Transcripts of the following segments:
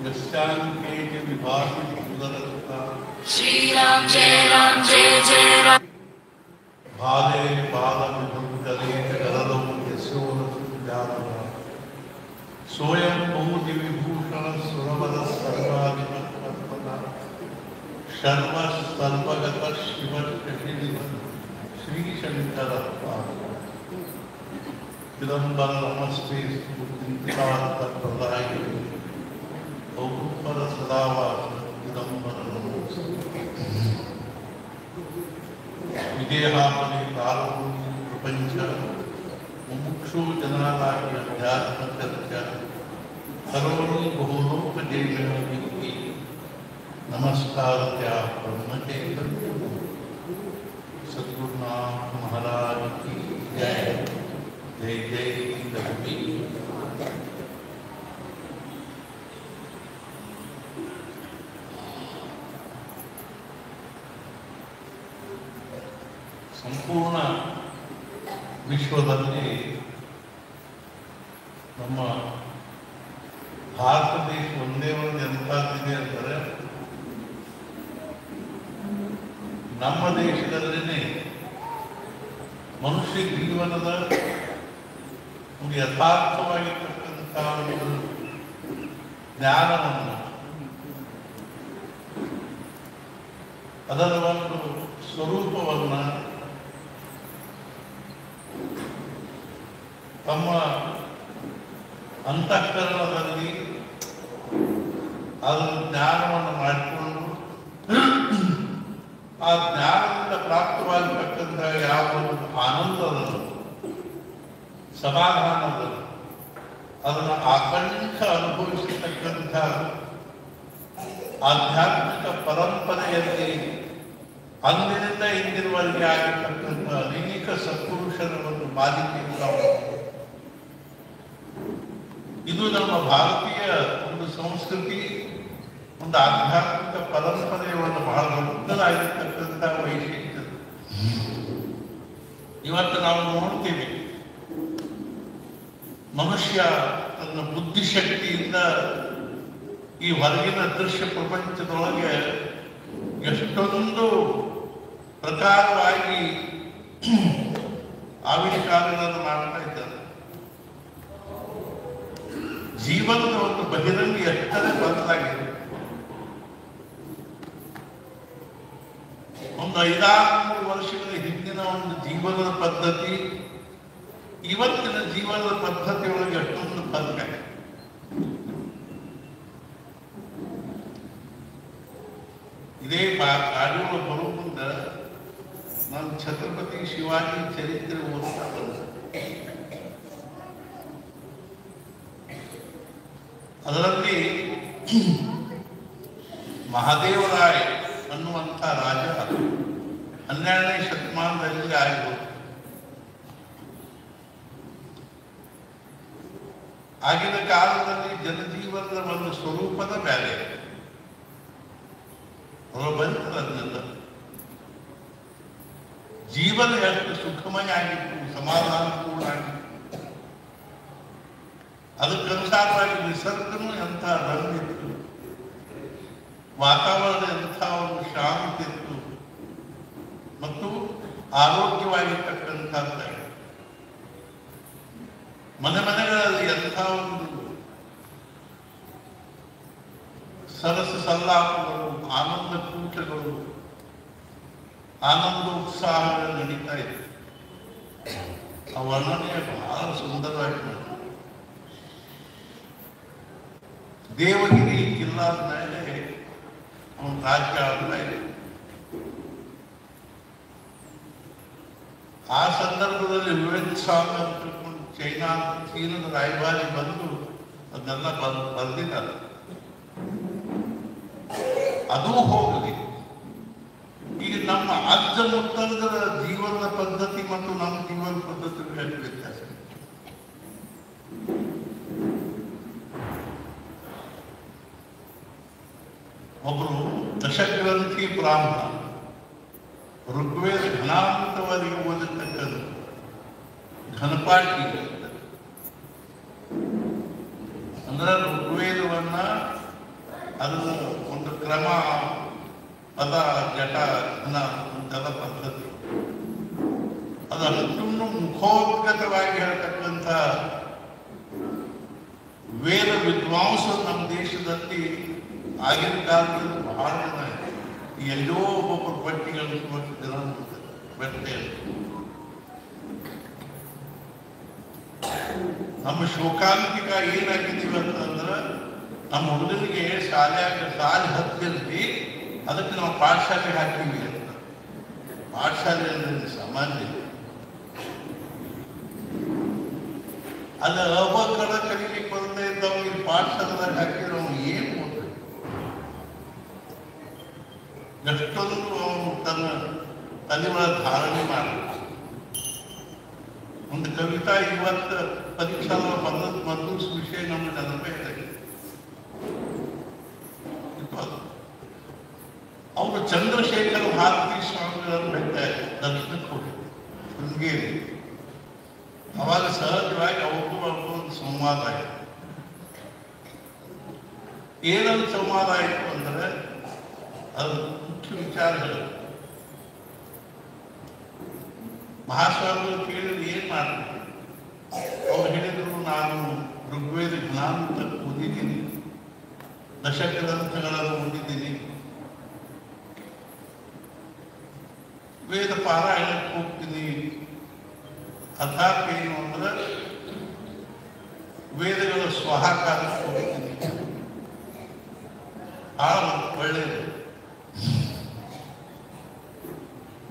यस्यांके च विभाति सुदरता श्री राम जय राम भाले पादमिदं गले च गरदौ यस्यो न सुजातः सोऽयं भूति विभूषण सुरवरः सर्वाधिपः शर्म सर्वगतः शिवः श्रीशङ्करः चिदम्बर नमस्ते स्तुतिप्रदाय औपर सदावास चिदम्बर विदेहापने प्रारंभ प्रपंच मुमुक्षु जनालाय अध्यात्म चर्चा करोमि बहुलोक देवी नमस्कार त्या ब्रह्मचैतन्य सद्गुरुनाथ महाराज की जय जय जय लक्ष्मी ಸಂಪೂರ್ಣ ವಿಶ್ವದಲ್ಲಿ ನಮ್ಮ ಭಾರತ ದೇಶ ಒಂದೇ ಒಂದು ಎಂಥದ್ದಿದೆ ಅಂದರೆ ನಮ್ಮ ದೇಶದಲ್ಲೇ ಮನುಷ್ಯ ಜೀವನದ ಒಂದು ಯಥಾರ್ಥವಾಗಿರ್ತಕ್ಕಂಥ ಒಂದು ಜ್ಞಾನವನ್ನು ಅದರ ಒಂದು ಸ್ವರೂಪವನ್ನು ತಮ್ಮ ಅಂತಃಕರಣದಲ್ಲಿ ಅದರ ಜ್ಞಾನವನ್ನು ಮಾಡಿಕೊಂಡು ಆ ಜ್ಞಾನದಿಂದ ಪ್ರಾಪ್ತವಾಗಿರ್ತಕ್ಕಂಥ ಯಾವ ಒಂದು ಆನಂದವನ್ನು ಸಮಾಧಾನವನ್ನು ಅದನ್ನು ಆಕಂಠ ಅನುಭವಿಸತಕ್ಕಂಥ ಆಧ್ಯಾತ್ಮಿಕ ಪರಂಪರೆಯಲ್ಲಿ ಅಂದಿನಿಂದ ಇಂದಿನವರೆಗೆ ಆಗಿರ್ತಕ್ಕಂಥ ಅನೇಕ ಸತ್ಪುರುಷರ ಒಂದು ಮಾಲಿನ್ಯ ಇದು ನಮ್ಮ ಭಾರತೀಯ ಒಂದು ಸಂಸ್ಕೃತಿ ಒಂದು ಆಧ್ಯಾತ್ಮಿಕ ಪರಂಪರೆಯ ಒಂದು ಬಹಳ ದೊಡ್ಡದಾಗಿರ್ತಕ್ಕಂಥ ವೈಶಿಷ್ಟ್ಯ. ಇವತ್ತು ನಾವು ನೋಡ್ತೀವಿ ಮನುಷ್ಯ ತನ್ನ ಬುದ್ಧಿಶಕ್ತಿಯಿಂದ ಈ ಹೊರಗಿನ ದೃಶ್ಯ ಪ್ರಪಂಚದೊಳಗೆ ಎಷ್ಟೊಂದು ಪ್ರಕಾರವಾಗಿ ಆವಿಷ್ಕಾರಗಳನ್ನು ಮಾಡ್ತಾ ಇದ್ದಾರೆ. ಜೀವನದ ಒಂದು ಬಹಿರಂಗ ಎಷ್ಟರೇ ಬದಲಾಗಿದೆ. ಒಂದು 5-6 ವರ್ಷಗಳ ಹಿಂದಿನ ಒಂದು ಜೀವನದ ಪದ್ಧತಿ ಇವತ್ತಿನ ಜೀವನದ ಪದ್ಧತಿಯೊಳಗೆ ಎಷ್ಟೊಂದು ಬದಲಾಗಿದೆ. ಇದೇ ಆಡಿಯೋ ಬರೋ ಮುಂದೆ ನಾನು ಛತ್ರಪತಿ ಶಿವಾಜಿ ಚರಿತ್ರೆ ಓದ್ತಾ ಬಂದೆ. ಅದರಲ್ಲಿ ಮಹಾದೇವರಾಯ ಅನ್ನುವಂಥ ರಾಜ 12ನೇ ಶತಮಾನದಲ್ಲಿ ಆಗಿತ್ತು. ಆಗಿನ ಕಾಲದಲ್ಲಿ ಜನಜೀವನದ ಒಂದು ಸ್ವರೂಪದ ಬೇರೆ ಬಂತದನ್ನೆಲ್ಲ ಜೀವನ ಎಷ್ಟು ಸುಖಮಯ ಆಗಿತ್ತು, ಸಮಾಧಾನಪೂರ್ಣ ಆಗಿತ್ತು. ಅದಕ್ಕನುಸಾರವಾಗಿ ನಿಸರ್ಗನೂ ಎಂಥ ರಂಗಿತ್ತು, ವಾತಾವರಣ ಎಂಥ ಒಂದು ಶಾಂತಿ ಇತ್ತು ಮತ್ತು ಆರೋಗ್ಯವಾಗಿರ್ತಕ್ಕಂಥ ಮನೆಗಳಲ್ಲಿ ಎಂಥ ಒಂದು ಸರಸ ಸಲ್ಲಾಪಗಳು, ಆನಂದ ಕೂಟಗಳು, ಆನಂದ ಉತ್ಸಾಹಗಳು ನಡೀತಾ ಇದೆ. ಆ ವರ್ಣನೆ ಬಹಳ ಸುಂದರವಾಗಿ ದೇವಗಿರಿ ಕಿಲ್ಲಾದ ಮೇಲೆ ಅವನ ರಾಜ್ಯ ಆಗ್ತಾ ಇದೆ. ಆ ಸಂದರ್ಭದಲ್ಲಿ ವಿವೇಕ್ ಸ್ವಾಮಿ ಅಂತ ತಿಳ್ಕೊಂಡು ಚೀನದ ರಾಯಭಾರಿ ಬಂದು ಅದನ್ನೆಲ್ಲ ಬರೆದಿದ್ದಾರೆ. ಅದೂ ಹೋಗಲಿ. ಈಗ ನಮ್ಮ ಅಜ್ಜ ಮುತ್ತಂದರ ಜೀವನದ ಪದ್ಧತಿ ಮತ್ತು ನಮ್ಮ ಜೀವನ ಪದ್ಧತಿ ವ್ಯತ್ಯಾಸ. ಒಬ್ಬರು ದಶಗ್ರಂಥಿ ಬ್ರಾಹ್ಮಣ, ಋಗ್ವೇದ ಘನಾಂತವರೆಗೆ ಓದಿರ್ತಕ್ಕಂಥ ಘನಪಾಠಿ. ಅಂದ್ರೆ ಋಗ್ವೇದವನ್ನ ಅದನ್ನು ಒಂದು ಕ್ರಮ ಪದ ಜಟ ಅಂತೆಲ್ಲ ಪದ್ಧತಿ ಅದನ್ನು ಮುಖೋದ್ಗತವಾಗಿ ಹೇಳ್ತಕ್ಕಂಥ ವೇದ ವಿದ್ವಾಂಸರು ನಮ್ಮ ದೇಶದಲ್ಲಿ ಆಗಿನ ಕಾಲದಲ್ಲಿ ಬಹಳ ಜನ ಎಲ್ಲೋ ಒಬ್ಬೊಬ್ಬರು ಬಟ್ಟಿಗಳು ಜನ ಬಟ್ಟೆ ನಮ್ಮ ಶೋಕಾಂತಿಕ ಏನಾಗಿದ್ದೀವಿ ಅಂತಂದ್ರೆ ನಮ್ಮ ಹುಡುಗನಿಗೆ ಶಾಲೆ ಹತ್ತಿರ್ತಿ ಅದಕ್ಕೆ ನಾವು ಪಾಠಶಾಲೆ ಹಾಕಿವಿ ಅಂತ. ಪಾಠಶಾಲೆ ಅಂದ್ರೆ ಸಾಮಾನ್ಯ ಅದು ಅವಕರ ಕಲಿಲಿಕ್ಕೆ ಬರದೇ ಇದ್ದವ್ರಿಗೆ ಪಾಠಶಾಲೆದಾಗ ಹಾಕಿದ್ರೆ ಅವ್ನು ಏನು ಓದ್ಬೇಕು? ಎಷ್ಟೊಂದು ಅವನು ತನ್ನ ತಲೆಗಳ ಧಾರಣೆ ಮಾಡಬೇಕು. ಒಂದು ಕವಿತಾ ಇವತ್ತು ಪರೀಕ್ಷಾ ಬಂದದ್ದು ಮೊದಲು ವಿಷಯ ನಮ್ಮ ನೆನಪೇ ಇದೆ. ಅವರು ಚಂದ್ರಶೇಖರ ಭಾರತೀ ಸ್ವಾಮಿಗಳನ್ನು ಭೇಟ ದರ್ಶನಕ್ಕೆ ಹೋಗಿದ್ರು ಶೃಂಗೇರಿ. ಅವಾಗ ಸಹಜವಾಗಿ ಅವ್ರಿಗೂ ಒಂದು ಸಂವಾದ ಆಯಿತು. ಏನಂತ ಸಂವಾದ ಆಯಿತು ಅಂದರೆ ಅದು ಮುಖ್ಯ ವಿಚಾರಗಳು. ಮಹಾಸ್ವಾಮಿಗಳು ಕೇಳಿದ್ರು ಏನು ಮಾಡ್ತಾರೆ? ಅವ್ರು ಹೇಳಿದ್ರು, ನಾನು ಋಗ್ವೇದ ಜ್ಞಾನ ಓದಿದ್ದೀನಿ, ದಶಗ್ರಂಥಗಳನ್ನು ಓದಿದ್ದೀನಿ, ವೇದ ಪಾರಾಯಣಕ್ಕೆ ಹೋಗ್ತೀನಿ. ಅರ್ಥಾತ್ ಏನು ಅಂದ್ರೆ ವೇದಗಳ ಸ್ವಹಾಕಾರಕ್ಕೆ ಹೋಗ್ತೀನಿ. ಒಳ್ಳೆಯದು.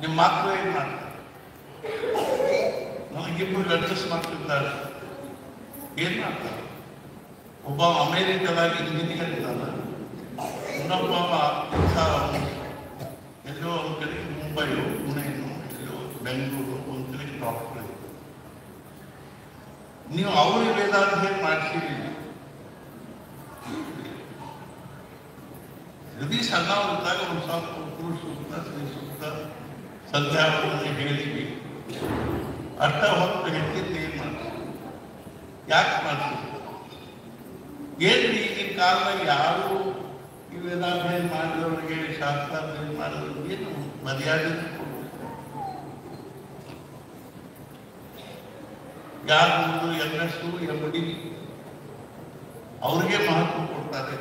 ನಿಮ್ಮ ಮಕ್ಕಳು ಏನು ಮಾಡ್ತಾರೆ? ನನಗಿಬ್ಬರು ಅಡ್ಜಸ್ಟ್ ಮಾಡ್ತಿದ್ದಾರೆ. ಏನ್ ಮಾಡ್ತಾರೆ? ಒಬ್ಬ ಅಮೇರಿಕದಾಗ ಇಂಜಿನಿಯರ್ ಇದ್ದಾನೆ, ಇನ್ನೊಬ್ಬ ಎಲ್ಲೋ ಒಂದು ಕಡೆ ಮುಂಬೈಯು, ಪುಣೆಯು, ಎಲ್ಲೋ ಬೆಂಗಳೂರು, ಒಂದು ಕಡೆ ಡಾಕ್ಟರ್. ನೀವು ಅವ್ರಿಗೆ ವೇದಾಧ್ಯಯನ ಮಾಡಿಸಿರಿ. ಯದಿ ಸಣ್ಣವರಿದ್ದಾಗ ಒಂದು ಸ್ವಲ್ಪ ಪುರುಷ ಸೂಕ್ತ, ಶ್ರೀ ಸೂಕ್ತ, ಸಂಧ್ಯಾವಂದನೆ ಹೇಳಿವಿ. ಅಷ್ಟ ಹೊತ್ತು ಹೆಚ್ಚಿದ್ದು ಏನು ಮಾಡ್ತೀವಿ? ಯಾಕೆ ಮಾಡ್ತೀವಿ? ಏನ್ರಿ ಈಗಿನ ಕಾಲದಾಗ ಯಾರು ಈ ವೇದಾಧ್ಯಯನ ಮಾಡಿದವರಿಗೆ, ಶಾಸ್ತ್ರಾಧ್ಯಯನ ಮಾಡಿದವ್ರಿಗೆ ಏನು ಮರ್ಯಾದೆ ಕೊಡಬೇಕು? ಯಾರು MS, MD ಅವ್ರಿಗೆ ಮಹತ್ವ ಕೊಡ್ತಾರೆ.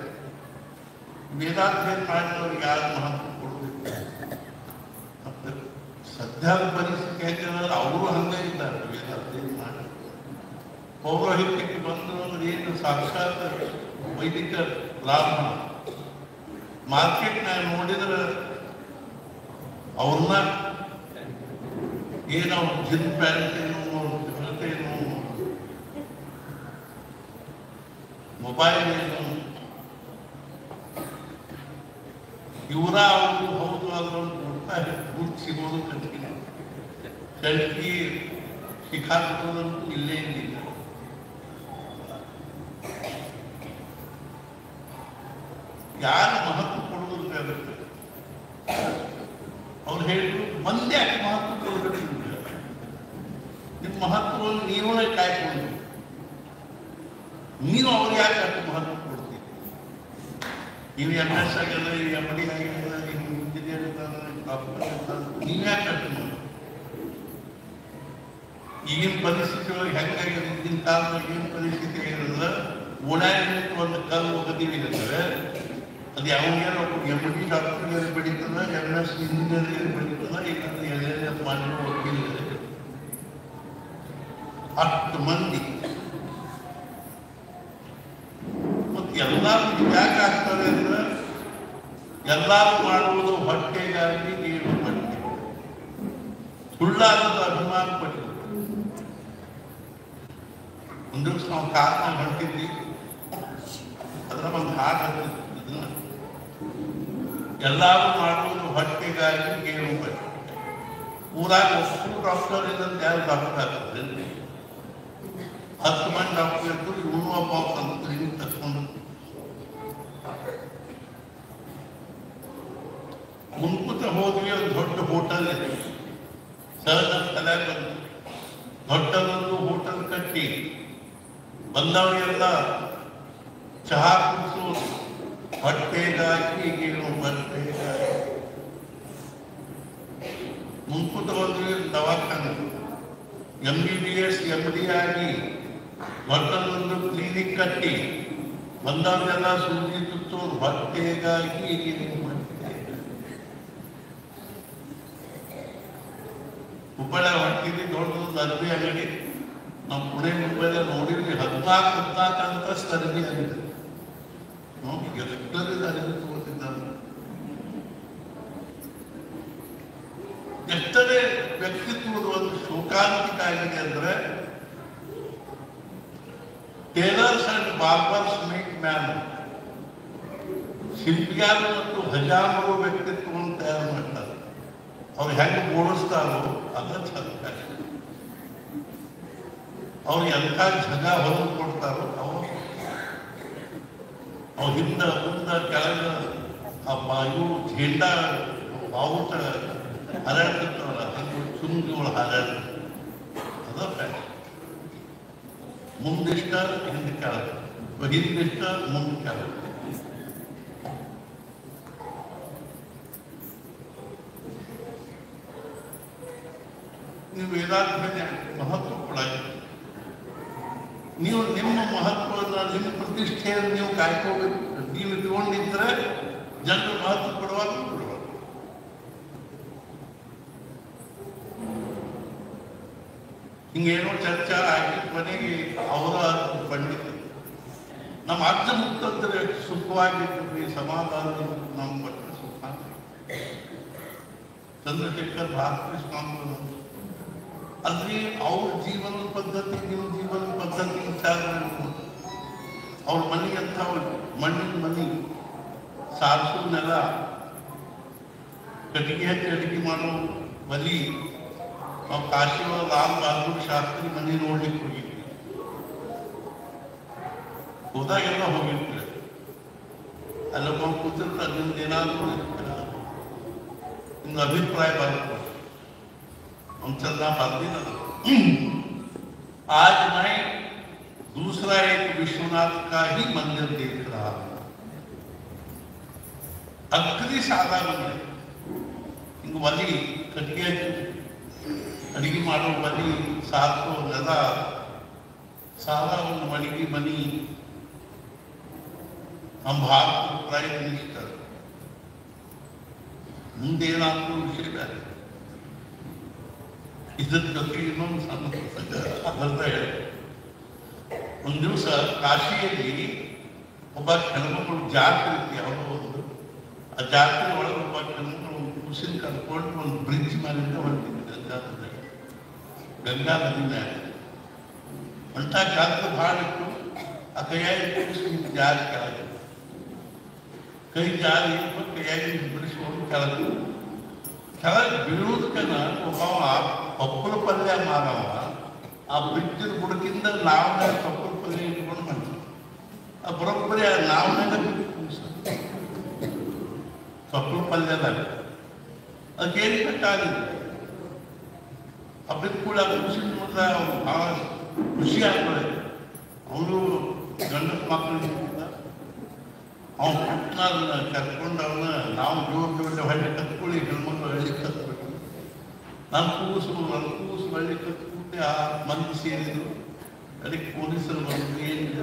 ವೇದಾಧ್ಯಯನ ಮಾಡಿದವ್ರಿಗೆ ಯಾರು ಮಹತ್ವ ಕೊಡಬೇಕು? ಮತ್ತೆ ಸದ್ಯದ ಪರಿಸ್ಥಿತಿ ಯಾಕೆಂದ್ರೆ ಅವರು ಹಂಗೆ ಇದ್ದಾರೆ. ವೇದಾಧ್ಯಯನ ಮಾಡಿ ಪೌರೋಹಿತ್ಯಕ್ಕೆ ಬಂದರು ಅಂದ್ರೆ ಏನು? ಸಾಕ್ಷಾತ್ ವೈದಿಕ ಬ್ರಾಹ್ಮಣ. ಮಾರ್ಕೆಟ್ನಾಗ ನೋಡಿದ್ರೆ ಅವ್ರನ್ನ ಏನೋ ಜಿನ್ ಪ್ಯಾಂಟ್ ಏನು, ಜೊತೆನು, ಮೊಬೈಲ್ ಏನು, ಇವರ ಅವರು ಹೌದು ಅದರೊಂದು ಗುರ್ತು ಸಿಗೋದು ಕಠಿಣ. ಕಲ್ಕಿ ಶಿಖಾಂತದಂತೂ ಇಲ್ಲೇ ಇಲ್ಲ. ಯಾರು ಮಹತ್ವ ಕೊಡುವುದಕ್ಕೆ ಅವ್ರು ಹೇಳಿದ್ರು, ಮಂದಿ ಯಾಕೆ ಮಹತ್ವ ಕೊಡಬೇಕು? ನಿಮ್ಮ ಮಹತ್ವವನ್ನು ನೀವೇ ಕಾಯ್ಕೊಂಡು ನೀವು ಅವ್ರಿಗೆ ಯಾಕೆ ಅಷ್ಟು ಮಹತ್ವ ಕೊಡ್ತೀವಿ? ನೀವು MS ಆಗ್ಯದ, MD ಆಗ್ಯದ, ಇಂಜಿನಿಯರ್ ನೀವು ಯಾಕೆ ಅಷ್ಟು ಈಗಿನ ಪರಿಸ್ಥಿತಿ ಒಳಗೆ ಹೆಂಗಾಗಿದೆ? ಈಗಿನ ಕಾಲದಾಗ ಏನು ಪರಿಸ್ಥಿತಿ ಆಗಿರೋದ್ರ ಓಡಾಡಿ ಒಂದು ಕಲ್ಲು ಒಗದೀವಿ ಅಂದರೆ ಅದು ಯಾವಾಗೇನೋ MD ಡಾಕ್ಟರ್ ಬೆಳೀತದ, MS ಇಂಜಿನಿಯರ್ ಬೆಳೀತದ, ಇಲ್ಲ ಮಾಡಿರೋ ವಕೀಲರು ಅಷ್ಟು ಮಂದಿ. ಮತ್ತು ಎಲ್ಲರೂ ಯಾಕೆ ಆಗ್ತಾರೆ ಅಂದ್ರೆ ಎಲ್ಲರೂ ಮಾಡುವುದು ಹೊಟ್ಟೆಗಾಗಿ, ನೀರು ಬಟ್ಟೆ, ಸುಳ್ಳಾದ ಅಭಿಮಾನ ಪಟ್ಟು. ಒಂದು ದಿವಸ ನಾವು ಕಾರ್ನಾಗ ಹೊಂಟಿದ್ವಿ, ಅದರ ಒಂದು ಹಾಡು ಹತ್ತಿದ್ದ, ಎಲ್ಲರೂ ಮಾಡುವುದು ಹೊಟ್ಟೆಗಾಗಿ, ನೀರು ಬಟ್ಟೆ. ಊರಾಗ ಎಷ್ಟು ಡಾಕ್ಟರ್ ಇದ್ದಂತ ಯಾರು ಡಾಕ್ಟರ್ ಆಗ್ತದೆ? 10 ಮಂದಿ ಡಾಕ್ಟರ್ ಇದ್ರು, ಇವನು ಒಬ್ಬ ಅಂತ ಹಿಂಗೆ ತಕ್ಕೊಂಡು ಮುಂಕುತ ಹೋದ್ವಿ. ಒಂದು ದೊಡ್ಡ ಹೋಟೆಲ್ ಇದೆ, ಸಹಜ ತಲೆ ಬಂದು ದೊಡ್ಡದೊಂದು ಹೋಟೆಲ್ ಕಟ್ಟಿ ಬಂದವರಿಗೆಲ್ಲ ಚಹಾ ಕುಡಿಸೋದು, ಹೊಟ್ಟೆಗಾಗಿ ಈಗೇನು ಬಟ್ಟೆಗಾಗಿ ಮುಂಕುಟವಾಗಿ ದವಾಖಾನೆ MBBS MD ಆಗಿ ದೊಡ್ಡದೊಂದು ಕ್ಲಿನಿಕ್ ಕಟ್ಟಿ ಬಂದವರೆಲ್ಲ ಸೂಜಿ ತುತ್ತೂರು ಹೊಟ್ಟೆಗಾಗಿ ಈಗೇನು ಹುಬ್ಬಳ್ಳಿ ಹೊಟ್ಟಿಗೆ ದೊಡ್ಡದೊಂದು ಅರ್ಬಿ ಅಂಗಡಿ ನಾವು ಪುಣೆ ಮುಂಬೈದಾಗ ನೋಡಿದ್ವಿ 14 ಅಂತಸ್ತು ಅರ್ಬಿ ಆಗಿದೆ ನೋಡಿ ರೆಗ್ಯುಲರ್ ಅರ್ಬಿ ತಗೋತಿದ್ದಾರೆ. ಎಷ್ಟೇ ವ್ಯಕ್ತಿತ್ವದ ಒಂದು ಶೋಕಾಂತಿಕ ಆಗಿದೆ ಅಂದ್ರೆ tailors and barbers make man. ಶಿಲ್ಪಿಗಾರರು ಮತ್ತು ಹಜಾಮರು ವ್ಯಕ್ತಿತ್ವವನ್ನು ತಯಾರು ಮಾಡ್ತಾರೆ. ಅವ್ರು ಹೆಂಗೆ ಓಡಿಸ್ತಾರೋ ಅದ ಚಂದ. ಅವ್ರು ಎಂಥ ಜಗ ಹೊರಗೆ ಕೊಡ್ತಾರೋ ಅವ್ರು ಹಿಂದ ಮುಂದ ಕೆಳಗ ಆ ಬಾಯು ಝೇಂಡಾ ಬಾವುಟ ಹಾರಾಡ್ತಿರ್ತಾವಲ್ಲ ಹಂಗೆ ಚುಂಗಿಗಳು ಹಾರಾಡ ಅದ ಫ್ಯಾಷನ್. ಮುಂದಿಷ್ಟ ಹಿಂದೆ ಕೆಳಗ, ಹಿಂದಿಷ್ಟ ಮುಂದೆ ಕೆಳಗ. ನೀವು ವೇದಾಂತಕ್ಕೆ ಮಹತ್ವ ಕೊಡಾಗಿ ನೀವು ನಿಮ್ಮ ಮಹತ್ವವನ್ನು ನಿಮ್ಮ ಪ್ರತಿಷ್ಠೆಯನ್ನು ನೀವು ಕಾಯ್ಕೋಬೇಕು. ನೀವು ಇಟ್ಕೊಂಡಿದ್ರೆ ಜನರು ಮಹತ್ವ ಕೊಡುವಾಗ ಕೊಡುವಾಗ ಹಿಂಗೇನೋ ಚರ್ಚೆ ಆಗಿ ಮನೆಗೆ ಅವರ ಪಂಡಿತ ನಮ್ಮ ಅಜ್ಜ ಮುಕ್ತಂದ್ರೆ ಸುಖವಾಗಿರ್ತೀವಿ, ಸಮಾಧಾನ ನಮ್ಮ ಪಟ್ಟ ಸುಖ. ಚಂದ್ರಶೇಖರ್ ಭಾರತೀಯ ಸ್ವಾಮಿಗಳು ಅಲ್ಲಿ ಅವ್ರ ಜೀವನ ಪದ್ಧತಿ ನಿಮ್ಮ ಜೀವನ ಪದ್ಧತಿ ವಿಚಾರ ಅವ್ರ ಮನೆ ಅಂತ ಮಣ್ಣಿನ ಮನೆ, ಸಾರಿಸೋ ನೆಲ, ಕಟ್ಟಿಗೆ ಹಚ್ಚಿ ಅಡಿಗೆ ಮಾಡೋ ಬಲಿ. ನಾವು ಕಾಶಿ ಲಾಲ್ ಬಹದ್ದೂರ್ ಶಾಸ್ತ್ರಿ ಮನೆ ನೋಡ್ಲಿಕ್ಕೆ ಹೋಗಿದ್ವಿ. ಹೋದಾಗೆಲ್ಲ ಹೋಗಿರ್ತೀವಿ. ಅಲ್ಲೊಬ್ಬ ಕೂತಿರ್ತಾರೆ, ನಿಮ್ದು ಏನಾದರೂ ನಿಮ್ದು ಅಭಿಪ್ರಾಯ ಬರುತ್ತೆ. हमचंदा बांधी ना आज मैं दूसरा एक विश्वनाथ का ही मंदिर देख रहा हूं. अगदी साधा मंदिर, ಹಿಂಗ ಒಲಿ ಕಟ್ಟಿಗೆ ಅಡಿಗೆ ಮಾಡೋ ಒಲಿ, ಸಾರಿಸೋ ನೆಲ, ಸಾದಾ ಒಂದು ಮಡಿಗೆ ಮನಿ. ನಮ್ಮ ಭಾರತ ಪ್ರೈಮ್ ಮಿನಿಸ್ಟರ್ ಮುಂದೇನಾದ್ರೂ ವಿಷಯ ಬೇರೆ. ಇದ್ರ ಜೊತೆ ಇನ್ನೊಂದು ಸಣ್ಣ ಹೇಳಿ, ಒಂದು ದಿವಸ ಕಾಶಿಯಲ್ಲಿ ಒಬ್ಬ ಹೆಣ್ಮಕ್ಳು ಜಾತ್ರೆ ಇತ್ತು ಯಾವುದೋ ಒಂದು. ಆ ಜಾತ್ರೆ ಒಳಗೆ ಒಬ್ಬ ಹೆಣ್ಮಕ್ಳು ಒಂದು ಕುಸಿನ ಕರ್ಕೊಂಡು ಒಂದು ಬ್ರಿಡ್ಜ್ ಮೇಲಿಂದ ಹೊರಟಿದ್ರು ಗಂಗಾ ನದಿ ಮೇಲೆ. ಅಂಥ ಜಾತ್ರೆ ಭಾಳ ಇತ್ತು. ಆ ಕೈಯಾಗಿ ಕುಸಿನ ಜಾರಿ ಕೆಳಗೆ, ಕೈ ಜಾರಿ ಕೈಯಾಗಿ ಬಿಡಿಸ್ಕೊಂಡು ಕೆಳಗೆ ಬೀಳುವುದಕ್ಕನ ಒಬ್ಬ ಪಪ್ಪಲ ಪಲ್ಯ ಮಾರವ ಆ ಬ್ರಿಡ್ಜಿನ ಬುಡಕಿಂದ ನಾವನ್ನ ಪಪ್ಪಲ ಪಲ್ಯ ಇಟ್ಕೊಂಡು ಬಂದ. ಆ ಬರೋಬ್ಬರಿ ನಾವನ್ನೆಲ್ಲ ಪಪ್ಪಲ ಪಲ್ಯದಾಗ ಅದಕ್ಕೇನು ಬೇಕಾಗಿಲ್ಲ. ಆ ಬಿದ್ದು ಕೂಡ ಖುಷಿ ನೋಡಿದ್ರೆ ಅವ್ನು ಭಾಳ ಖುಷಿ ಆಗ್ತದೆ. ಅವನು ಗಂಡಸ ಮಕ್ಕಳು ಅವನು ಪುಟ್ಟನ ಕರ್ಕೊಂಡು ಅವನ್ನ ನಾವು ಜೋರು ಹಳ್ಳಿ ಕತ್ಕೊಳ್ಳಿ, ಹೆಣ್ಮಕ್ಳು ಹಳ್ಳಿ ಕತ್ಬೇಕು. ನನ್ನ ಕೂಸು ಹಳ್ಳಿ ಕತ್ಕೊಂಡೆ ಆ ಮಂದಿ ಸೇರಿದ್ರು. ಅದಕ್ಕೆ ಪೊಲೀಸರು ಬಂದು ಏನಿಲ್ಲ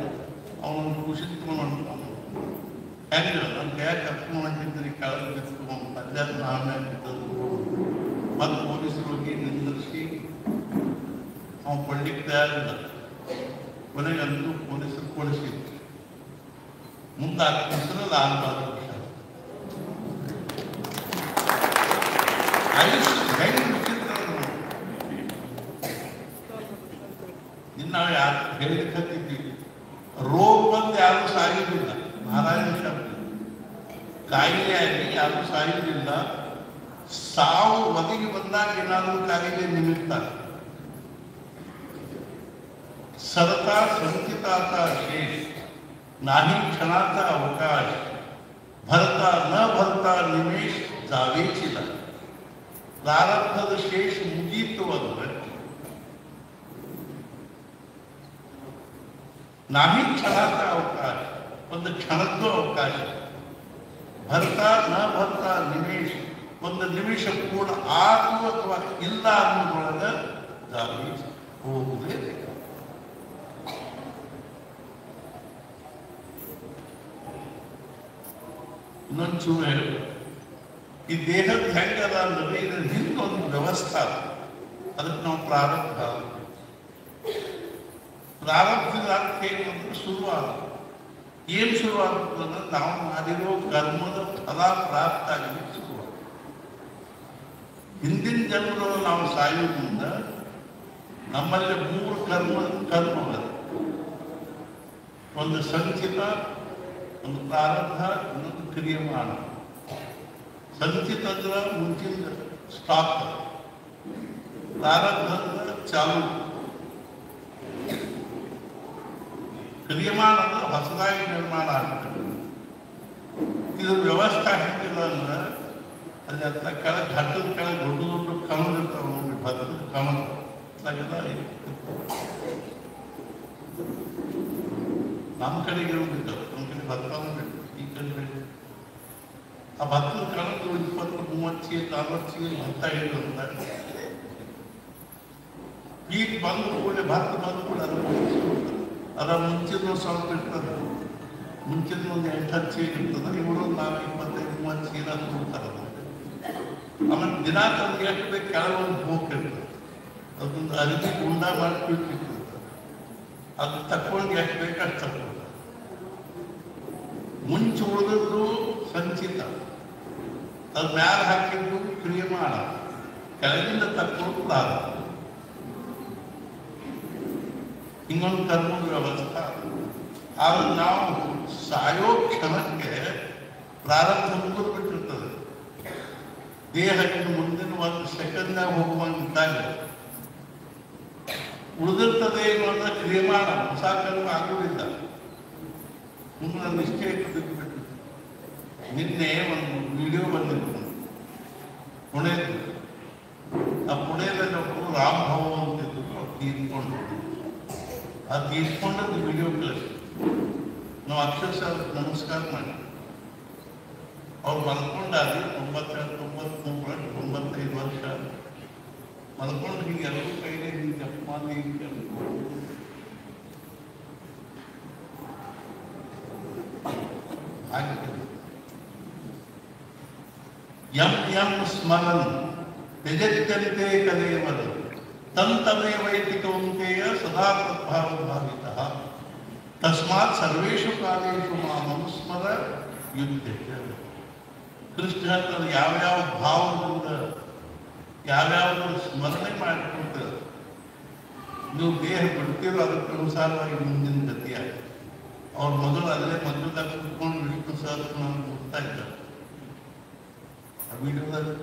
ಅವನು ಖುಷಿ ತಗೊಂಡು ಹೆಂಗ ನನ್ನ ಕೈಯಾಗ ಕರ್ಕೊಂಡು ಹೊಂಟಿದ್ರಿ ಕೆಳಗೆ ಬಿತ್ಕೊಂಡು ಪಂಚಾಯತ್ ನಾಮ್ಯಾಗ ಬಿದ್ದದ್ದು. ಮತ್ತು ಪೊಲೀಸರು ಹೋಗಿ ನಿಂದಿರಿಸಿ ಅವನು ಕೊಡ್ಲಿಕ್ಕೆ ತಯಾರಿಲ್ಲ. ಕೊನೆಗೆ ಅಂತೂ ಪೊಲೀಸರು ಕೊಡಿಸಿದ್ರು. ಮುಂದೆ ಆ ಹೆಸರು ಲಾಲ್ ಬಹದ್ದೂರ್ ಇನ್ನು ನಾವು ಯಾರು ಹೇಳಿಕತ್ತಿದ್ದೀವಿ. ರೋಗ ಬಂದು ಯಾರು ಸಾಯುವುದಿಲ್ಲ, ನಾರಾಯಣ ಶಬ್ದ. ಕಾಯಿಲೆಯಾಗಿ ಯಾರು ಸಾಯುವುದಿಲ್ಲ. ಸಾವು ಒದಗಿ ಬಂದಾಗ ಏನಾದರೂ ಕಾಯಿಲೆ ನಿಮಿತ್ತ. सरता संचिताचा शेष नाही क्षणाचा अवकाश, भरता न भरता निमेष जावेचिला, प्रारब्धದ शेष ಮುಗೀತುವಂದ್ರೆ नाही क्षणाचा अवकाश, ಒಂದು ಕ್ಷಣದ್ದು ಅವಕಾಶ. ಭರ್ತಾ ನ ಭರ್ತಾ ನಿಮೇಶ, ಒಂದು ನಿಮಿಷ ಪೂರ್ಣ ಆರು ಅಥವಾ ಇಲ್ಲ ಅನ್ನೋದ್ರೊಳಗೆ ದಾರಿ ಹೋಗುವುದೇ ಇನ್ನೊಂದು ಚೂರು ಹೇಳಿ. ಈ ದೇಹದ ಹೆಂಗದ ಅಂದ್ರೆ ಇದ್ರ ಹಿಂದೆ ಒಂದು ವ್ಯವಸ್ಥೆ ಅದ, ಅದಕ್ಕೆ ನಾವು ಪ್ರಾರಬ್ಧ ಪ್ರಾರಬ್ಧದ ಅರ್ಥ ಏನು ಅಂದ್ರೆ ಶುರುವಾದ. ಏನು ಶುರುವಾಗುತ್ತೆ ಅಂದ್ರೆ ನಾವು ಮಾಡಿರೋ ಕರ್ಮದ ಫಲ ಪ್ರಾಪ್ತ ಆಗಲಿಕ್ಕೆ ಶುರುವಾಗುತ್ತೆ. ಹಿಂದಿನ ಜನ್ಮದಲ್ಲಿ ನಾವು ಸಾಯೋದ್ರಿಂದ ನಮ್ಮಲ್ಲಿ 3 ಕರ್ಮಗಳು, ಒಂದು ಸಂಚಿತ, ಒಂದು ಪ್ರಾರಬ್ಧ, ಇನ್ನೊಂದು ಕ್ರಿಯಮಾಣ. ಸಂಚಿತ ಅಂದ್ರೆ ಮುಂಚಿನ ಸ್ಟಾಕ್, ಪ್ರಾರಬ್ಧ ಅಂದ್ರೆ ಚಾಲು, ಕ್ರಿಯಮಾಣ ಅಂದ್ರೆ ಹೊಸದಾಗಿ ನಿರ್ಮಾಣ ಆಗ್ತದೆ. ಇದು ವ್ಯವಸ್ಥೆ ಹೆಂಗಿಲ್ಲ ಅಂದ್ರೆ ಅಲ್ಲಿ ಹತ್ರ ಕೆಳಗೆ ಘಟ್ಟದ ಕೆಳಗೆ ದೊಡ್ಡ ದೊಡ್ಡ ಕಮಲ್ ಇರ್ತಾವೆ ನೋಡಿ, ಭತ್ತದ ಕಮಲ್ ಅದೆಲ್ಲ ನಮ್ಮ ಕಡೆಗೆ ಇರೋದಿಲ್ಲ, ನಮ್ಮ ಕಡೆ ಭತ್ತನೂ ಬೇಕು, ಈ ಕಡೆ ಆ ಭತ್ತದ ಕಣದ್ದು 20-30 ಚೀಲ 40 ಚೀಲ ಭತ್ತ ಇರೋದಿಲ್ಲ. ಈಗ ಬಂದು ಕೂಡ ಭತ್ತ ಬಂದು ಕೂಡ ಅದರ ಮುಂಚಿನ ಸ್ವಲ್ಪ ಇರ್ತದೆ, ಮುಂಚಿನ ಒಂದು 8-10 ಚೀಲ ಇರ್ತದೆ, ಇವರು ನಾವು 25-30 ಚೀಲ ತುಂಬ್ತಾರೆ. ಆಮೇಲೆ ದಿನ ತಂದು ಎಷ್ಟು ಬೇಕು ಕೆಳಗೊಂದು ಹೋಗಿ ಇರ್ತದೆ, ಅದೊಂದು ಅರಿವಿ ಗುಂಡ ಮಾಡಿ ಇಟ್ಟಿರ್ತದೆ, ಅದು ತಕ್ಕೊಂಡು ಎಷ್ಟು ಬೇಕು ಅಷ್ಟು ತಕ್ಕೊಂಡು. ಮುಂಚೆ ಉಳಿದದ್ದು ಸಂಚಿತ, ಅದು ಮ್ಯಾಲ ಹಾಕಿದ್ದು ಕ್ರಿಯಮಾಣ, ಕೆಳಗಿಂದ ತಕ್ಕೊಂಡು ಪ್ರಾರಂಭ. ಇನ್ನೊಂದು ಕರ್ಮದ ವ್ಯವಸ್ಥೆ. ಆದ್ರೆ ನಾವು ಸಾಯೋ ಕ್ಷಣಕ್ಕೆ ಪ್ರಾರಂಭ ಮುಗಿದು ಬಿಟ್ಟಿರ್ತದೆ. ದೇಹಕ್ಕೆ ಮುಂದಿನ 1 ಸೆಕೆಂಡ್ನಾಗ ಹೋಗುವಂತಾಗ ಉಳಿದಿರ್ತದೆ ಅನ್ನೋದ ಕ್ರಿಯಮಾಣ, ಹೊಸ ಕರ್ಮ ಆಗುವುದಿಲ್ಲ. ಮುಂದೆ ನಿಷ್ಠೆ ಬಿಟ್ಟು ನಿನ್ನೆ ಒಂದು ವಿಡಿಯೋ ಬಂದಿತ್ತು ಪುಣೆದು. ಆ ಪುಣೆದಲ್ಲಿ ಒಬ್ಬರು ರಾಮ್ ಭವ ಅಂತಿದ್ರು, ಅವ್ರು ತೀರ್ಕೊಂಡು. ಆ ತೀರ್ಕೊಂಡದ್ದು ವಿಡಿಯೋ ಕಳಿಸಿ ನಾವು ಅಕ್ಷರಶಃ ನಮಸ್ಕಾರ ಮಾಡಿ. ಅವ್ರು ಮಲ್ಕೊಂಡಾದ್ರೆ 95 ವರ್ಷ ಮಲ್ಕೊಂಡು ಹೀಗೆ ಎಲ್ಲರೂ ಕೈಗೆ ಹಿಂಗೆ ಜಪ್ ಮಾಡಿ ಹಿಂಗೆ ಯಂ ಸ್ಮರನ್ ತ್ಯಜತ್ಯಂತೆ ಕಲೇವರ ತಂತಮೇವೈತಿ ಕೌಂತೆಯ ಸದಾ ತದ್ಭಾವಭಾವಿತ ತಸ್ಮಾತ್ ಸರ್ವೇಷು ಕಾಲೇಷು ಮಾಮನುಸ್ಮರ ಯುದ್ಧೆ. ಕೃಷ್ಣ ಯಾವ್ಯಾವ ಭಾವದಿಂದ ಯಾವ್ಯಾವ ಸ್ಮರಣೆ ಮಾಡಿಕೊಡ್ತಾರೆ, ನೀವು ದೇಹ ಬಿಡ್ತೀರೋ ಅದಕ್ಕೆ ಅನುಸಾರವಾಗಿ ಮುಂದಿನ ಗತಿಯಾಗಿ. ಅವ್ರ ಮೊದಲು ಅಲ್ಲೇ ಮಧ್ಯದಾಗ ಕುತ್ಕೊಂಡು ವಿಷ್ಣು ಸಹಸ್ರನಾಮ ಹೋಗ್ತಾ ಇದ್ದಾರೆ. ಆ ವಿಡಿಯೋದಲ್ಲಿ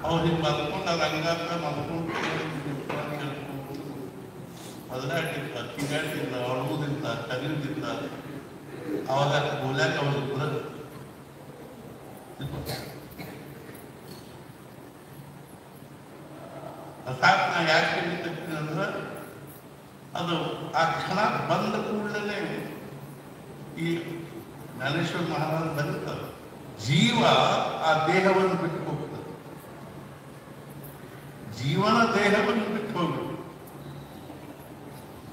ಅವ್ರು ಹಿಂಗೆ ಮಲ್ಕೊಂಡು ಅದು ಹಂಗಾತ ಮಲ್ಕೊಂಡು ಮೊದಲಾಟಿರ್ತಾರೆ, ಕಿಗಾಟಿಲ್ಲ, ಅಳುವುದಿಲ್ಲ, ಕಲಿಯುವುದಿಲ್ಲ. ಅವಾಗ ಗೋಲ್ಯಾಕ ಅವ್ರಿಬ್ಬರ ಅರ್ಥಾತ್ ನಾ ಯಾಕೆ ಹೇಳಿರ್ತೀನಿ ಅಂದ್ರೆ ಅದು ಆ ಕ್ಷಣ ಬಂದ ಕೂಡಲೇ ಈ ಜ್ಞಾನೇಶ್ವರ ಮಹಾರಾಜ ಬರೀತಾರೆ, ಜೀವ ಆ ದೇಹವನ್ನು ಬಿಟ್ಟು ಹೋಗ್ತದೆ. ಜೀವನ ದೇಹವನ್ನು ಬಿಟ್ಟು ಹೋಗ್ಬೇಕು.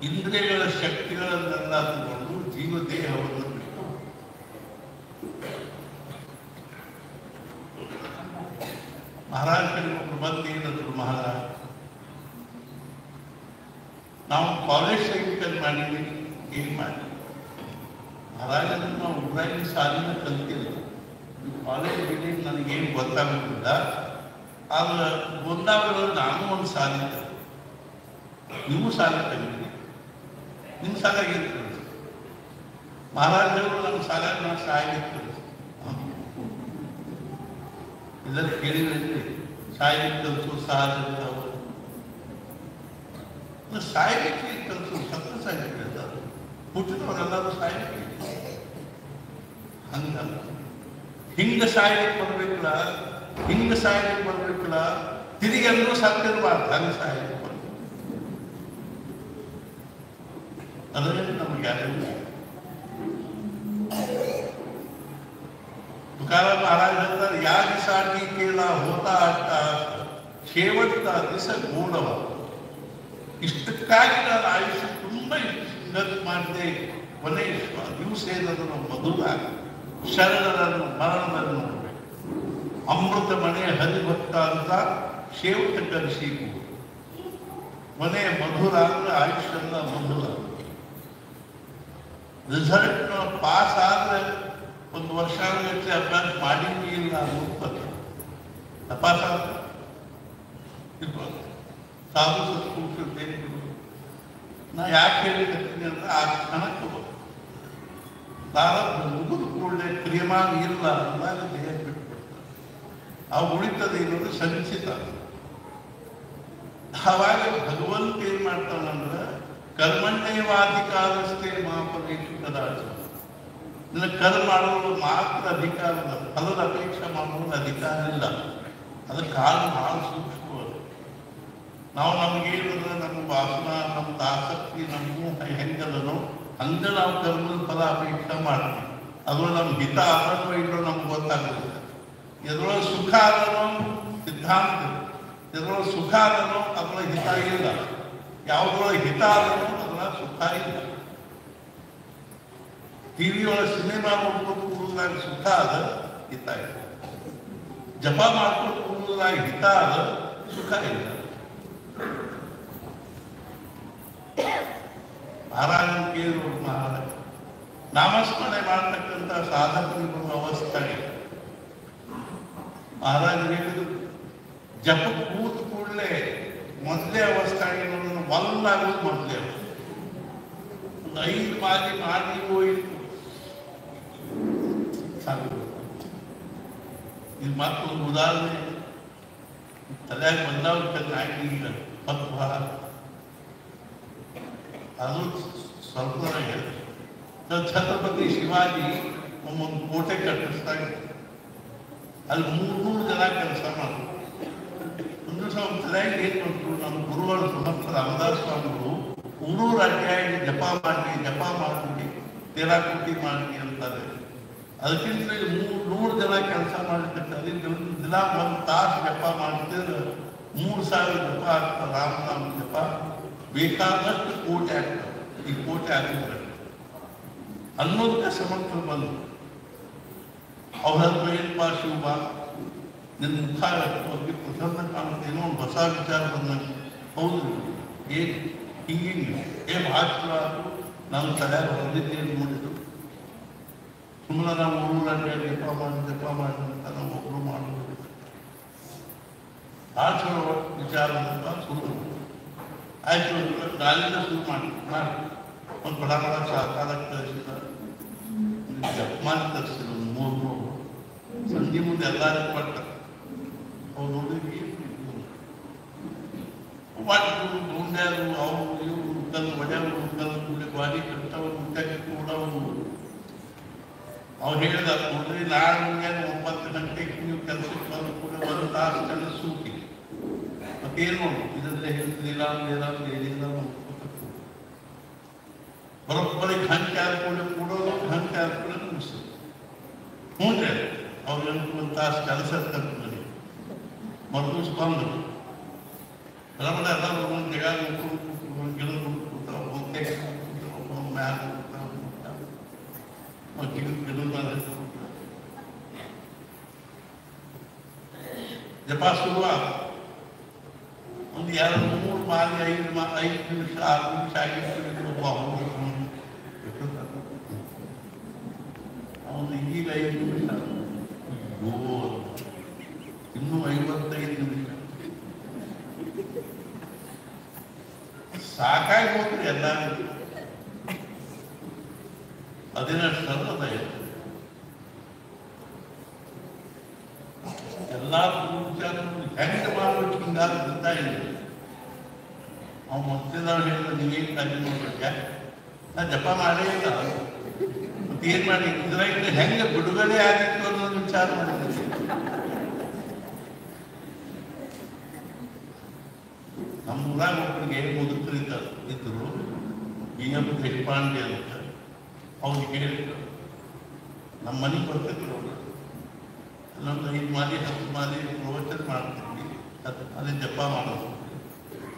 ಇಂದ್ರಿಯಗಳ ಶಕ್ತಿಗಳನ್ನೆಲ್ಲ ತಗೊಂಡು ಜೀವ ದೇಹವನ್ನು ಬಿಟ್ಟು ಮಹಾರಾಜ ಕಡೆ ಒಬ್ರು ಬಂದು ಏನಂದ್ರು, ಮಹಾರಾಜ ನಾವು ಕಾಲೇಜ್ ಸೈನಿಕಲ್ ಮಾಡಿದ್ವಿ, ಏನು ಮಾಡಿ ಮಹಾರಾಜ ನಾವು ಊರಾಗಿನ ಶಾಲೆನ ಕಲ್ತಿಲ್ಲ, ಕಾಲೇಜ್ ಬಿಡಿ ನನಗೇನು ಗೊತ್ತಾಗೋದಿಲ್ಲ. ಆದ್ರೆ ಗೊತ್ತಾಗಲ್ಲ, ನಾನು ಒಂದು ಶಾಲೆ ನೀವು ಶಾಲೆ ಕಲಿತೀರಿ, ನಿಮ್ಮ ಶಾಲೆಗೆ ಏನು ಕಲಿಸಿ ಮಹಾರಾಜರು ನಮ್ಮ ಶಾಲೆ ನಾನು ಶಾಲೆಗೆ ಕಲಿಸಿ ಇದನ್ನು ಕೇಳಿದ್ರೆ ಶಾಲೆಗೆ ಕಲಿಸು ಸಹಜ ಸಾಯಲಿಕ್ಕೆ ಕಲಿಸು ಸತ್ತ ಸಾಯಲಿಕ್ಕೆ ಹೇಳ್ತಾರೆ. ಹುಟ್ಟಿದವರೆಲ್ಲರೂ ಸಾಯಲಿಕ್ಕೆ ಹಂಗಲ್ಲ, ಹಿಂಗ ಸಾಯಲಿಕ್ಕೆ ಬರ್ಬೇಕಲ್ಲ, ಹಿಂಗ ಸಾಯಲಿಕ್ಕೆ ಬರ್ಬೇಕಲ್ಲ, ತಿರುಗೆಲ್ಲರೂ ಸತ್ತಿರಬಾರ್ದು, ಹಂಗೆ ಸಾಯಲಿಕ್ಕೆ ಬರ್ಬೇಕು. ಅದರಲ್ಲಿ ನಮಗೆ ಯಾರು तुकाराम महाराज म्हणतात यासाठी केला होता अट्टहास शेवटचा दिस गोडवा ಇಷ್ಟಕ್ಕಾಗಿ ನಾನು ಆಯುಷ್ಯ ತುಂಬ ಸಂಗತಿ ಮಾಡಿದೆ ಕೊನೆಯ ದಿವಸೇನದನ್ನು ಮಧುರ ಶರಣರನ್ನು ಮರಣವನ್ನು ನೋಡಬೇಕು ಅಮೃತ ಮನೆ ಹರಿಭಕ್ತ ಅಂತ ಶೇವಟ ಕಲಿಸಿಕು ಮನೆ ಮಧುರ ಅಂದ್ರೆ ಆಯುಷ್ಯನ ಮಧುರ ರಿಸಲ್ಟ್ ಪಾಸ್ ಆದ್ರೆ ಒಂದು ವರ್ಷ ಅಭ್ಯಾಸ ಮಾಡಿದ್ವಿ ಇಲ್ಲ ತಪಾಸ ಸಾಧು ಸತ್ಪುರುಷ ನಾ ಯಾಕೆ ಹೇಳಿದ್ದೀನಿ ಅಂದ್ರೆ ಆ ಕ್ಷಣಕ್ಕೆ ಪ್ರಾರಬ್ಧ ಮುಗಿದು ಕೂಡಲೇ ಕ್ರಿಯಮಾನ ಇಲ್ಲ ಅಂದಾಗ ದೇಹ ಬಿಟ್ಬಿಡ್ತಾರೆ ಆ ಉಳಿತದೆ ಅನ್ನೋದು ಸಂಚಿತ ಆವಾಗ ಭಗವಂತ ಏನ್ ಮಾಡ್ತಾನಂದ್ರೆ ಕರ್ಮಣ್ಯವಾಧಿಕಾರಸ್ಥೆ ಮಹಾಪರೇಶು ಕದಾಚ ನಿನ್ನ ಕರ್ಮ ಮಾಡೋದು ಮಾತ್ರ ಅಧಿಕಾರ ಫಲದ ಅಪೇಕ್ಷೆ ಮಾಡೋದು ಅಧಿಕಾರ ಇಲ್ಲ ಅದಕ್ಕೆ ಕಾಲ ಬಹಳ ಸೂಕ್ಷ್ಮ ನಾವು ನಮಗೇನಿದ್ರೆ ನಮ್ಮ ವಾಸನ ನಮ್ದು ಆಸಕ್ತಿ ನಮಗೂ ಹೆಂಗದನೋ ಹಂಗೆ ನಾವು ಕರ್ಮದ ಫಲ ಅಪೇಕ್ಷೆ ಮಾಡ್ತೀವಿ ಅದ್ರೊಳಗೆ ನಮ್ಗೆ ಹಿತ ಆದನೋ ಇಲ್ಲೋ ನಮ್ಗೆ ಗೊತ್ತಾಗುತ್ತೆ ಎದ್ರೊಳಗೆ ಸುಖ ಆದನೋ ಸಿದ್ಧಾಂತ ಎದ್ರೊಳಗೆ ಸುಖ ಆದನೋ ಅದ್ರೊಳಗೆ ಹಿತ ಇಲ್ಲ ಯಾವುದ್ರೊಳಗೆ ಹಿತ ಆದನೋ ಅದ್ರೊಳಗೆ ಸುಖ ಇಲ್ಲ ಟಿವಿ ಒಳಗೆ ಸಿನಿಮಾ ನೋಡ್ಕೊಂಡು ಕೂಡುದಾಗ ಸುಖ ಅದ ಹಿತ ಇಲ್ಲ ಜಪ ಮಾಡ್ಕೊಂಡು ಕೂಡುದಾಗ ಹಿತ ಅದ ಸುಖ ಇಲ್ಲ ಮಹಾರಾಜನ ಕೇಳಿದ್ರು ಮಹಾರಾಜ ನಾಮಸ್ಮರಣೆ ಮಾಡ್ತಕ್ಕಂಥ ಸಾಧಕರು ಅವಸ್ಥೆ ಮಹಾರಾಜ ಹೇಳಿದ್ರು ಜಪ ಕೂತ ಕೂಡಲೇ ಮೊದಲೇ ಅವಸ್ಥೆ ಒಲ್ಲಾಗೋದು ಮೊದಲೇ ಒಂದು 5 ಬಾರಿ ಮಾಡಿ ಹೋಯ್ತು ಇದು ಮತ್ತೊಂದು ಉದಾಹರಣೆ ತಲೆಯಾಗಿ ಬಂದವ್ರು ಚೆನ್ನಾಗಿಲ್ಲ ಮತ್ತು ಬಹಳ ಅದು ಸ್ವಲ್ಪ ಹೇಳಿದೆ ಛತ್ರಪತಿ ಶಿವಾಜಿ ಒಂದು ಕೋಟೆ ಕಟ್ಟಿಸ್ತಾ ಇದ್ರು ಅಲ್ಲಿ 300 ಜನ ಕೆಲಸ ಮಾಡಿದ್ರು ಒಂದು ಸಲ ತಲೆಯಾಗಿ ಏನು ಮಾಡ್ತು ನಮ್ಮ ಗುರುಗಳು ಸಮರ್ಥ ರಾಮದಾಸ್ ಸ್ವಾಮಿಗಳು 300 ಅಧ್ಯಾಯ ಜಪ ಮಾಡಿ ತೇರಾಕೃತಿ ಮಾಡಿ ಅಂತಾರೆ ಅದಕ್ಕಿಂತ 100 ಜನ ಕೆಲಸ ಮಾಡಿರ್ತಾರೆ ದಿನ 1 ತಾಸು ಜಪ ಮಾಡ್ತಿದ್ರೆ 3000 ಜಪ ಆಗ್ತದೆ ರಾಮನಾಮ ಜಪ ಬೇಕಾದಷ್ಟು ಕೋಟೆ ಆಗ್ತದೆ ಈ ಕೋಟೆ ಆಗಿದ್ರೆ ಅನ್ನೋದಕ್ಕೆ ಸಮರ್ಥರು ಬಂದು ಅವ್ರ ಏನಪ್ಪ ಶಿವಬ ನಿನ್ನ ಮುಖ ಬಗ್ಗೆ ಪ್ರಸನ್ನ ಕಾಣುತ್ತೆ ಏನೋ ಒಂದು ಹೊಸ ವಿಚಾರ ಬಂದಂಗೆ ಹೌದು ಏನು ಹಿಂಗೆ ಭಾಷಣ ನಾನು ತಲೆಯಾಗ ಹೊಂದಿದ್ದೇನೆ ನೋಡಿದ್ರು ಸುಮ್ಮನೆ ನಾವು 3 ಗಂಟೆ ಜಪ ಮಾಡಿ ಅಂತ ನಾವು ಒಬ್ಬರು ಮಾಡೋದು ಭಾಷಣ ವಿಚಾರ ಅಂತ ಸುಳ್ಳು ಆಯ್ತು ನಾಳಿಂದ ಶುರು ಮಾಡಿ ಒಂದು ಬಡ ಸಹಕಾರ ಕಳಿಸಿದ ಜಪಮಾನ ತರಿಸಿದ ಒಂದು 3 ಸಂಜೆ ಮುಂದೆ ಎಲ್ಲರಿಗೂ ಕೊಟ್ಟ ಅವ್ರು ನೋಡಿದ್ವಿ ವಾಟಿಗಳು ಗುಂಡ್ಯಾರು ಅವರು ಇವರು ಕಲ್ಲು ಒಡೆಯವರು ಕಲ್ಲು ಗುಂಡೆ ಗಾಡಿ ಕಟ್ಟವರು ಮುಟ್ಟಕ್ಕೆ ಕೂಡವರು ಅವ್ರು ಹೇಳಿದ ನೋಡ್ರಿ ನಾಳೆ ಮುಂಜಾನೆ 9 ಗಂಟೆಗೆ ನೀವು ಕೆಲಸಕ್ಕೆ ಬಂದು ಕೂಡ 1 ತಾಸು ಕೆಲಸ ಸೂಕಿ ಮತ್ತೇನು ನೋಡು ಇದರಲ್ಲೇ ಹೇಳ್ತಿಲ್ಲ ಏನಿಲ್ಲ ಬರೋಬ್ಬರಿ ಗಂಟೆ ಆದ್ಕೊಂಡು ಕೂಡೋದು ಗಂಟೆ ಆದ್ಕೊಂಡು ಮುಗಿಸೋದು ಹ್ಞೂ ಅವ್ರು 1 ತಾಸು ಕೆಲಸ ಕರ್ಕೊಂಡು ಮರುದಿವ್ಸ ಬಂದರು ರಮಣ ಎಲ್ಲ ಒಂದು ಜಗ ಗಿಡ ಕೂತಾವ ಹೋಗ್ತೆ ಮ್ಯಾಲ ಜಪ ಶುರುವ ಒಂದು 2-3 ಮಾಲಿ 5 ನಿಮಿಷ 6 ನಿಮಿಷ ಆಗಿರ್ತೀವಿ ಅವನು ಈಗ 5 ನಿಮಿಷ ಇನ್ನೂ 55 ನಿಮಿಷ ಸಾಕಾಗಿ ಹೋಗ್ರಿ ಎಲ್ಲ ಅದೇನಷ್ಟು ಸರಳದ ಎಲ್ಲ ಹೆಂಗೆ ಮಾಡ್ಬೇಕು ಹಿಂಗಾದ್ರಿಂದ ಇಲ್ಲ ಅವ್ನು ಮೊದಲಿದವ್ರು ಹೇಳಿದ್ರೆ ನೀವೇನು ಕಾಳಜಿ ಮಾಡ್ಬೇಕು ನಾ ಜಪ ಮಾಡೇ ಇಲ್ಲ ಮತ್ತೇನು ಮಾಡಿ ಇದ್ರಾಗ ಹೆಂಗೆ ಬಿಡುಗಡೆ ಆಗಿತ್ತು ಅನ್ನೋದು ವಿಚಾರ ಮಾಡಿದ್ದೆ ನಮ್ಮ ಊರಾಗ ಒಬ್ಬರಿಗೆ ಮುದುಕರಿದ್ದರು ಇದ್ರು BM ದೇಶಪಾಂಡೆ ಅಂತ ಅವ್ರಿಗೆ ಹೇಳಿದ್ರು ನಮ್ಮ ಮನೆಗೆ ಬರ್ತಿದ್ರು ಅವರು ಇನ್ನೊಂದು 5 ಮಾಲಿ 10 ಮಾಲಿ ಪ್ರವಚನ ಮಾಡ್ತೀವಿ, 10 ಮಾಲಿ ಜಪ ಮಾಡೋದು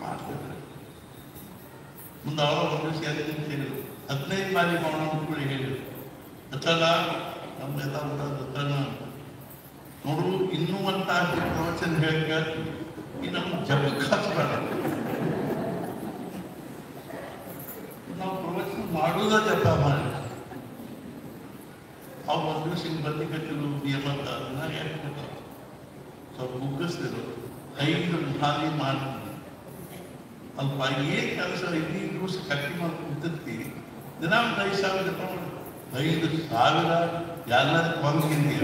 ಮಾಡ್ತಿದ್ರೆ ಮುಂದೆ ಅವರ ಒಂದು ದಿವಸ ಹೇಳಿದ್ರು 15 ಮಾಲಿ ಮಾಡೋಣ ಅಂತೇಳಿ ಹೇಳಿದ್ರು. ಅತ್ತಲ್ಲ ನಮ್ಮೆಲ್ಲ ಊಟದ ನೋಡು ಇನ್ನೂ ಒಂದು ತಾಸು ಪ್ರವಚನ ಹೇಳಿಕ ಈ ನಮ್ಮ ಜಪಕ್ಕೆ ಹಚ್ಬೇಡ, ನಾವು ಪ್ರವಚನ ಮಾಡೋದ ಜಪ ಮಾಡಿ. ಅವು ಒಂದು ದಿವಸ ಹಿಂಗೆ ಬರ್ಲಿಕ್ಕತ್ತಿರು ನಿಯಮಂತ ಅದನ್ನ ಯಾಕೆ ಸ್ವಲ್ಪ ಮುಗಿಸ್ತಿರು 5 ಹಾಲಿ ಮಾಡ್ತೀನಿ ಅಲ್ಪ ಏನ್ ಕೆಲಸ 5 ದಿವಸ ಕಟ್ಟಿ ಮಾಡಿ ಕುಂತಿರ್ತಿ ದಿನ ಒಂದು 5,000 ಜಪ ಮಾಡಿ 5,000 ಎಲ್ಲರೂ ಕೊಂಗಿಂದಿ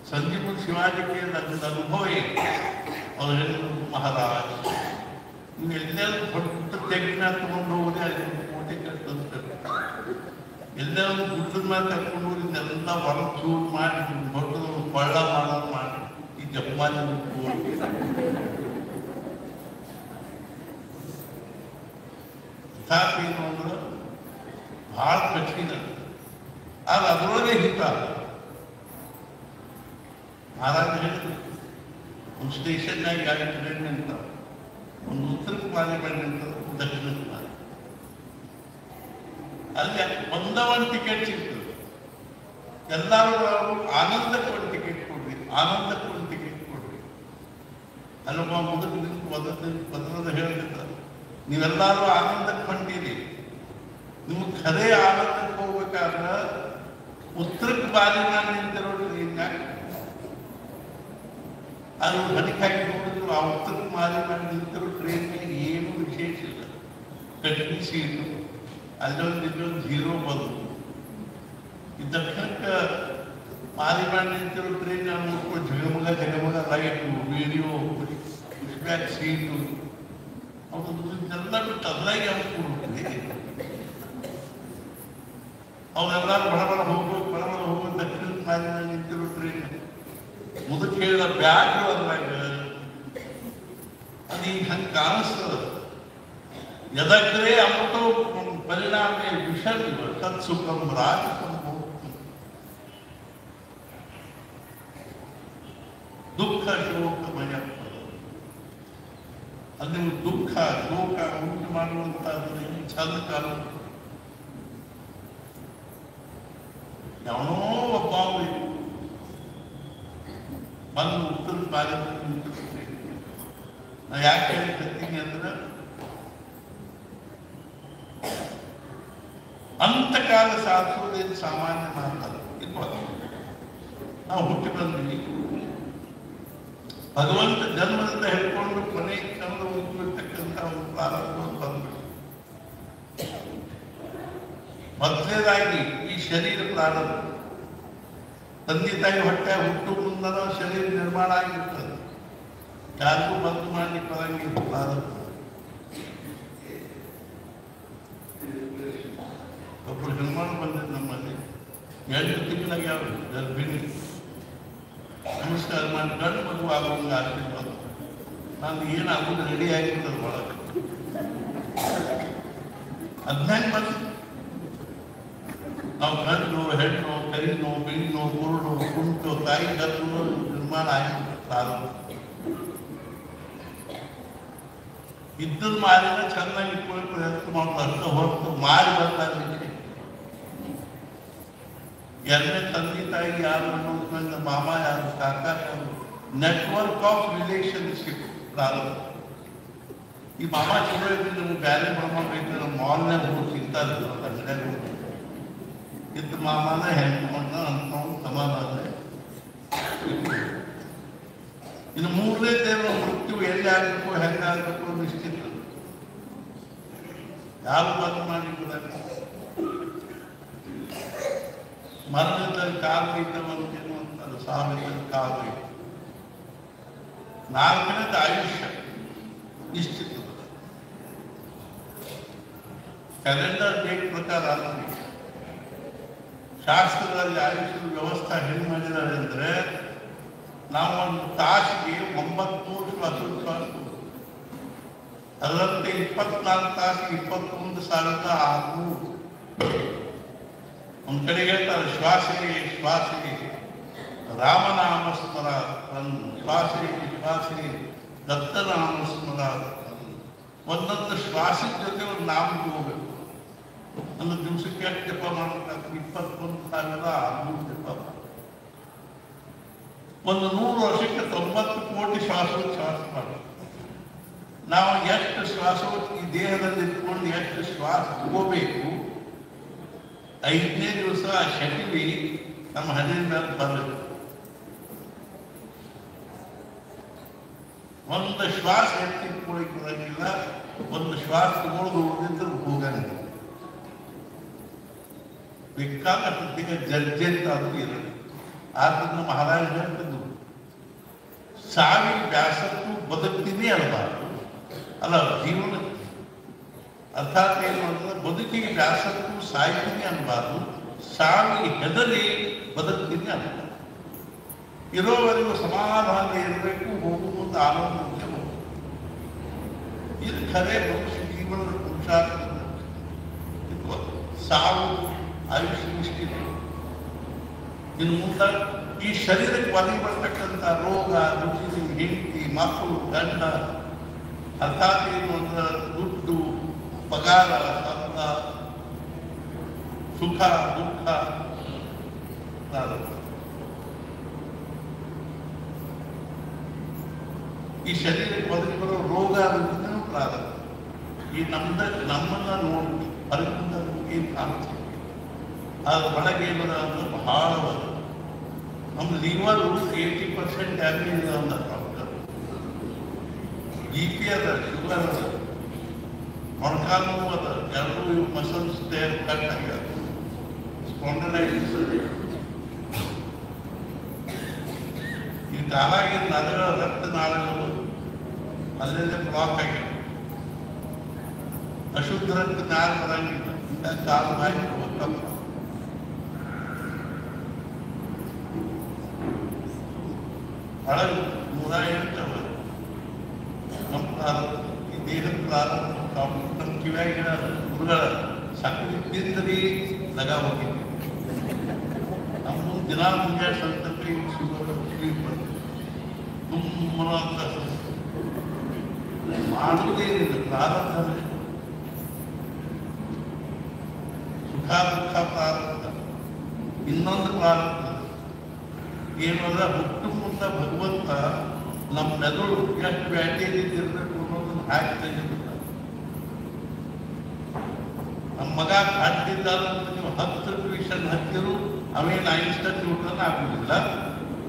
ಸಂಜೀವ ಶಿವಾಜಿಗೆ ನನ್ನ ಅನುಭವ ಏನು ಅವ್ರು ಹೇಳಿದ್ರು, ಮಹಾರಾಜ್ ನೀವು ಎಲ್ಲೆಲ್ಲ ದೊಡ್ಡ ತೆಗ್ಗಿನ ತಗೊಂಡು ಹೋಗೋದೇ ಅಲ್ಲಿ ಕೋಟೆ ಕಟ್ಟಂತ ಎಲ್ಲೆಲ್ಲ ಗುಡ್ಡದ ಮೇಲೆ ಕರ್ಕೊಂಡು ಹೋಗಿ ಎಲ್ಲ ಹೊರ ಚೂರು ಮಾಡಿ ದೊಡ್ಡದು ಕೊಳ್ಳ ಮಾಡೋದು ಮಾಡಿ ಈ ಜಪ್ಮಾಲಿ ತಥಾಪಿ ಏನು ಅಂದ್ರೆ ಭಾಳ ಕಠಿಣ, ಆದ್ರೆ ಅದರೊಳಗೆ ಹಿತ. ಮಹಾರಾಜ ಹೇಳಿದ್ರು ಒಂದು ಸ್ಟೇಷನ್ನಾಗಿ 2 ಟ್ರೈನ್ ನಿಂತಾವ, ಒಂದು ಉತ್ತರಕ್ಕೆ ಮಾಲಿ ಮಾಡಿ ನಿಂತದ, ದಕ್ಷಿಣಕ್ಕೆ ಮಾಲಿ. ಅಲ್ಲಿ ಒಂದೊಂದು ಟಿಕೆಟ್ ಸಿಗ್ತದೆ. ಎಲ್ಲರೂ ಆನಂದಕ್ಕೆ ಒಂದು ಟಿಕೆಟ್ ಕೊಡ್ರಿ, ಆನಂದಕ್ಕೆ ಒಂದು ಟಿಕೆಟ್ ಕೊಡ್ರಿ. ಅಲ್ಲೊಬ್ಬ ಮುದುಕು ನಿಂತು ಪದರದ ಹೇಳ್ತಿರ್ತಾರೆ, ನೀವೆಲ್ಲರೂ ಆನಂದಕ್ಕೆ ಹೊಂಟೀರಿ, ನಿಮ್ಗೆ ಖರೇ ಆನಂದಕ್ಕೆ ಹೋಗ್ಬೇಕಾದ್ರೆ ಉತ್ತರಕ್ಕೆ ಬಾಲಿ ಮಾಡಿ ನಿಂತಿರೋದು ಹಿಂಗಾಗಿ ಅದು ಹಣಿಕಾಗಿ ನೋಡಿದ್ರು ಆ ಉತ್ತರಕ್ಕೆ ಮಾಲಿ ಮಾಡಿ ನಿಂತಿರೋ ಟ್ರೈನ್ನಲ್ಲಿ ಏನೂ ವಿಶೇಷ ಇಲ್ಲ. ಕಟ್ಟಿ ಸೀಟು ಅಲ್ಲೊಂದು ಇಲ್ಲೊಂದು 0 ಬಂದು ಈ ದಕ್ಷಿಣಕ್ಕೆ ಮಾಲಿ ಮಾಡಿ ನಿಂತಿರೋ ಟ್ರೈನ್ ನೋಡ್ಕೊಂಡು ಜಗಮಗ ಲೈಟು ವಿಡಿಯೋ ಬ್ಯಾಕ್ ಸೀಟು ಅವನ್ನೆಲ್ಲ ಬಿಟ್ಟು ಅದ್ರಾಗೆ ಅವ್ರು ಕೊಡ್ಬಿಡ್ತೀವಿ. ಅವರೆಲ್ಲರೂ ಬಡ ಹೋಗೋ ದಕ್ಷಿಣಕ್ಕೆ ಮಾಲಿ ಮಾಡಿ ನಿಂತಿರೋ ಟ್ರೈನ್ ಮುದುಕ ಹೇಳಿದ ಬ್ಯಾಗ್ರು ಅದ್ರಾಗ ಅದು ಈಗ ಹಂಗೆ ಕಾಣಿಸ್ತದ. ಯದಗ್ರೆ ಅಮೃತೋ ಪರಿಣಾಮ ವಿಷದಿವ ತತ್ಸುಖಂ ರಾಜಸಂ ದುಃಖ ಶೋಕಮಯ. ಅಲ್ಲಿ ದುಃಖ ಶೋಕ ಉಂಟು ಮಾಡುವಂತಹದ್ದು ಚಂದ ಕಾಲ. ಯಾವನೋ ಒಬ್ಬ ಬಂದು ಉತ್ತರ ಬಾಲ್ಯ ನಾ ಯಾಕೆ ಹೇಳ್ತೀನಿ ಅಂದ್ರೆ ಅಂತಕಾಲ ಸಾಧಿಸೋದೇನು ಸಾಮಾನ್ಯ ಮಾತಲ್ಲ. ನಾವು ಹುಟ್ಟಿ ಬಂದ್ವಿ, ಭಗವಂತ ಜನ್ಮದಿಂದ ಹೇಳ್ಕೊಂಡು ಕೊನೆ ಚಂದ ಹೋಗ್ಬಿಡ್ತಕ್ಕಂಥ ಒಂದು ಪ್ರಾರಂಭ ಬಂದ್ಬಿಟ್ಟು ಮೊದಲನೇದಾಗಿ ಈ ಶರೀರ ಪ್ರಾರಂಭ. ತಂದೆ ತಾಯಿ ಹೊಟ್ಟೆ ಹುಟ್ಟು ಮುಂದನ ಶರೀರ ನಿರ್ಮಾಣ ಆಗಿರ್ತದೆ, ಯಾರಿಗೂ ಬಂದು ಮಾಡಿ ಪರಂಗಿ ಪ್ರಾರಂಭ. ಒಬ್ಬರು ನಿರ್ಮಾಣ ಬಂದಿದ್ದು ನಮ್ಮಲ್ಲಿ 8 ತಿಂಗಳಾಗ ಯಾವ ಗರ್ಭಿಣಿ ನಮಸ್ಕಾರ ಮಾಡಿ ಗಂಡು ಮಗು ಆಗುವಂಗೆ ಆಶೀರ್ವಾದ. ನಾನು ಏನಾಗೋದು ರೆಡಿ ಆಗಿರ್ತದೆ ಒಳಗೆ 15 ವರ್ಷ ನಾವು ಗಂಡು ಹೆಣ್ಣು ಕರಿನೋ ಬಿಳಿನೋ ಕುರುಡು ಕುಂಟು ತಾಯಿ ಗರ್ಭ ನಿರ್ಮಾಣ ಆಗಿರ್ತದೆ ಪ್ರಾರಂಭ. ಇದ್ದದ ಮಾರಿನ ಚೆನ್ನಾಗಿ ಇಟ್ಕೊಂಡು ಪ್ರಯತ್ನ ಮಾಡೋದು ಅರ್ಥ ಹೊರತು ಮಾರಿ ಬರ್ತಾರೆ. ಎರಡನೇ ತಂದೆ ತಾಯಿ ಯಾರು ಅನ್ನೋದು ಮಾಮ ಯಾರು ಕಾಕ ಯಾರು ನೆಟ್ವರ್ಕ್ ಆಫ್ ರಿಲೇಶನ್ಶಿಪ್ ಪ್ರಾರಂಭ. ಈ ಮಾಮ ಚಲೋ ಇದ್ರೆ ನಮ್ಗೆ ಬೇರೆ ಮಾಮ ಬೇಕು, ನಮ್ಮ ಮಾಲ್ನಾಗ ಹೋಗಿ ತಿಂತಾರೆ ಅಂಗಡಿಯಾಗ ಹೋಗಿ ಇದ್ದ ಮಾಮನ ಹೆಣ್ಮಣ್ಣ ಅನ್ಕೊಂಡು ಸಮಾಧಾನ. ಇನ್ನು 3ನೇ ದೇವರ ಮೃತ್ಯು ಎಲ್ಲಿ ಆಗಬೇಕು ಹೆಂಗಾಗಬೇಕು ನಿಶ್ಚಿತ. ಯಾರು ಬಂದು ಮಾಡಿದ್ದಾರೆ ಮರಣದಲ್ಲಿ ಕಾಲು ಇದ್ದವಂತೇನು ಅಂತಾರೆ, ಸಾವಿರದ ಕಾಲು ಇತ್ತು. 4ನೇದು ಆಯುಷ್ಯ ನಿಶ್ಚಿತ. ಕ್ಯಾಲೆಂಡರ್ ಡೇಟ್ ಪ್ರಕಾರ ಶಾಸ್ತ್ರದಲ್ಲಿ ಆಯುಷ್ಯದ ವ್ಯವಸ್ಥೆ ಹೆಂಗೆ ಮಾಡಿದ್ದಾರೆ ಅಂದ್ರೆ ನಾವು ಒಂದು ತಾಸಿಗೆ 900 ಶ್ವಾಸೋಚ್ಛ್ವಾಸ. ಅದರಂತೆ 24 ತಾಸು 21,600 ಒಂದ್ ಕಡೆ ಹೇಳ್ತಾರೆ ಶ್ವಾಸೆ ರಾಮನಾಮ ಸ್ಮರ ಶ್ವಾಸೆ ದತ್ತನಾಮ ಸ್ಮರ. ಒಂದೊಂದು ಶ್ವಾಸದ ಜೊತೆ ಒಂದು ನಾಮ ಹೋಗ್ಬೇಕು. ಒಂದು ದಿವಸಕ್ಕೆ ಎಷ್ಟು ಜಪ ಮಾಡಬೇಕಾಗ್ತದೆ? 21,600 ಜಪ. ಒಂದು 100 ವರ್ಷಕ್ಕೆ 90 ಕೋಟಿ ಶ್ವಾಸ ಮಾಡಬೇಕು. ನಾವು ಎಷ್ಟು ಶ್ವಾಸ ಈ ದೇಹದಲ್ಲಿ ಇಟ್ಕೊಂಡು ಎಷ್ಟು ಶ್ವಾಸ ತಗೋಬೇಕು, 5ನೇ ದಿವಸ ಆ ಶಕ್ತಿ ನಮ್ಮ ಹಣ್ಣಿನ ಮೇಲೆ ಬರಬೇಕು. ಒಂದು ಶ್ವಾಸ ಎತ್ತಿಟ್ಕೊಳ್ಳಿಕ್ಕೆ ಬರಂಗಿಲ್ಲ, ಒಂದು ಶ್ವಾಸ ತಗೊಳ್ಳೋದು ಉಳಿದಿದ್ರೆ ಹೋಗಂಗಿಲ್ಲ. ಬೇಕಾದಷ್ಟು ಜರ್ಜೆಂಟ್ ಅದು ಇರಲಿ. ಆದ್ರಿಂದ ಮಹಾರಾಜ ಹೇಳ್ತಿದ್ದು ಸಾವಿಗೆ ಬ್ಯಾಸತ್ತು ಬದುಕ್ತೀನಿ ಅನ್ಬಾರ್ದು, ಅಲ್ಲ ಜೀವನ ಅರ್ಥಾತ್ ಏನು ಅಂದ್ರೆ ಬದುಕಿಗೆ ಬ್ಯಾಸತ್ತು ಸಾಯ್ತೀನಿ ಅನ್ಬಾರ್ದು, ಸಾವಿಗೆ ಹೆದರಿ ಬದುಕ್ತೀನಿ ಅನ್ಬಾರ್ದು. ಇರೋವರೆಗೂ ಸಮಾಧಾನ ಇರಬೇಕು, ಹೋಗುವಂತ ಆನಂದ ಇದು ಖರೆ ಮನುಷ್ಯ ಜೀವನದ ಪುರುಷಾರ್ಥ. ಸಾವು ಆಯುಷ್ಯ ಇಷ್ಟಿದೆ. ಇನ್ನು ಮುಂದೆ ಈ ಶರೀರಕ್ಕೆ ಒದಗಿ ಬರ್ತಕ್ಕಂಥ ರೋಗ ರುಚಿ, ಹೆಂಡತಿ, ಮಕ್ಕಳು, ಗಂಡ, ಅರ್ಥಾತ್ ಏನು ಅಂದ್ರೆ ದುಡ್ಡು, ಪಗಾರ, ಸಂತ, ಸುಖ ದುಃಖ, ಈ ಶರೀರಕ್ಕೆ ಒದಗಿ ಬರೋ ರೋಗ ರುಚಿನೂ ಪ್ರಾರಂಭ. ಈ ನಮ್ಮನ್ನ ನೋಡಿ ಹೊರಗಿಂದ ಏನು ಕಾಣ್ತೀವಿ, ಅದ್ರ ಒಳಗೆ ಬರೋದು ಬಹಳ ನಮ್ಮ ಲಿವರ್ 80% ಡ್ಯಾಮೇಜ್ ಅದ. ಡಾಕ್ಟರ್ BP ಅದ, ಶುಗರ್ ಅದ, ಮೊಣಕಾಲು ಅದ, ಎರಡೂ ಮಸಲ್ಸ್ ಕಟ್ ಆಗ್ಯಾವ, ಸ್ಪಾಂಡಲೈಟಿಸ್ ಅದ. ಈ ಕಾಲಾಗಿನ ನರಗಳ ರಕ್ತನಾಳಗಳು ಅಲ್ಲೇ ಬ್ಲಾಕ್ ಆಗ್ಯಾವ. ಅಶುದ್ಧ ರಕ್ತ ನಾಳ ಬರಂಗಿಲ್ಲ. ಇಂಥ ಕಾಲು ಬಾಯಿ ಹೋಗ್ತಪ್ಪ. ಒಳಗೆ 108 ನಮ್ಮ ಪ್ರಾರಂಭ, ಈ ದೇಹದ ಪ್ರಾರಂಭ. ನಮ್ಮ ಕಿವಿಯಾಗಿನ ಹುಡುಗರ ಸಕ್ಕರೆ ತಿಂದ್ರಿ ಲಗ ಹೋಗಿದ್ವಿ. ನಮ್ಮ ದಿನ ಮುಂಜಾನೆ ಸಂತಪಿ ಶುಗರ್ ಸ್ವೀಟ್ ತುಂಬ ಮಾಡುವುದೇನಿಲ್ಲ. ಪ್ರಾರಂಭ ಸುಖ ದುಃಖ ಪ್ರಾರಂಭ. ಇನ್ನೊಂದು ಪ್ರಾರಂಭ ಏನು ಅಂದ್ರೆ ಹುಟ್ಟು ಮುಂದ ಭಗವಂತ ನಮ್ಮ ಮೆದುಳು ಎಷ್ಟು ವ್ಯಾಟೇಜ್ ಇದ್ದಿರ್ಬೇಕು ಅನ್ನೋದನ್ನ ಹಾಕಿ ತೆಗೆದುಬಿಟ್ಟ. ನಮ್ಮ ಮಗ ಕಾಡ್ತಿದ್ದಾರಂತ ನೀವು 10 ಟ್ಯೂಷನ್ ಹತ್ತಿರು, ಅವೇನು ಐನ್ಸ್ಟೈನ್ ನ್ಯೂಟನ್ ಆಗುವುದಿಲ್ಲ,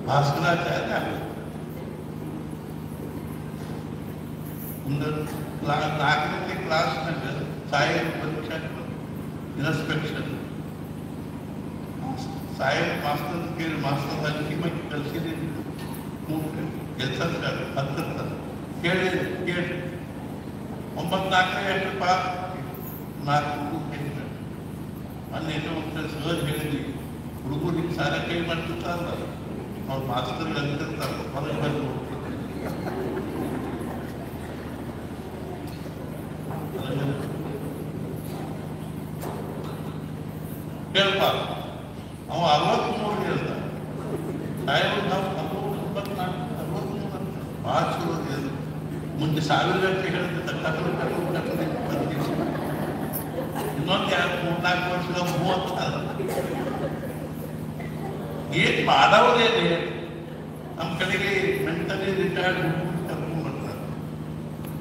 ಭಾಸ್ಕರಾಚಾರ್ಯ ಆಗುವುದು. ಒಂದು 4ನೇ ಕ್ಲಾಸ್ನಾಗ ಸಾಯಲ್ ಪರೀಕ್ಷೆ ಇನ್ಸ್ಪೆಕ್ಷನ್ ಸಾಯಲ್ ಮಾಸ್ತರ್ ಕೇಳಿ ಮಾಸ್ತರ್ ಅಂಕಿ ಮಕ್ಕಿ ಕಲಿಸಿದ್ದೀನಿ. ಕೆಲಸ 10 ಕೇಳಿ 9-4 ಎಷ್ಟು ಪಾಸ್ 4 ಮೊನ್ನೆ ಒಂದು ಸಹಜ ಹೇಳಿದ್ವಿ, ಹುಡುಗರಿಗೆ ಸಾಲ ಕೈ ಮಾಡ್ತಿರ್ತಾರಲ್ಲ, ಅವ್ರು ಮಾಸ್ತರ್ ಅಂತಿರ್ತಾರೆ, ಹೊರಗೆ ಬಂದು ಕೇಳಪ್ಪ. ಅವ 63 ಹೇಳ್ದ, ಸಾಯಲ್ ನಾವು 64 ಭಾಳ ಚಲೋ ಹೇಳಿದ್ರು. ಮುಂದೆ 1000 ಗಂಟೆ ಹೇಳಿದ್ರೆ ಕಟ್ಟಡ ಇನ್ನೊಂದು 2-3-4 ವರ್ಷದ 30 ಏನ್ ಮಾಡೋದೇನೆ. ನಮ್ಮ ಕಡೆಗೆ ಮೆಂಟಲಿ ರಿಟೈರ್ಡ್ ಹುಡುಗರು ಕರ್ಕೊಂಡು ಬರ್ತಾರೆ.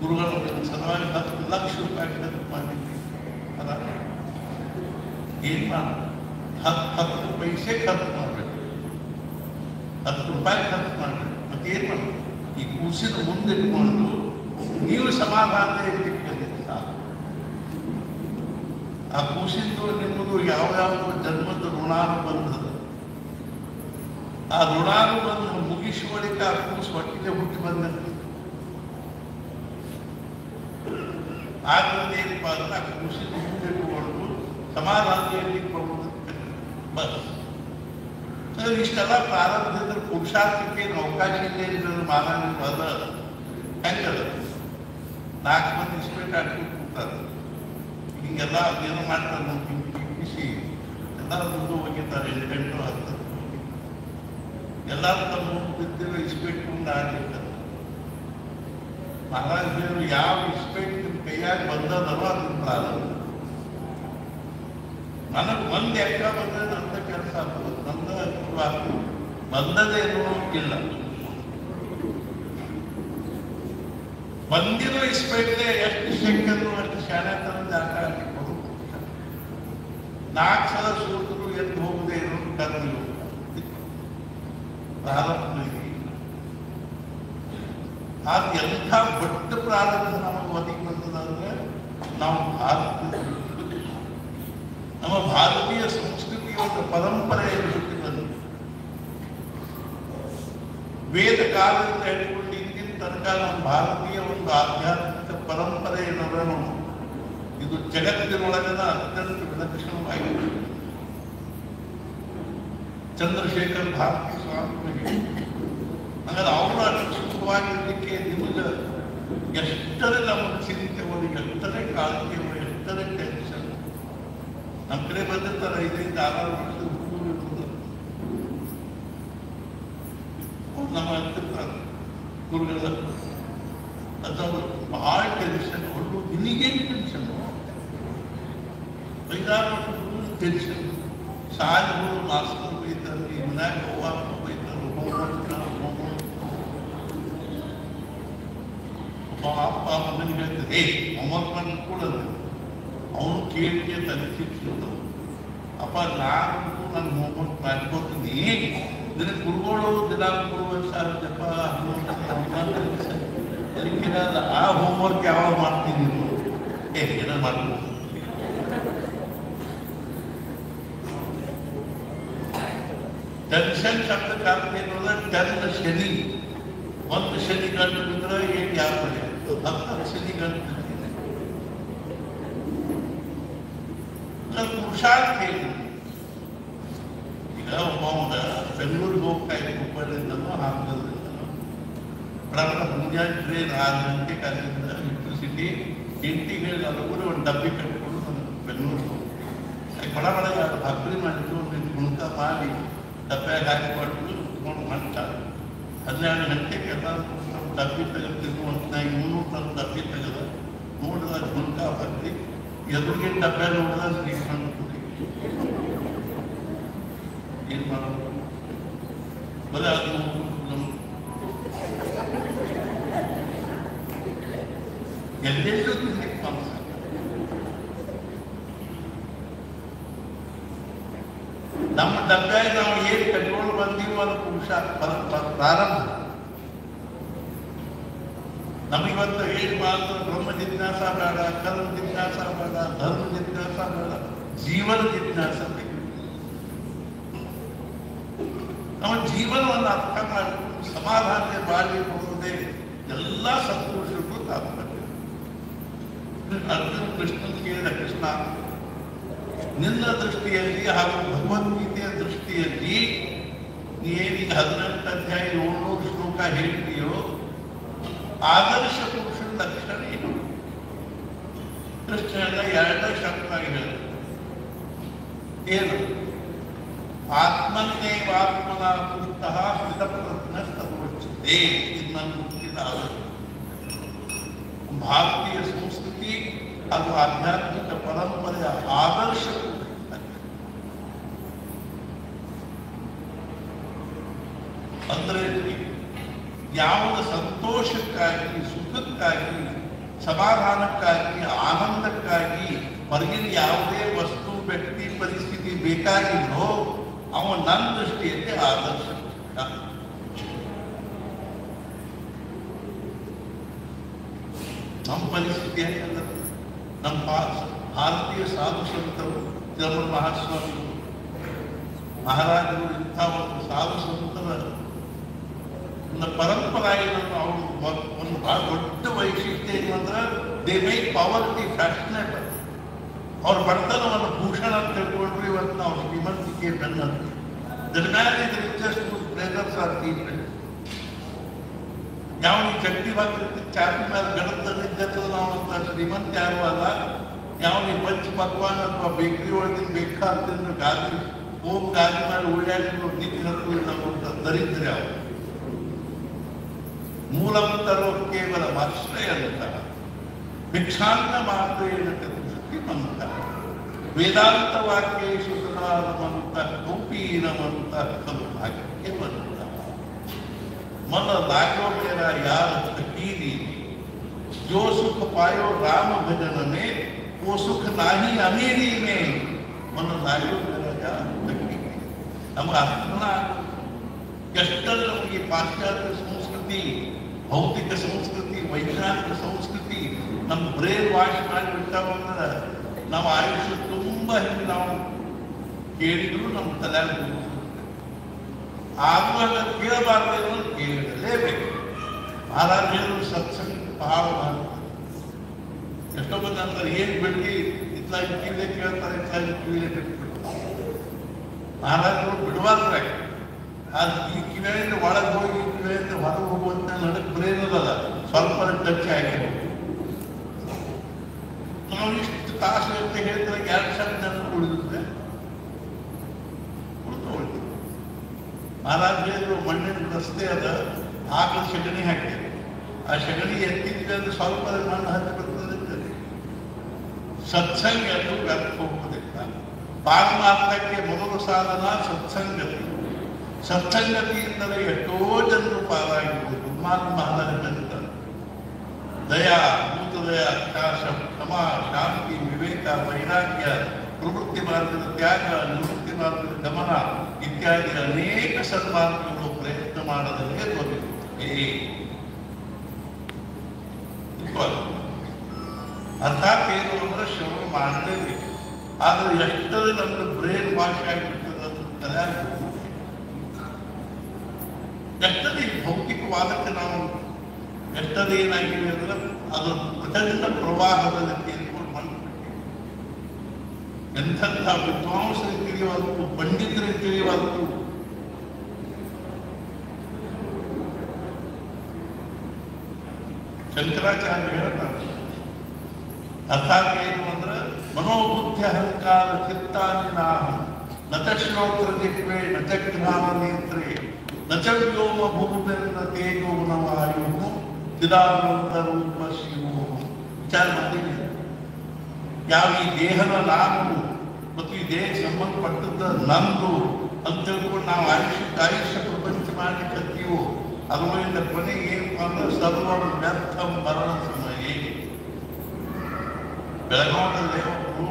ಗುರುಗಳ ಸಲುವಾಗಿ 10 ಲಕ್ಷ ರೂಪಾಯಿ ಖರ್ಚು ಮಾಡಿದ್ವಿ. ಅದ ಏನ್ ಮಾಡ 10 ಪೈಸೆ ಖರ್ಚು ಮಾಡ್ಬೇಕು, 10 ರೂಪಾಯಿ ಖರ್ಚು ಮಾಡ್ಬೇಕು. ಮತ್ತೆ ಏನ್ ಮಾಡ್ಬೇಕು? ಈ ಕೂಸಿನ ಮುಂದೆ ಇಟ್ಕೊಂಡು ನೀವು ಸಮಾಧಾನ ಇರ್ಲಿಕ್ಕೆ ಆ ಕೂಸಿಂದು ನಿಮ್ಮದು ಯಾವ ಜನ್ಮದ ಋಣಾನುಬಂಧದ ಆ ಋಣಾನುಬಂಧ ಮುಗಿಸುವಳಿಕ ಆ ಕೂಸು ಹೊಟ್ಟಿಗೆ ಹುಟ್ಟಿ ಬಂದಂತೆ. ಆದ್ರಿಂದ ಏನಪ್ಪ ಅಂದ್ರೆ ಆ ಕೂಸಿನ ಮುಂದೆ ಇಟ್ಕೊಂಡು ಸಮಾಧಾನದಲ್ಲಿ ಬಸ್ ಇಷ್ಟೆಲ್ಲ ಪ್ರಾರಂಭದಿಂದ ಪುರುಷಾರ್ಥಕ್ಕೆ ಅವಕಾಶ ಇಲ್ಲ ಮಾನವ ಅದ ಹೆಂಗದ. 4 ಮಂದಿ ಇಸ್ಪೇಟ್ ಹಾಕ್ಬಿಟ್ಟು ಕೂತಾರೆ. ಹಿಂಗೆಲ್ಲ ಅದೇನು ಮಾಡ್ತಾರೆ ನೋಡಿ ಕಿಸಿ ಎಲ್ಲ ದುಡ್ಡು ಹೋಗಿದ್ದಾರೆ 8 10 ಎಲ್ಲರೂ ತಮ್ಮ ಬಿದ್ದಿರೋ ಇಸ್ಪೇಟ್ಕೊಂಡು ಆಡಿರ್ತಾರೆ. ಮಹಾರಾಜರು ಯಾವ ಇಸ್ಪೇಟ್ ನಿಮ್ಮ ಕೈಯಾಗಿ ಬಂದದಲ್ಲ ಅದನ್ನ ಪ್ರಾರಂಭ ನನಗೆ ಒಂದು ಎಕ್ಕ ಬಂದ್ರೆ ನನ್ನ ಕೆಲಸ ಆಗ್ತದೆ, ನನ್ನ ಬಂದದೇನು ಇಲ್ಲ. ಬಂದಿರೋ ಇಸ್ಪೇಟ್ಲೆ ಎಷ್ಟು ಶಕ್ಯರು ಅಷ್ಟು ಶಾಣೆತನ ಜಾಗ ಹಾಕಿಕೊಂಡು 4 ಸಲ ಸೂತ್ರರು ಎದ್ದು ಹೋಗದೆ ಇರೋ ಕರ್ಮಗಳು ಪ್ರಾರಂಭದಲ್ಲಿ ಆಗ ಎಂಥ ದೊಡ್ಡ ಪ್ರಾರಂಭ ನಮಗೆ ಒದಗಿ ಬಂದದಂದ್ರೆ ನಾವು ನಮ್ಮ ಭಾರತೀಯ ಸಂಸ್ಕೃತಿಯ ಒಂದು ಪರಂಪರೆಯನ್ನು ಹುಟ್ಟಿದಂತೆ ವೇದ ಕಾಲದಿಂದ ಹೇಳಿಕೊಂಡು ಇಂದಿನ ತನಕ ನಮ್ಮ ಭಾರತೀಯ ಒಂದು ಆಧ್ಯಾತ್ಮಿಕ ಪರಂಪರೆ ಏನೋ ಇದು ಜಗತ್ತಿನೊಳಗಿನ ಅತ್ಯಂತ ವಿಲಕ್ಷಣವಾಗಿದೆ. ಚಂದ್ರಶೇಖರ್ ಭಾರತಿ ಸ್ವಾಮಿ ಹಾಗಾದ್ರೆ ಅವರು ಅಷ್ಟು ಸುಖವಾಗಿರ್ಲಿಕ್ಕೆ ನಿಮಗೆ ಎಷ್ಟರೇ ನಮಗೆ ಚಿಂತೆ ಒಳಗೆ ಎಷ್ಟರೇ ಕಾಳಜಿ ಒಳಗೆ ಎಷ್ಟರೇ ಟೆನ್ಷನ್. ನಮ್ಮ ಕಡೆ ಬಂದಿರ್ತಾರೆ 5-6 ವರ್ಷದ ಹುಡುಗರು ಇರ್ತದೆ, ನಮ್ಮ ಅಂತಿರ್ತಾರೆ ಗುರುಗಳ ಅದು ಭಾಳ ಟೆನ್ಷನ್. ಒಳ್ಳು ನಿನಗೇನು ಟೆನ್ಷನ್? 5-6 ವರ್ಷದ ಹುಡುಗರು ಟೆನ್ಷನ್. ಶಾಲೆಗಳು ಮಾಸ್ತರ್ ಬೈತಾರೆ, ಮನ್ಯಾಗ ಅವ್ವ ಬೈತಾರೆ, ಅಪ್ಪ ಮಗನಿಗೆ ಹೇಳ್ತಾರೆ ಹೋಮ್ವರ್ಕ್ ಮಾಡಿ ಕೊಡೋದು. ಅವನು ಕೇಳಿಕೆ ತನಿಸಿರ್ತದೆ. ಅಪ್ಪ ನಾನು ನನ್ನ ಹೋಮ್ವರ್ಕ್ ಮಾಡ್ಕೊತೀನಿ, ನಿನಗೆ ಗುರುಗಳು ದಿನ ಗುರುಗಳು ಸರ್ ಜಪ ಅದಕ್ಕೆ ಆ ಹೋಮ್ವರ್ಕ್ ಯಾವಾಗ ಮಾಡ್ತೀನಿ ನೀನು? ಏನೋ ಮಾಡ್ಬೋದು. ಟೆನ್ಷನ್ ಶಬ್ದಕ್ಕೆ ಅರ್ಥ ಏನಂದ್ರೆ ಟೆನ್ ಶನಿ. ಒಂದು ಶನಿ ಗಂಟು ಬಿದ್ರೆ ಏನು ಯಾವ 10 ಶನಿ ಗಂಟು ಬಿಡ್ತೀನಿ. ಪುರುಷಾರ್ಥ ಹೇಳಿ ಈಗ ಒಬ್ಬ ಬೆಂಗಳೂರಿಗೆ ಹೋಗ್ತಾ ಇದ್ದ ಹುಬ್ಬಳ್ಳಿಯಿಂದನೋ ಹಾಸನದಿಂದನೋ ಪ್ರಬಲ ಮುಂಜಾನೆ ಟ್ರೈನ್ 6 ಗಂಟೆಗೆ ಅಲ್ಲಿಂದ ಎಲೆಕ್ಟ್ರಿಸಿಟಿ ಇಂಟಿಗೆ ಅದಕ್ಕೂ ಒಂದು ಡಬ್ಬಿ ಕಟ್ಕೊಂಡು ನಾನು ಬೆಂಗಳೂರಿಗೆ ಹೋಗಿ ಬಡ ಬಡ ಭಕ್ತಿ ಮಾಡಿದ್ದು ಒಂದು ಗುಣಕ ಮಾಡಿ ಡಬ್ಬ್ಯಾಗ ಹಾಕಿಕೊಟ್ಟು ಕುತ್ಕೊಂಡು ಮಾಡ್ತಾರೆ. 12 ಗಂಟೆಗೆ ಎಲ್ಲ ಡಬ್ಬಿ ತೆಗೆದು ಅಂತ 300 ಟನ್ ಡಬ್ಬಿ ತೆಗೆದ ನೋಡಿದ ಗುಣಕ ಭಕ್ತಿ ಎದುರಿಗೆ ಡಬ್ಬೆ ನೋಡಿದ ಶ್ರೀಕೃಷ್ಣ ಏನ್ ಮಾಡೋದು? ಬರೀ ಅದು ಎಲ್ಲೆಲ್ಲೂ ತಿನ್ಲಿಕ್ಕೆ ಮನಸ್ಸು. ನಮ್ಮ ಡಬ್ಬ್ಯಾಗ ನಾವು ಏನು ಕಟ್ಕೊಂಡು ಬಂದೀವೋ ಅದು ಪುರುಷ ಪ್ರಾರಂಭ. ನಮಗಿವತ್ತು ಏನು ಮಾತ್ರ ಬ್ರಹ್ಮ ಜಿಜ್ಞಾಸ ಬೇಡ, ಕರ್ಮ ಜಿಜ್ಞಾಸ ಬೇಡ, ಧರ್ಮ ಜಿಜ್ಞಾಸ ಬೇಡ, ಜೀವನ ಜಿಜ್ಞಾಸ ಬೇಕು. ನಮ್ಮ ಜೀವನವನ್ನು ಅರ್ಥ ಮಾಡಿಕೊಂಡು ಸಮಾಧಾನ ಬಾಳಿ ಕೊಡುವುದೇ ಎಲ್ಲ ಸತ್ಪುರುಷರಿಗೂ ತಾತ್ಪರ್ಯ. ಅರ್ಜುನ ಕೃಷ್ಣನ್ ಕೇಳಿದ, ಕೃಷ್ಣ ನಿನ್ನ ದೃಷ್ಟಿಯಲ್ಲಿ ಹಾಗೂ ಭಗವದ್ಗೀತೆಯ ದೃಷ್ಟಿಯಲ್ಲಿ ನೀನೀಗ 18 ಅಧ್ಯಾಯ 700 ಶ್ಲೋಕ ಹೇಳ್ತೀಯೋ ಆದರ್ಶ ಪುರುಷನ ಲಕ್ಷಣ ಏನು? ಕೃಷ್ಣ 2 ಶಬ್ದವಾಗಿ ಹೇಳಿದ ಏನು? ಆತ್ಮನ್ನೇವಾತ್ಮನ ಪುಸ್ತಃ ಸ್ಥಿತಪ್ರಜ್ಞ ತದೋಚ್ಯತೆ. ಇದು ನನ್ನ ಹುಟ್ಟಿದ ಆದರ್ಶ. ಭಾರತೀಯ ಸಂಸ್ಕೃತಿ ಹಾಗೂ ಆಧ್ಯಾತ್ಮಿಕ ಪರಂಪರೆಯ ಆದರ್ಶ ಅಂದ್ರೆ ಯಾವುದ ಸಂತೋಷಕ್ಕಾಗಿ, ಸುಖಕ್ಕಾಗಿ, ಸಮಾಧಾನಕ್ಕಾಗಿ, ಆನಂದಕ್ಕಾಗಿ ಹೊರಗಿನ ಯಾವುದೇ ವಸ್ತು, ವ್ಯಕ್ತಿ, ಪರಿಸ್ಥಿತಿ ಬೇಕಾಗಿಲ್ಲೋ ಅವ ನನ್ನ ದೃಷ್ಟಿಯಲ್ಲಿ ಆದರ್ಶ. ನಮ್ಮ ಪರಿಸ್ಥಿತಿ ಹೇಗಲ್ಲ? ನಮ್ಮ ಭಾರತೀಯ ಸಾಧು ಸಂತರು, ತಿರುಮಲ ಮಹಾಸ್ವಾಮಿಗಳು, ಮಹಾರಾಜರು ಇಂಥ ಒಂದು ಸಾಧು ಸಂತರ ಪರಂಪರೆಯನ್ನು ಅವರು ಒಂದು ಬಹಳ ದೊಡ್ಡ ವೈಶಿಷ್ಟ್ಯ ಏನಂದ್ರೆ ದೇ ಮೇಕ್ ಪಾವರ್ಟಿ ಫ್ಯಾಷನೇಬಲ್. ಅವ್ರ ಬಡತನವನ್ನು ಭೂಷಣ ಅಂತ ತಿಳ್ಕೊಂಡ್ರು. ಇವತ್ತು ನಾವು ಶ್ರೀಮಂತಿಕೆ ಬೆನ್ನ ರಿಚೆಸ್ಟ್ ಬ್ರದರ್ಸ್ ಆರ್ ತೀವ್ರ. ಯಾವ ಈ ಚಟ್ನಿ ಭಾಗ ಚಾಪಿ ಮೇಲೆ ಗಡತಲ್ಲಿದ್ದ ನಾವು ಅಂತ ಶ್ರೀಮಂತ ಯಾರು ಅಲ್ಲ. ಯಾವ ಈ ಪಂಚ ಪಕ್ವಾನ್ ಅಥವಾ ಬೇಕರಿ ಒಳಗಿನ ಬೇಕಾಗ್ತಿದ್ರು ಗಾದಿ ಗಾದಿ ಮೇಲೆ ಉಳ್ಳಾಡಿದ್ರು ನಿಂತು ಹತ್ತುವಂತ ದರಿದ್ರ ಯಾವ ಮೂಲಂತರೋ ಕೇವಲ ಆಶ್ರಯ ಅಂತ ಭಿಕ್ಷಾಂತ ಮಾತ್ರೇಣ ಶಕ್ತಿಮಂತ ವೇದಾಂತ ವಾಕ್ಯೇಶು ಸದಾನಮಂತ ಕೌಪೀನಮಂತ ಖಲು ಭಾಗ್ಯವಂತ मन लागो मेरा यार फकीरी जो सुख पायो राम भजन में वो सुख नाही अमीरी में मन लागो मेरा यार फकीरी ನಮಗೆ ಅರ್ಥನ ಎಷ್ಟರ ನಮಗೆ ಪಾಶ್ಚಾತ್ಯ ಸಂಸ್ಕೃತಿ ಭೌತಿಕ ಸಂಸ್ಕೃತಿ ವೈಜ್ಞಾನಿಕ ಸಂಸ್ಕೃತಿ ನಮ್ಮ ಬ್ರೇನ್ ವಾಶ್ ಮಾಡಿಬಿಟ್ಟಾವಂದ್ರೆ ನಮ್ಮ ಆಯುಷ್ಯ ತುಂಬ ಹಿಂಗೆ ನಾವು ಕೇಳಿದ್ರು ನಮ್ಮ ತಲೆ ಆಗುವಾಗ ಕೇಳಬಾರ್ದು ಕೇಳಲೇಬೇಕು. ಮಹಾರಾಜರು ಸತ್ಸಂಗ ಬಹಳ ಎಷ್ಟೋ ಮಂದಿ ಅಂತಾರೆ ಏನ್ ಬಿಡ್ಲಿ ಇತ್ಲಾಗಿ ಕಿವಿಲೆ ಕೇಳ್ತಾರೆ ಇತ್ಲಾಗಿ ಕಿವಿಲೆ ಬಿಟ್ಬಿಡ್ತಾರೆ. ಮಹಾರಾಜರು ಬಿಡಬಾರ್ದ್ರೆ ಅದು ಈ ಕಿವಿಯಿಂದ ಒಳಗೆ ಹೋಗಿ ಕಿವಿಯಿಂದ ಹೊರಗೆ ಹೋಗುವಂತ ನಡಕ್ ಬರೇನಲ್ಲ ಸ್ವಲ್ಪ ಟಚ್ ಆಗಿದೆ. ನಾವು ಇಷ್ಟು ತಾಸು ಅಂತ ಹೇಳಿದ್ರೆ 2 ಶಬ್ದ ಉಳಿದುತ್ತೆ ಮಹಾರಾಜರು ಮಣ್ಣಿನ ರಸ್ತೆ ಅದ ಆಕಳ ಸಗಣಿ ಹಾಕ್ತಾರೆ. ಆ ಸಗಣಿ ಎತ್ತಿದ್ರೆ ಅದು ಸ್ವಲ್ಪ ಮಣ್ಣು ಹತ್ತಿ ಬರ್ತದೆ. ಸತ್ಸಂಗ ಅದು ವ್ಯರ್ಥ ಹೋಗುವುದಿಲ್ಲ. ಪಾರಮಾರ್ಥಕ್ಕೆ ಮೊದಲು ಸಾಧನ ಸತ್ಸಂಗತಿ. ಸತ್ಸಂಗತಿಯಿಂದಲೇ ಎಷ್ಟೋ ಜನರು ಪಾರಾಗಿರುವುದು. ದುರ್ಮಾರ್ಗ ಮಹಾರಾಜರಿದ್ದಾರೆ. ದಯಾ ಭೂತದಯ ತ್ಯಾಗ ಕ್ಷಮಾ ಶಾಂತಿ ವಿವೇಕ ವೈರಾಗ್ಯ ಪ್ರವೃತ್ತಿ ಮಾರ್ಗದ ತ್ಯಾಗ ನಿವೃತ್ತಿ ಮಾರ್ಗದ ಗಮನ ಇತ್ಯಾದಿ ಅನೇಕ ಸನ್ಮಾರ್ಗಗಳು ಪ್ರಯತ್ನ ಮಾಡದಲ್ಲೇ ತೋರಿಸುತ್ತವೆ. ಅರ್ಥಾತ್ ಏನು ಅಂದ್ರೆ ಶ್ರವಣ ಮಾಡಲೇಬೇಕು. ಆದ್ರೆ ಎಷ್ಟದೇ ನಮ್ಗೆ ಬ್ರೇನ್ ವಾಶ್ ಆಗಿಬಿಡ್ತದೆ. ಎಷ್ಟದೇ ಭೌತಿಕವಾದಕ್ಕೆ ನಾವು ಎಷ್ಟದೇ ಏನಾಗಿದೆ ಅಂದ್ರೆ ಅದು ಪ್ರಚಂಡ ಪ್ರವಾಹದಲ್ಲಿ ತೇಲ್ಕೊಂಡು ಬಂದ್ಬಿಟ್ಟಿದೆ. ಎಂಥ ವಿದ್ವಾಂಸರಿಗೆ ತಿಳಿಯುವಂತು ಪಂಡಿತರಿಗೆ ತಿಳಿಯುವಂತು ಶಂಕರಾಚಾರ್ಯ ಹೇಳ್ತಾರೆ. ಅರ್ಥಾತ್ ಏನು ಅಂದ್ರೆ ಮನೋಬುದ್ಧಿ ಅಹಂಕಾರ ಚಿತ್ತಾನಿ ನಾಹ ನಚ ಶ್ರೋತ್ರ ದಿಕ್ವೇ ನಚ ಜ್ಞಾನ ನೇತ್ರೇ ನಚ ವ್ಯೋಮ ಭೂಮಿರ್ನ ತೇಜೋ ನವಾಯು ಚಿದಾನಂದ ರೂಪ ಶಿವೋ ವಿಚಾರ ಮಾಡ್ತೀನಿ. ಯಾವ ಈ ದೇಹದ ನಾನು ಮತ್ತು ಈ ದೇಹಕ್ಕೆ ಸಂಬಂಧಪಟ್ಟದ್ದ ನಂದು ಅಂತ ತಿಳ್ಕೊಂಡು ನಾವು ಆಯುಷ್ಯ ಪ್ರಪಂಚ ಮಾಡಲಿಕ್ಕೀವೋ ಅದರಿಂದ ಕೊನೆಗೆ ಏನಪ್ಪ ಅಂದ್ರೆ ಸರ್ವ ವ್ಯರ್ಥ ಮರಣ ಸಮಯ. ಬೆಳಗಾವದಲ್ಲಿ ಒಬ್ಬರು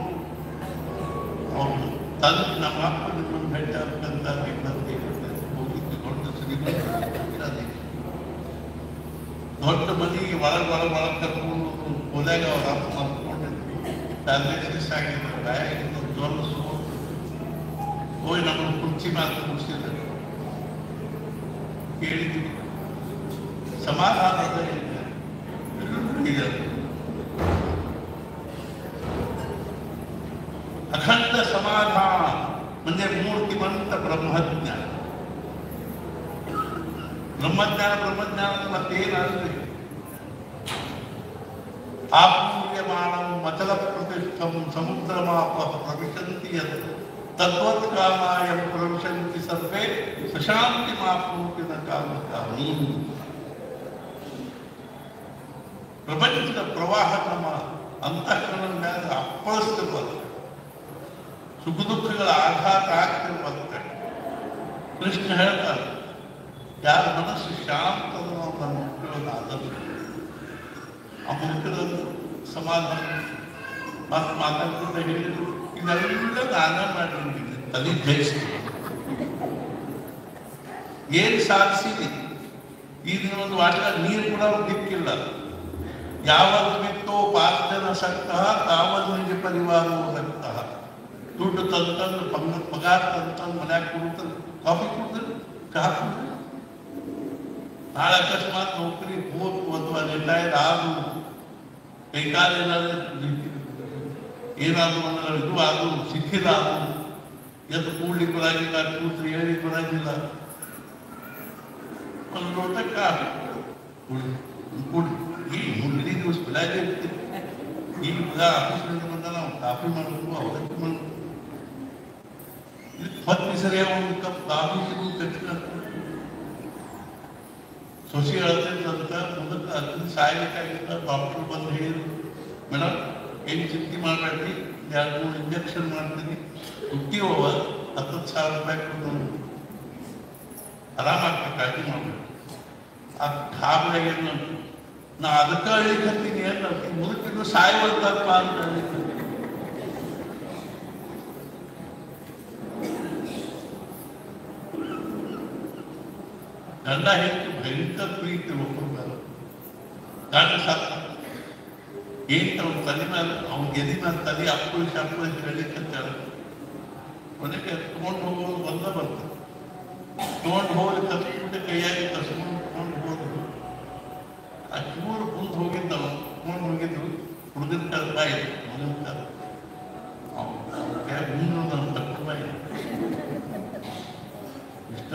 ಅವರು ತಂದು ನಮ್ಮ ಅಪ್ಪ ನಿಮ್ಮನ್ನು ಭೇಟಿ ಆಗ್ತಂತ ಹೋಗಿದ್ದು ದೊಡ್ಡ ಶ್ರೀಮಂತ ದೊಡ್ಡ ಮನೆಗೆ ಒಳಗೆ ಕರ್ಕೊಂಡು ಹೋದಾಗ ಅವ್ರ ಅಪ್ಪ ಮಾಡ್ಕೊಂಡಿದ್ವಿ. ಡಯಾಲಿಸಿಸ್ ಆಗಿದ್ರು, ಗಾಯಾಗಿದ್ರು, ಜ್ವರ ಹೋಗಿ ನಮ್ಮನ್ನು ಕುರ್ಚಿ ಮೇಲೆ ಕೂರಿಸಿದ್ರು. ಕೇಳಿದ್ವಿ ಸಮಾಧಾನದ अखंड समाधान म्हणजे मूर्तिमंत ब्रह्मज्ञान. ब्रह्मज्ञान मतेनास्ति आपूर्यमाणं मचल प्रतिष्ठं समुद्रमापः प्रविशन्ति यत् तद्वत्कामायं प्रविशन्ति सर्वे सशान्तिमाप्नोति न कामकामी. ಪ್ರಪಂಚದ ಪ್ರವಾಹ ನಮ್ಮ ಅಂತಃಕರಣದ ಮೇಲೆ ಅಪ್ಪಳಿಸ್ತಿರ್ಬಾರ್ದು. ಸುಖ ದುಃಖಗಳ ಆಘಾತ ಆಗ್ತಿರ್ಬಾರ್ದು. ಕೃಷ್ಣ ಹೇಳ್ತಾರೆ, ಯಾರ ಮನಸ್ಸು ಶಾಂತದ ನನ್ನ ಮಕ್ಕಳನ್ನ ಆದದ್ದು ಆ ಮಕ್ಕಳ ಸಮಾಧಾನ ಮಾತಾಡ್ತಿದ್ದ ಹೇಳಿದ್ರು. ಇದೆಲ್ಲ ದಾನ ಮಾಡಿ ತಲೆ ಜಯಿಸ್ತೀವಿ. ಏನ್ ಸಾಧಿಸಿದೆ? ಈ ದಿನ ಒಂದು ವಾಟ ನೀರು ಕೂಡ ದಿಕ್ಕಿಲ್ಲ. ಯಾವತ್ತು ಬಿತ್ತೋ ಪಾರ್ಜನ ಸಕ್ತ ತಾವತ್ತು ನಿಜ ಪರಿವಾರ ಸಕ್ತ. ದುಡ್ಡು ತಂತಂದು ಪಗಾರ ತಂತಂದು ಮನ್ಯಾಗ ಕುಡ್ತಂದು ಕಾಫಿ ಕುಡ್ತಾರೆ, ಚಹಾ ಕುಡ್ತಾರೆ. ನಾಳೆ ಅಕಸ್ಮಾತ್ ನೌಕರಿ ಹೋತು ಅಥವಾ ರಿಟೈರ್ಡ್ ಆದು ಕೈಕಾಲ ಏನಾದ್ರು ಅಂದ್ರೆ ಇದು ಅದು ಸಿಕ್ಕಿಲ್ಲ, ಅದು ಎದ್ದು ಕೂಡ್ಲಿಕ್ಕೆ ಬರಾಗಿಲ್ಲ, ಕೂತ್ರಿ ಹೇಳಿಕ್ ಬರಾಗಿಲ್ಲ. ಒಂದು ಲೋಟ ಕಾಫಿ ಈ ಮುಂದಿನ ದಿವಸ ಬೆಳಗ್ಗೆ ಇರ್ತೀವಿ. ಈಗ ಆಫೀಸ್ನಿಂದ ಬಂದ ನಾವು ಕಾಫಿ ಮಾಡಬೇಕು, ಅವಲಕ್ಕಿ ಮಾಡಬೇಕು. ಮತ್ತೆ ಸರಿಯ ಒಂದು ಕಪ್ ಕಾಫಿ ಸಿಗುವ ತಕ್ಷಣ ಸೊಸಿ ಹೇಳ್ತೈತಂತ ಮುಂದಕ್ಕೆ ಅದನ್ನ ಸಾಯ್ಬೇಕಾಗಿತ್ತ. ಡಾಕ್ಟರ್ ಬಂದು ಹೇಳಿದ್ರು, ಮೇಡಮ್ ಏನು ಚಿಂತೆ ಮಾಡಬೇಡ್ರಿ, 2-3 ಇಂಜೆಕ್ಷನ್ ಮಾಡ್ತೀನಿ, ಹುಟ್ಟಿ ಹೋಗ 10,000 ರೂಪಾಯಿ ಕೊಟ್ಟು ಆರಾಮಾಗ್ತದೆ, ಕಾಳಜಿ ಮಾಡಬೇಕು. ಆ ಗಾಬರಿಯಾಗಿ ನಾ ಅದಕ್ಕೆ ಹೇಳಿಕತ್ತೀನಿ, ಏನು ಮುದುಕಿದ್ರು ಸಾಯುವಂತಪ್ಪ ಅಂತ ಹೇಳಿಕತ್ತೀನಿ. ಗಂಡ ಹೆಂಡತಿ ಭಯಂಕರ ಪ್ರೀತಿ ಒಬ್ಬರು ಮೇಲೆ. ಗಂಡ ಸತ್ತ ಏನ್ ಅವ್ನ ತಲೆ ಮೇಲೆ, ಅವ್ನ ಗೆದಿ ಮೇಲೆ ತಲೆ ಅಪ್ಪಳಿಸಿ ಹೇಳಿಕಂತ ಕೊನೆಗೆ ತಗೊಂಡು ಹೋಗೋದು ಬರ್ತದೆ. ತಗೊಂಡು ಹೋಗಿ ತಪ್ಪಿಬಿಟ್ಟು ಕೈಯಾಗಿ ತಸ್ಕೊಂಡು ತಗೊಂಡು ಹೋದ್ರು. ಆ ಚೂರು ಮುಂದೆ ಹೋಗಿದ್ದವ ತಗೊಂಡು ಹೋಗಿದ್ರು. ಹುಡುಗನ ಕಲ್ಪಾಯಿ ಮಗನ ಕಲ್ ಮುಂದೆ ನನ್ನ ತಪ್ಪಾಯಿ ಇಷ್ಟ.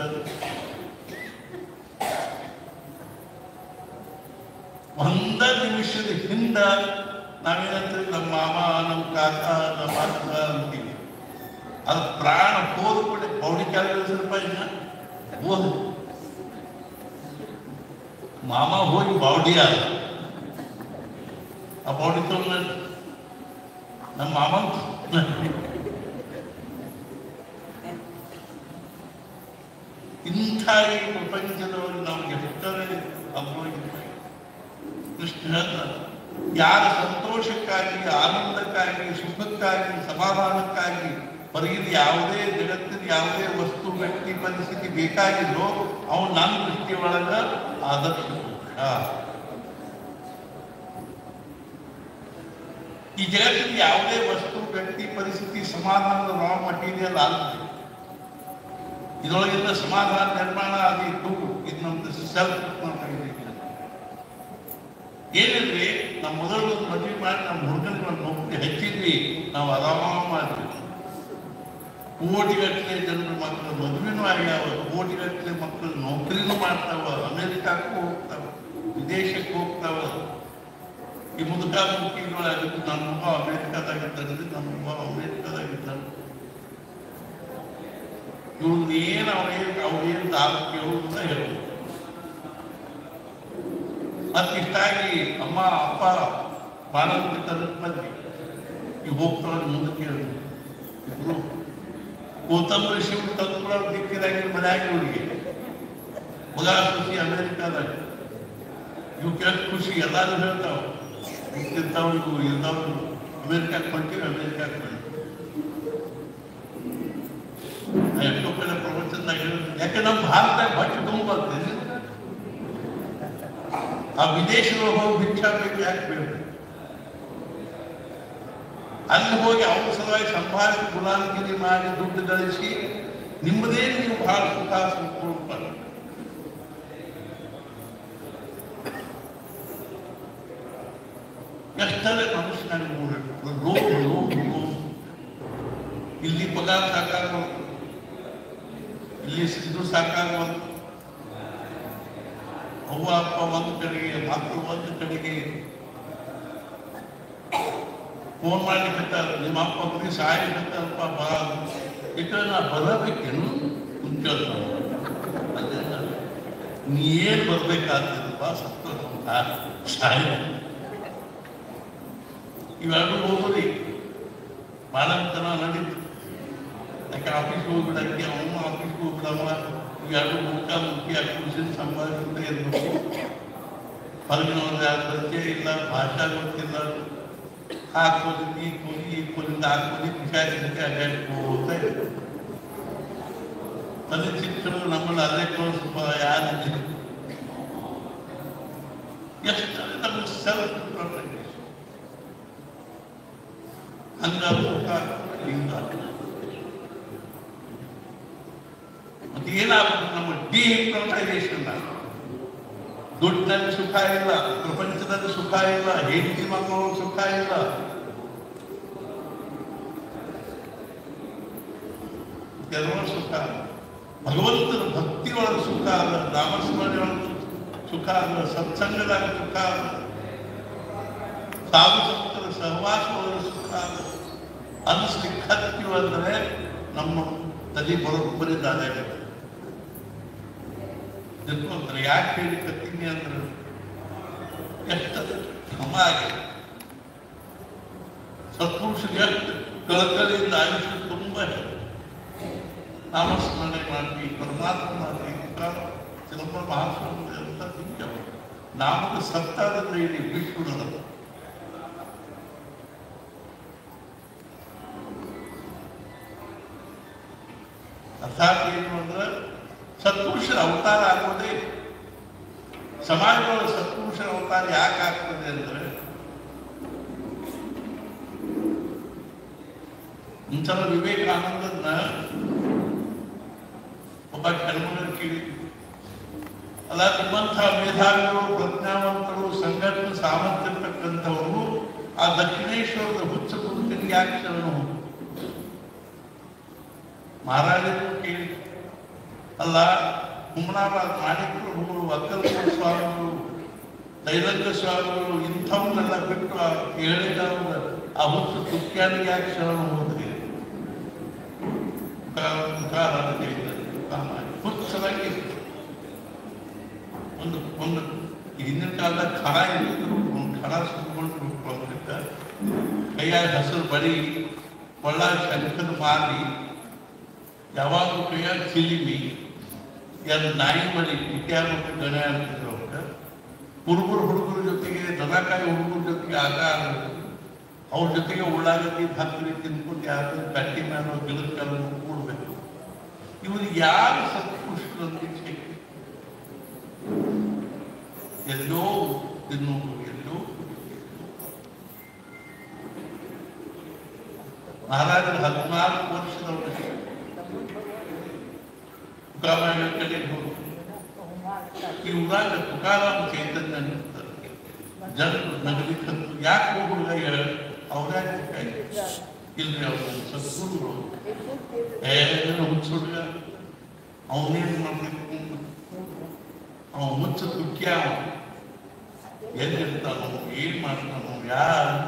ಒಂದ ನಿಮಿಷದ ಹಿಂದ ನಾವೇನಂತೀವಿ, ನಮ್ಮ ಮಾಮ, ನಮ್ಮ ಕಾಕ, ನಮ್ಮ ಅಕ್ಕ ಅಂತೀವಿ. ಅದು ಪ್ರಾಣ ಹೋದ್ಬಿಟ್ಟೆ. ಪೌಡಿ ಕ್ಯಾಲರೀಸ್ ರೂಪಾಯಿ ಹೋದ ಮಾಮ ಹೋಗಿ ಬಾವಡಿ ಆದ. ಆ ಬಾವಡಿ ತಗೊಂಡ ನಮ್ಮ ಮಾಮ ಇಂಥ ಈ ಪ್ರಪಂಚದವರು ನಮ್ಗೆ ಎಷ್ಟರೇ ಅಭೋಗಿದ್ದಾರೆ. ಕೃಷ್ಣ ಹೇಳ್ತಾರೆ, ಯಾರ ಸಂತೋಷಕ್ಕಾಗಿ, ಆನಂದಕ್ಕಾಗಿ, ಸುಖಕ್ಕಾಗಿ, ಸಮಾಧಾನಕ್ಕಾಗಿ ಹೊರಗಿನ ಯಾವುದೇ ಜಗತ್ತಿನ ಯಾವುದೇ ವಸ್ತು, ವ್ಯಕ್ತಿ, ಪರಿಸ್ಥಿತಿ ಬೇಕಾಗಿಲ್ಲೋ ಅವನು ನನ್ನ ದೃಷ್ಟಿ ಒಳಗ ಆದರ್ಶ ಪುರುಷ. ಈ ಜಗತ್ತಿನ ಯಾವುದೇ ವಸ್ತು, ವ್ಯಕ್ತಿ, ಪರಿಸ್ಥಿತಿ ಸಮಾಧಾನದ ರಾ ಮಟೀರಿಯಲ್ ಆಗುತ್ತೆ. ಇದರೊಳಗಿಂದ ಸಮಾಧಾನ ನಿರ್ಮಾಣ ಆಗಿತ್ತು. ಇದು ನಮ್ದು ಸೆಲ್ಫ್ ಏನಿದ್ರಿ, ನಮ್ಮ ಮೊದಲು ಮದುವೆ ಮಾಡಿ ನಮ್ಮ ಹುಡುಗನ ನೌಕರಿ ಹಚ್ಚಿದ್ವಿ, ನಾವು ಆರಾಮ ಮಾಡ್ತೀವಿ. ಕೋಟಿಗಟ್ಟಲೆ ಜನರ ಮಕ್ಕಳು ಮದುವೆನೂ ಆಗ್ಯಾವ, ಕೋಟಿಗಟ್ಟಲೆ ಮಕ್ಕಳು ನೌಕರಿನೂ ಮಾಡ್ತಾವ, ಅಮೆರಿಕಕ್ಕೂ ಹೋಗ್ತಾವ, ವಿದೇಶಕ್ಕೆ ಹೋಗ್ತಾವ. ಈ ಮುದುಕ ಮುದುಕಿಗಳಾಗಿದ್ದು, ನನ್ನ ಮಗ ಅಮೆರಿಕಾದಾಗಿದ್ದಾನೆ, ನನ್ನ ಮಗ ಅಮೆರಿಕಾದಾಗಿದ್ದಾನೆ. ಇವ್ರನ್ನೇನು ಅವ್ರೇನು ದಾರ ಕೇಳುವುದು ಅಂತ ಹೇಳೋದು. ಮತ್ತಿಷ್ಟಾಗಿ ಅಮ್ಮ ಅಪ್ಪ ಬಾಣಂತಿ ತರಕ್ ಬಂದ್ವಿ. ಈಗ ಹೋಗ್ತಾವ್ರೆ ಮುಂದಕ್ಕೆ ಹೇಳಿದ್ರು. ಇಬ್ರು ಕೋತಂಬರಿ ಶಿವ ತಂದು ದಿಕ್ಕಿದಾಗಿ ಮನ್ಯಾಗ ಇವರಿಗೆ ಮಗ ಖುಷಿ ಅಮೆರಿಕಾದಾಗ. ಇವು ಕೆಟ್ಟ ಖುಷಿ ಎಲ್ಲಾರು ಹೇಳ್ತಾವ, ಇರ್ತಾವ ಇವು ಇರ್ತಾವ್ರು ಅಮೆರಿಕಕ್ಕೆ ಹೊಂಟಿವಿ, ಅಮೆರಿಕಕ್ಕೆ ಬಂದ್ವಿ. ಎಷ್ಟೋ ಕಡೆ ಪ್ರಪಂಚದಾಗ ಹೇಳಿದ್ರು, ಯಾಕೆ ನಮ್ಮ ಭಾರತ ಬಟ್ಟೆ ತುಂಬ ಬರ್ತದೆ. ಆ ವಿದೇಶಗಳು ಹೋಗಿ ಭಿಕ್ಷಾ ಬೇಕು ಯಾಕೆ ಬೇಕು? ಅಲ್ಲಿ ಹೋಗಿ ಅವ್ರ ಸಲುವಾಗಿ ಸಂಭಾಷಣೆ ಗುಲಾಮಗಿರಿ ಮಾಡಿ ದುಡ್ಡು ಗಳಿಸಿ ನಿಮ್ಮದೇ ನೀವು ಬಹಳ ಸುಖ ಸುಖ. ಎಷ್ಟರೇ ಮನುಷ್ಯನಾಗಿ ನೋಡಬೇಕು. ಇಲ್ಲಿ ಪಗಾರ ಸಾಕಾಗಬೇಕು, ಇಲ್ಲಿ ಇದು ಸಾಕಾಗಬೇಕು. ಅವ್ವ ಅಪ್ಪ ಒಂದು ಕಡೆಗೆ, ಮಕ್ಕಳು ಒಂದು ಕಡೆಗೆ ಫೋನ್ ಮಾಡ್ಲಿಕ್ಕಂತಾರೆ, ನಿಮ್ಮ ಅಪ್ಪ ಬರೀ ಸಾಯಲಿಕ್ಕಂತಾರಪ್ಪ ಬಾ. ಈ ಕಡೆ ನಾ ಬರಬೇಕೇನು ಅಂತ ಕೇಳ್ತಾವ. ನೀ ಏನ್ ಬರ್ಬೇಕಾಗ್ತದಪ್ಪ, ಸತ್ತ ಸಾಯ. ಇವೆರಡು ಹೋಗೋದಿ ಮಾಡಂತನ ನಡೀತು. ಯಾಕೆ ಆಫೀಸ್ಗೆ ಹೋಗ್ಬಿಡಕ್ಕೆ, ಅವನು ಆಫೀಸ್ಗೆ ಹೋಗ್ಬಿಡವ. ಇವೆರಡು ಮುಖಿ ಖುಷಿ ಸಂಪಾದಿಸುತ್ತೆ ಇರಬೇಕು. ಹೊರಗಿನವ್ರ ಪರಿಚಯ ಇಲ್ಲ, ಭಾಷಾ ಗೊತ್ತಿಲ್ಲ. ಆ ಕೋಲಿ ಈ ಕೋಲಿ ಈ ಕೋಲಿಂದ ಆ ಕೋಲಿ ಪಿಶಾಚಿಗೆ ಅಡ್ಡಾಡ್ಕೋತ ಇರುತ್ತೆ. ಅಲ್ಲಿ ಶಿಕ್ಷಣ ನಮ್ಮಲ್ಲಿ ಅದೇ ಸ್ವಲ್ಪ ಯಾರು ಎಷ್ಟು ನಮ್ಗೆ ಸೆಲ್ಫ್ ಹಂಗಾಗ ಮತ್ತೆ ಏನಾಗ್ಬೇಕು, ನಮ್ಮ ಡಿಹಿಪ್ನೋಟೈಸೇಷನ್. ದುಡ್ಡಿನಲ್ಲಿ ಸುಖ ಇಲ್ಲ, ಪ್ರಪಂಚದಲ್ಲಿ ಸುಖ ಇಲ್ಲ, ಹೆಂಡತಿ ಮಕ್ಕಳು ಸುಖ ಇಲ್ಲ. ಕೆಲವು ಸುಖ ಭಗವಂತನ ಭಕ್ತಿ ಒಳಗೆ ಸುಖ ಅಲ್ಲ, ನಾಮಸ್ಮರಣೆ ಒಳಗೆ ಸುಖ ಅಲ್ಲ, ಸತ್ಸಂಗದಾಗ ಸುಖ ಅಲ್ಲ, ಸಾಧು ಸಂತರ ಸಹವಾಸವಾದ ಸುಖ ಅಲ್ಲ. ಅನಿಸ್ಲಿಕ್ಕೆ ಹತ್ತೀವಿ ಅಂದರೆ ನಮ್ಮ ತಲೆ ಬರೋಬ್ಬರಿ ದಾರಿ ತಿಳ್ಕೊಂತಾರೆ. ಯಾಕೆ ಹೇಳಿ ಕತ್ತೀನಿ ಅಂದ್ರೆ ಎಷ್ಟು ಕ್ರಮ ಆಗಿದೆ. ಸತ್ಪುರುಷರಿಗೆ ಎಷ್ಟು ಕಳಕಳಿಯಿಂದ ಆಯುಷ್ಯ ತುಂಬ ನಾಮಸ್ಮರಣೆ ಮಾಡಿ ಪರಮಾತ್ಮ ಮಾಡಿ ಚಿದಂಬರ ಮಹಾಸ್ವಾಮಿ ಅಂತ ತಿಂಕ ನಾಮದ ಸತ್ತಾದ್ರೆ ಇಲ್ಲಿ ಬಿಟ್ಬಿಡೋದು. ಅರ್ಥಾತ್ ಏನು ಅಂದ್ರೆ ಸತ್ಪುರುಷರ ಅವತಾರ ಆಗೋದೇ ಸಮಾಜದೊಳಗೆ. ಸತ್ಪುರುಷರ ಅವತಾರ ಯಾಕೆ ಆಗ್ತದೆ ಅಂದ್ರೆ ಒಂದ್ಸಲ ವಿವೇಕಾನಂದನ ಒಬ್ಬ ಕರ್ಮಗಳ ಕೇಳಿ, ಅಲ್ಲ ನಿಮ್ಮಂಥ ಮೇಧಾವಿಗಳು ಪ್ರಜ್ಞಾವಂತರು ಸಂಘಟನೆ ಸಾಮರ್ಥ್ಯ ಇರ್ತಕ್ಕಂಥವರು ಆ ದಕ್ಷಿಣೇಶ್ವರದ ಹುಚ್ಚ ಕುರುಕರಿಗೆ ಯಾಕೆ ಶರಣು? ಮಹಾರಾಜರು ಕೇಳಿ, ಅಲ್ಲ ಹುಮನಾಬಾದ್ ಮಾಣಿಕ್ಯರು, ಅಕ್ಕಲ್ಕೋಟ ಸ್ವಾಮಿಗಳು, ದೈರಂಗ ಸ್ವಾಮಿಗಳು ಇಂಥವನ್ನೆಲ್ಲ ಬಿಟ್ಟು ಹೇಳಿದವರು ಆ ಹುಚ್ಚು ತುಕ್ಯಾನಿಗೆ ಯಾಕೆ ಶರಣು ಹೋದ್ರಿ? ಹುಚ್ಚರಾಗಿ ಒಂದು ಹಿಂದಿನ ಕಾಲದ ಖರ ಇದ್ರು, ಖರ ಸುಟ್ಕೊಂಡು ಕೈಯಾಗ ಹಸಿರು ಬರೀ ಒಳ್ಳ ಶಂಕದ ಮಾರಿ ಯಾವಾಗಲೂ ಕೈಯಾಗ ಚಿಲಿಮಿ ಎರಡು ನಾಯಿ ಮರಿ ಇತ್ಯಾದ ಗಣ ಅಂತಿದ್ರು. ಹುಡುಗರ ಜೊತೆಗೆ ದನಕಾಯಿ ಹುಡುಗರ ಜೊತೆಗೆ ಆಗ ಅವ್ರ ಜೊತೆಗೆ ಉಳ್ಳಾಗಡ್ಡಿ ಹತ್ತಿರ ತಿನ್ಕೊಂಡು ಯಾರು ಗಟ್ಟಿ ಮೇಲೆ ಗಿಡದ ಕಾಲ ಕೂಡಬೇಕು. ಇವ್ರಿಗೆ ಯಾರು ಸತ್ಪುರುಷರಂತೆ ಎಲ್ಲೋ ತಿನ್ನೋದು, ಎಲ್ಲೋ ಮಹಾರಾಜರು 14 ವರ್ಷದವರಿಗೆ ತುಕಾರಾಮ ಕಡೆಗೆ ಹೋಗಿ ಈ ಊರಾಗ ತುಕಾರಾಮ ಚೈತನ್ಯ ನಿಂತಾರೆ. ಜನರು ನಗಲಿಕ್ಕಂತ ಯಾಕೆ ಹೋಗುಲ್ಲ ಅವ್ರ್ಯಾಕೆ ಇಲ್ರಿ ಅವ್ರು ಸದ್ಗುರುಗಳು ಹುಚ್ಚುಡ್ಗ ಅವನೇನು ಮಾಡ್ಬೇಕು? ಅವ ಹುಚ್ಚ ತುಕ್ಯ ಎಲ್ಲಿರ್ತಾನೋ ಏನ್ ಮಾಡ್ತಾನೋ ಯಾರು?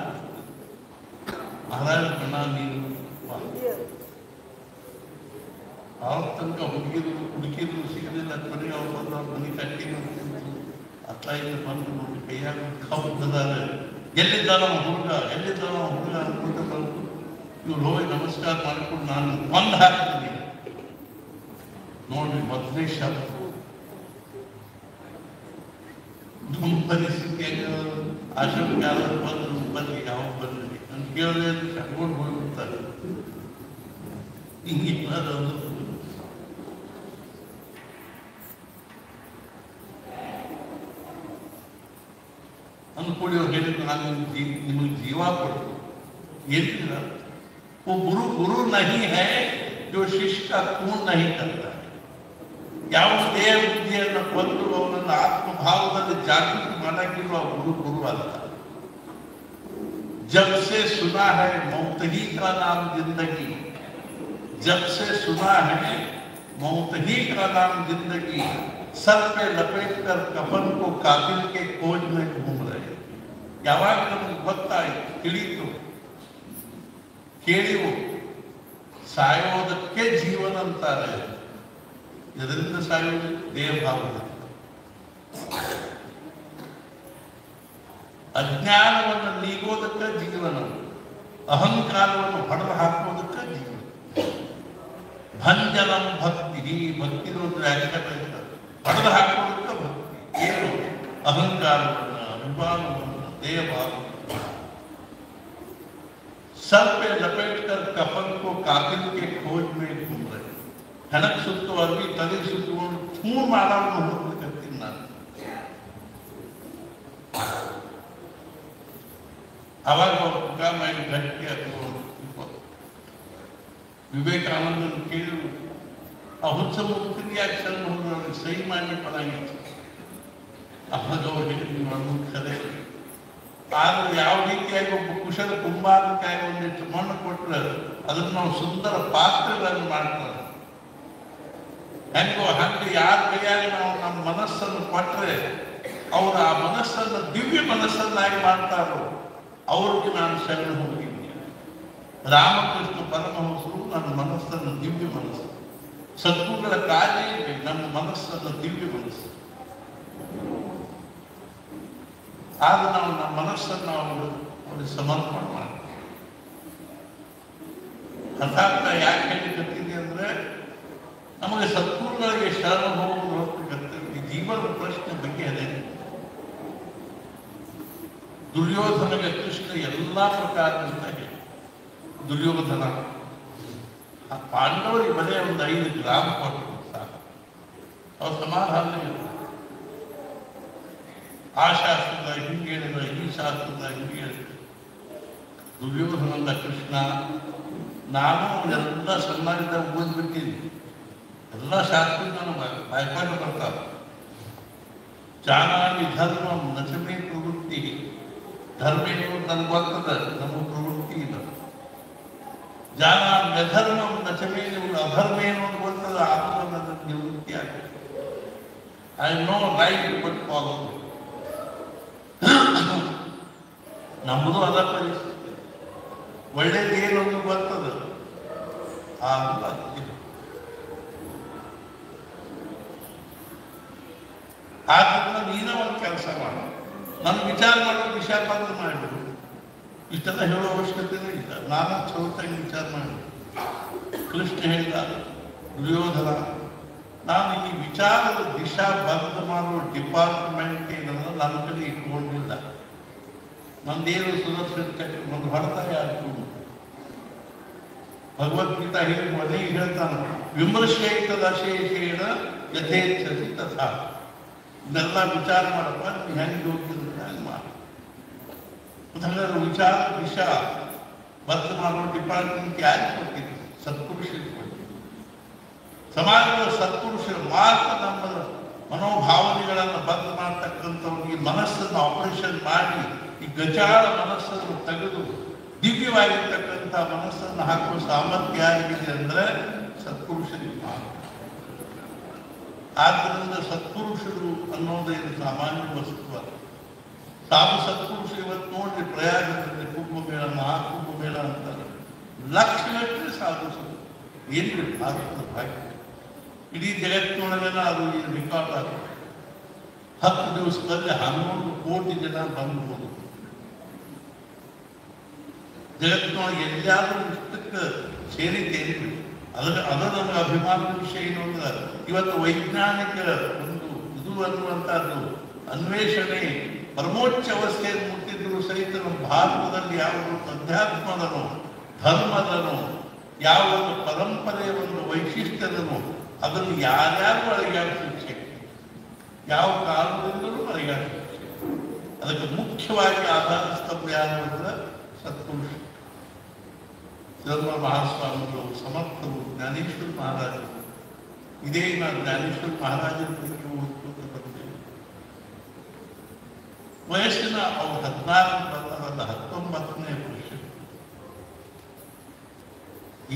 ಮಹಾರಾಜ ಕಣ ನೀನು ಅವ್ರ ತನಕ ಹುಡುಕಿದ್ರು ಸಿಗಲಿಲ್ಲ. ಕೊನೆಗೆ ಅವ್ರು ಬಂದು ಅವ್ರ ಮನೆ ಕಟ್ಟಿ ಅತ್ತ ಇಲ್ಲಿ ಬಂದು ನೋಡಿ ಕೈಯಾಗ ಕೌದಾರೆ ಎಲ್ಲಿದ್ದಾನೋ ಹುಡುಗ ಅನ್ಕೊಂತ ಬಂದು ಇವ್ರು ಹೋಗಿ ನಮಸ್ಕಾರ ಮಾಡಿಕೊಂಡು ನಾನು ಬಂದು ಹಾಕ್ತೀನಿ. ನೋಡ್ರಿ ಮೊದಲನೇ ಶಬ್ದ ಪರಿಸ್ಥಿತಿ ಆಶ್ರಮಕ್ಕೆ ಯಾರು ಬಂದ್ರು ಬನ್ನಿ, ಯಾವ ಬಂದ್ರಿ ಅಂತ ಕೇಳಿದ್ರೆ ಕರ್ಕೊಂಡು ಹೋಗ್ಬಿಡ್ತಾರೆ. ಹಿಂಗಿಲ್ಲ ಅನ್ಕೊಳ್ಳಿ. ಅವ್ರು ಹೇಳಿದ್ರು ನಾನು ನಿಮಗೆ ಜೀವ ಕೊಡ್ತೀನಿ. ಏನಿಲ್ಲ, वो गुरु नहीं है जो शिष्य का खून नहीं करता है. ಯಾವ ದೇಹ ಬುದ್ಧಿಯನ್ನು ಕೊಂದು ಅವನನ್ನು ಆತ್ಮಭಾವದಲ್ಲಿ ಜಾಗೃತಿ ಮಾಡಕ್ಕಿರುವ ಗುರು ಅಲ್ಲ. जब से सुना है मौत ही का नाम जिंदगी, जब से सुना है मौत ही का नाम जिंदगी, सर पे लपेट कर कफन को कातिल के खोज में घूम रहे. ಯಾವಾಗ ನಮಗೆ ಗೊತ್ತಾಯ್ತು, ತಿಳಿತು, ಕೇಳಿವು ಸಾಯೋದಕ್ಕೆ ಜೀವನ ಅಂತಾರೆ. ಇದರಿಂದ ಸಾಯೋದು ದೇಹಭಾವದ ಅಜ್ಞಾನವನ್ನು ನೀಗೋದಕ್ಕೆ ಜೀವನ, ಅಹಂಕಾರವನ್ನು ಹೊಡೆದು ಹಾಕೋದಕ್ಕೆ ಜೀವನ. ಭಂಜನಂ ಭಕ್ತಿ, ಭಕ್ತಿ ಹೊಡೆದು ಹಾಕೋದಕ್ಕೆ ಭಕ್ತಿ. ಏನು? ಅಹಂಕಾರವನ್ನು, ಅಭಿಮಾನವನ್ನು, ದೇಹಭಾವ. सर पे लपेट कर कफन को कातिल के खोज में घूम रहे. ಹೆಣಕ್ ಸುತ್ತುವಾಗಿ ತಲೆ ಸುತ್ತುಕೊಂಡು ಥೂ ಮಾಡೋದು ಹೋಗ್ಬೇಕಂತೀನಿ ನಾನು. ಅವಾಗ ತುಕಾರಾಮ ಗಟ್ಟಿ ಅಥವಾ ವಿವೇಕಾನಂದನ ಕೇಳಿದ್ರು, ಆ ಹುಚ್ಚ ಮುಕ್ತಿಗೆ ಯಾಕೆ ಸಣ್ಣ ಹೋದ್ರೆ ಸಹಿ ಮಾಡಿ ಪಡಾಗಿತ್ತು. ಅವಾಗ ಅವ್ರು ಹೇಳಿದ್ರು ಅನ್ನೋದು ಖರೆ. ಆದ್ರೆ ಯಾವ ರೀತಿಯಾಗಿ ಒಬ್ಬ ಕುಶಲ ಕುಂಬಾರಕಾಯಿ ಒಂದಿಷ್ಟು ಮಣ್ಣು ಕೊಟ್ಟರೆ ಅದನ್ನು ನಾವು ಸುಂದರ ಪಾತ್ರೆಗಳನ್ನು ಮಾಡ್ತಾರೆ. ಹೆಂಗೋ ಹಂಗೆ ಯಾರ ಕೈಯಾಗಿ ನಾವು ನಮ್ಮ ಮನಸ್ಸನ್ನು ಕೊಟ್ಟರೆ ಅವರ ಆ ಮನಸ್ಸನ್ನು ದಿವ್ಯ ಮನಸ್ಸನ್ನಾಗಿ ಮಾಡ್ತಾರೋ ಅವ್ರಿಗೆ ನಾನು ಶರಣ ಹೋಗಿದ್ದೀನಿ. ರಾಮಕೃಷ್ಣ ಪರಮಹಂಸರು ನನ್ನ ಮನಸ್ಸನ್ನು ದಿವ್ಯ ಮನಸ್ಸು, ಸದ್ಗುರುಗಳ ಕಾರ್ಯ ಇದೆ, ನಮ್ಮ ಮನಸ್ಸನ್ನು ದಿವ್ಯ ಮನಸ್ಸು. ಆಗ ನಾವು ನಮ್ಮ ಮನಸ್ಸನ್ನು ಅವ್ರಿಗೆ ಸಮರ್ಪಣೆ ಮಾಡ್ತೀವಿ. ಅರ್ಥಾತ್ ಯಾಕೆ ಹೇಳಿಕತ್ತಿದೆ ಅಂದ್ರೆ ನಮಗೆ ಸದ್ಗುರುಗಳಿಗೆ ಶರಣ ಹೋಗುವುದು ಹೊರತು ಈ ಜೀವನದ ಪ್ರಶ್ನೆ ಬಗ್ಗೆ ಅದೇ. ದುರ್ಯೋಧನಿಗೆ ಕೃಷ್ಣ ಎಲ್ಲಾ ಪ್ರಕಾರದಿಂದಾಗಿ ದುರ್ಯೋಧನ ಆ ಪಾಂಡವರಿಗೆ ಬರೀ ಒಂದು 5 ಗ್ರಾಮ್ ಕೊಟ್ಟರು ಸಾಕು, ಅವ್ರ ಸಮಾಧಾನ ಇಲ್ಲ. ಆ ಶಾಸ್ತ್ರದ ಹಿಂಗೆ ಹೇಳಿದ, ಈ ಶಾಸ್ತ್ರದ ಹಿಂಗೆ ಹೇಳಿದ. ದುರ್ಯೋಧನಂದ ಕೃಷ್ಣ, ನಾನು ಎಲ್ಲ ಸಣ್ಣಾಗಿದ್ದಾಗ ಓದ್ಬಿಟ್ಟಿದ್ದೀನಿ, ಎಲ್ಲ ಶಾಸ್ತ್ರ ನಾನು ಬಾಯ್ಪಾಡು ಬರ್ತಾರೆ. ಜಾನಾಮಿ ಧರ್ಮಂ ನಚಮೇ ಪ್ರವೃತ್ತಿ, ಧರ್ಮ ಏನು ನನಗೆ ಬರ್ತದೆ, ನಮಗೆ ಪ್ರವೃತ್ತಿ ಇಲ್ಲ. ಜಾನಾಮಿ ಅಧರ್ಮಂ ನಚಮೇ ಅಧರ್ಮ ಏನು ಅಂತ ಬರ್ತದೆ, ಆದರೂ ನನ್ನ ನಿವೃತ್ತಿ ಆಗಿದೆ. I know right but follow. ನಮ್ಮದು ಅದ ಪರಿಸ್ಥಿತಿ. ಒಳ್ಳೇದು ಏನು ಅಂತ ಬರ್ತದೆ, ಆಗಲ್ಲ. ಆದ್ರಿಂದ ನೀನ ಒಂದು ಕೆಲಸ ಮಾಡ, ನನ್ನ ವಿಚಾರ ಮಾಡೋ ವಿಷಯ ಬಂದು ಮಾಡಿಬಿಡು. ಇಷ್ಟೆಲ್ಲ ಹೇಳೋ ಅವಶ್ಯಕತೆ ಇಲ್ಲ. ನಾನು ಚೌತಾಗಿ ವಿಚಾರ ಮಾಡಿ ಕೃಷ್ಣ ಹೇಳಿದ, ದುರ್ಯೋಧನ ನಾನು ಈ ವಿಚಾರದ ದಿಶಾ ಬಂದ್ ಮಾಡುವ ಡಿಪಾರ್ಟ್ಮೆಂಟ್ ಏನಂದ್ರೆ ನನ್ನ ಕಡೆ ಇಟ್ಕೊಂಡಿಲ್ಲ. ನಂದೇನು ಸುದರ್ಶನ ಒಂದು ಹೊರತಾಗ ಆಗ್ತದೆ. ಭಗವದ್ಗೀತಾ ಹೇಳಿ ಮನೆಗೆ ಹೇಳ್ತಾನೆ, ವಿಮರ್ಶೇತದಶೇಷೇಣ ಯಥೇಚ್ಛಸಿ ತಥಾ. ಇದೆಲ್ಲ ವಿಚಾರ ಮಾಡಪ್ಪ, ನೀವು ಹೆಂಗೆ ಹೋಗ್ತಿದ್ರೆ ಹಂಗೆ ಮಾಡಿ. ಹಾಗಾದ್ರೆ ವಿಚಾರ ದಿಶಾ ಬದ್ಧ ಮಾಡುವ ಡಿಪಾರ್ಟ್ಮೆಂಟ್ ಯಾರಿಗೆ ಕೊಟ್ಟಿದ್ರು? ಸತ್ಪುರುಷರಿಗೆ ಕೊಟ್ಟಿದ್ರು. ಸಮಾಜದ ಸತ್ಪುರುಷರು ಮಾತ್ರ ನಮ್ಮ ಮನೋಭಾವನೆಗಳನ್ನು ಬದ್ಧ ಮಾಡ್ತಕ್ಕಂಥವ್ರಿಗೆ ಮನಸ್ಸನ್ನು ಆಪರೇಷನ್ ಮಾಡಿ ಈ ಗಜಾಳ ಮನಸ್ಸನ್ನು ತೆಗೆದು ದಿವ್ಯವಾಗಿರ್ತಕ್ಕಂಥ ಮನಸ್ಸನ್ನು ಹಾಕುವ ಸಾಮರ್ಥ್ಯ ಯಾರಿಗಿದೆ ಅಂದ್ರೆ ಸತ್ಪುರುಷರಿಗೆ ಮಾತ್ರ. ಆದ್ದರಿಂದ ಸತ್ಪುರುಷರು ಅನ್ನೋದೇನು ಸಾಮಾನ್ಯ ವಸ್ತು. ಸಾಧು ಸತ್ಪುರುಷರು ಇವತ್ತು ನೋಡ್ರಿ, ಪ್ರಯಾಗದಲ್ಲಿ ಕುಂಭಮೇಳ, ಮಹಾಕುಂಭಮೇಳ ಅಂತಾರೆ, ಲಕ್ಷಗಟ್ಟಲೆ ಸಾಧು ಏನ್ರಿ ಭಾರತದ ಭಾಗ್ಯ. ಇಡೀ ಜಗತ್ತಿನೊಳಗೆಲ್ಲ ಅದು ರೆಕಾರ್ಡ್ ಆಗುತ್ತೆ. 10 ದಿವಸದಲ್ಲಿ 11 ಕೋಟಿ ಜನ ಬಂದ್ಬೋದು. ಜಗತ್ತಿನೊಳಗೆ ಎಲ್ಲಾದ್ರೂ ಇಷ್ಟಕ್ಕೆ ಸೇರಿದ್ದೇನೆ. ಅದು ನಮಗೆ ಅಭಿಮಾನದ ವಿಷಯ ಏನು ಅಂದ್ರೆ ಇವತ್ತು ವೈಜ್ಞಾನಿಕ ಒಂದು ಇದು ಅನ್ನುವಂಥದ್ದು ಅನ್ವೇಷಣೆ ಪರಮೋಚ್ಚ ಅವಸ್ಥೆಯನ್ನು ಮುಟ್ಟಿದ್ರು ಸಹಿತ ನಮ್ಮ ಭಾರತದಲ್ಲಿ ಯಾವ ಒಂದು ಅಧ್ಯಾತ್ಮದನೋ ಧರ್ಮದನೋ ಯಾವ ಒಂದು ಪರಂಪರೆಯ ಒಂದು ವೈಶಿಷ್ಟ್ಯದನೋ ಅದನ್ನು ಯಾರ್ಯಾರು ಅಳಿಗಾಡಿಸಿ ಯಾವ ಕಾರಣದಿಂದಲೂ ಅಳಿಗಾಡಿಸಿ. ಅದಕ್ಕೆ ಮುಖ್ಯವಾಗಿ ಆಧಾರ ಸ್ತಂಭ ಯಾರು ಅಂದ್ರೆ ಸತ್ಪುರುಷ. ಧರ್ಮ ಮಹಾಸ್ವಾಮಿಗಳು, ಸಮರ್ಥರು, ಜ್ಞಾನೇಶ್ವರ ಮಹಾರಾಜರು. ಇದೇ ನಾನು ಜ್ಞಾನೇಶ್ವರ ಮಹಾರಾಜರ ಬಗ್ಗೆ ಓದ್ಕೊತ ಬಂದೆ. ವಯಸ್ಸಿನ ಅವ್ರು 14 ಬರ್ತಾರಲ್ಲ, 19ನೇ ವರ್ಷ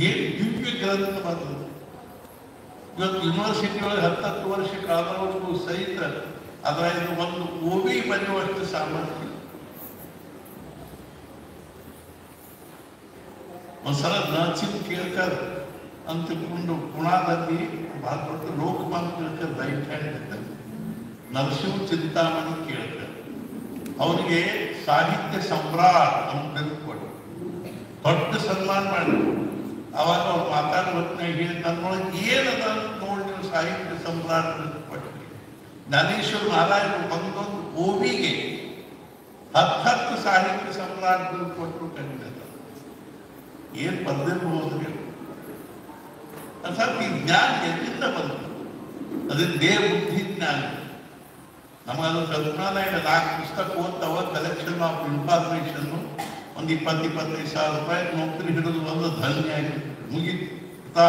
ಏನು ದಿವ್ಯ ಗ್ರಂಥ ಬರ್ತದೆ. ಇವತ್ತು ಯೂನಿವರ್ಸಿಟಿ ಒಳಗೆ 10 ವರ್ಷ ಕಾಲವರೆಗೂ ಸಹಿತ ಅದರಲ್ಲಿ ಒಂದು ಓವಿ ಬರೆಯುವಷ್ಟು ಸಾಮರ್ಥ್ಯ. ಒಂದ್ಸಲ ನರಸಿಂಹ ಕೇಳ್ಕರ್ ಅಂತ ತಿಳ್ಕೊಂಡು ಪುಣಾದಲ್ಲಿ ಭಾಳ ದೊಡ್ಡ ಲೋಕಮಾನ್ಯ ಕೇಳ್ಕರ್ ರೈಟ್ ಹ್ಯಾಂಡ್ ಇದ್ದಾರೆ. ನರಸಿಂಹ ಚಿಂತಾಮಣಿ ಕೇಳ್ಕರ್ ಅವರಿಗೆ ಸಾಹಿತ್ಯ ಸಮ್ರಾಟ್ ಅಂತ ಬಿರುದುಕೊಟ್ಟು ದೊಡ್ಡ ಸನ್ಮಾನ ಮಾಡಿದ್ರು. ಅವಾಗ ಅವ್ರು ಮಾತಾಡೋ ಹೊತ್ತಿನಾಗ ಹೇಳಿ, ನನ್ನೊಳಗೆ ಏನದ ನೋಡಿ ನೀವು ಸಾಹಿತ್ಯ ಸಮ್ರಾಟ್ ಬಿರುದುಕೊಟ್ರಿ. ಜ್ಞಾನೇಶ್ವರ ಮಹಾರಾಜರು ಒಂದೊಂದು ಓವಿಗೆ 10 ಸಾಹಿತ್ಯ ಸಮ್ರಾಟ್ ಬಿರುದುಕೊಟ್ಟರು ಕಂಡಿದ್ದಾರೆ. ಏನ್ ಬಂದಿರಬಹುದು ಅರ್ಥಾತ್ ಈ ಜ್ಞಾನ ಎಲ್ಲಿಂದ ಬಂತು? ಅದೇ ದೇಹ ಬುದ್ಧಿ ಜ್ಞಾನ. ನಮಗದು ಕಲ್ಪನಾಲಯ 4 ಪುಸ್ತಕ ಓದ್ತಾವ, ಕಲೆಕ್ಷನ್ ಆಫ್ ಇನ್ಫಾರ್ಮೇಶನ್, ಒಂದು 20-25 ಸಾವಿರ ರೂಪಾಯಿ ನೌಕರಿ ಹಿಡಿದು ಒಂದು ಧನ್ಯ ಮುಗಿತಾ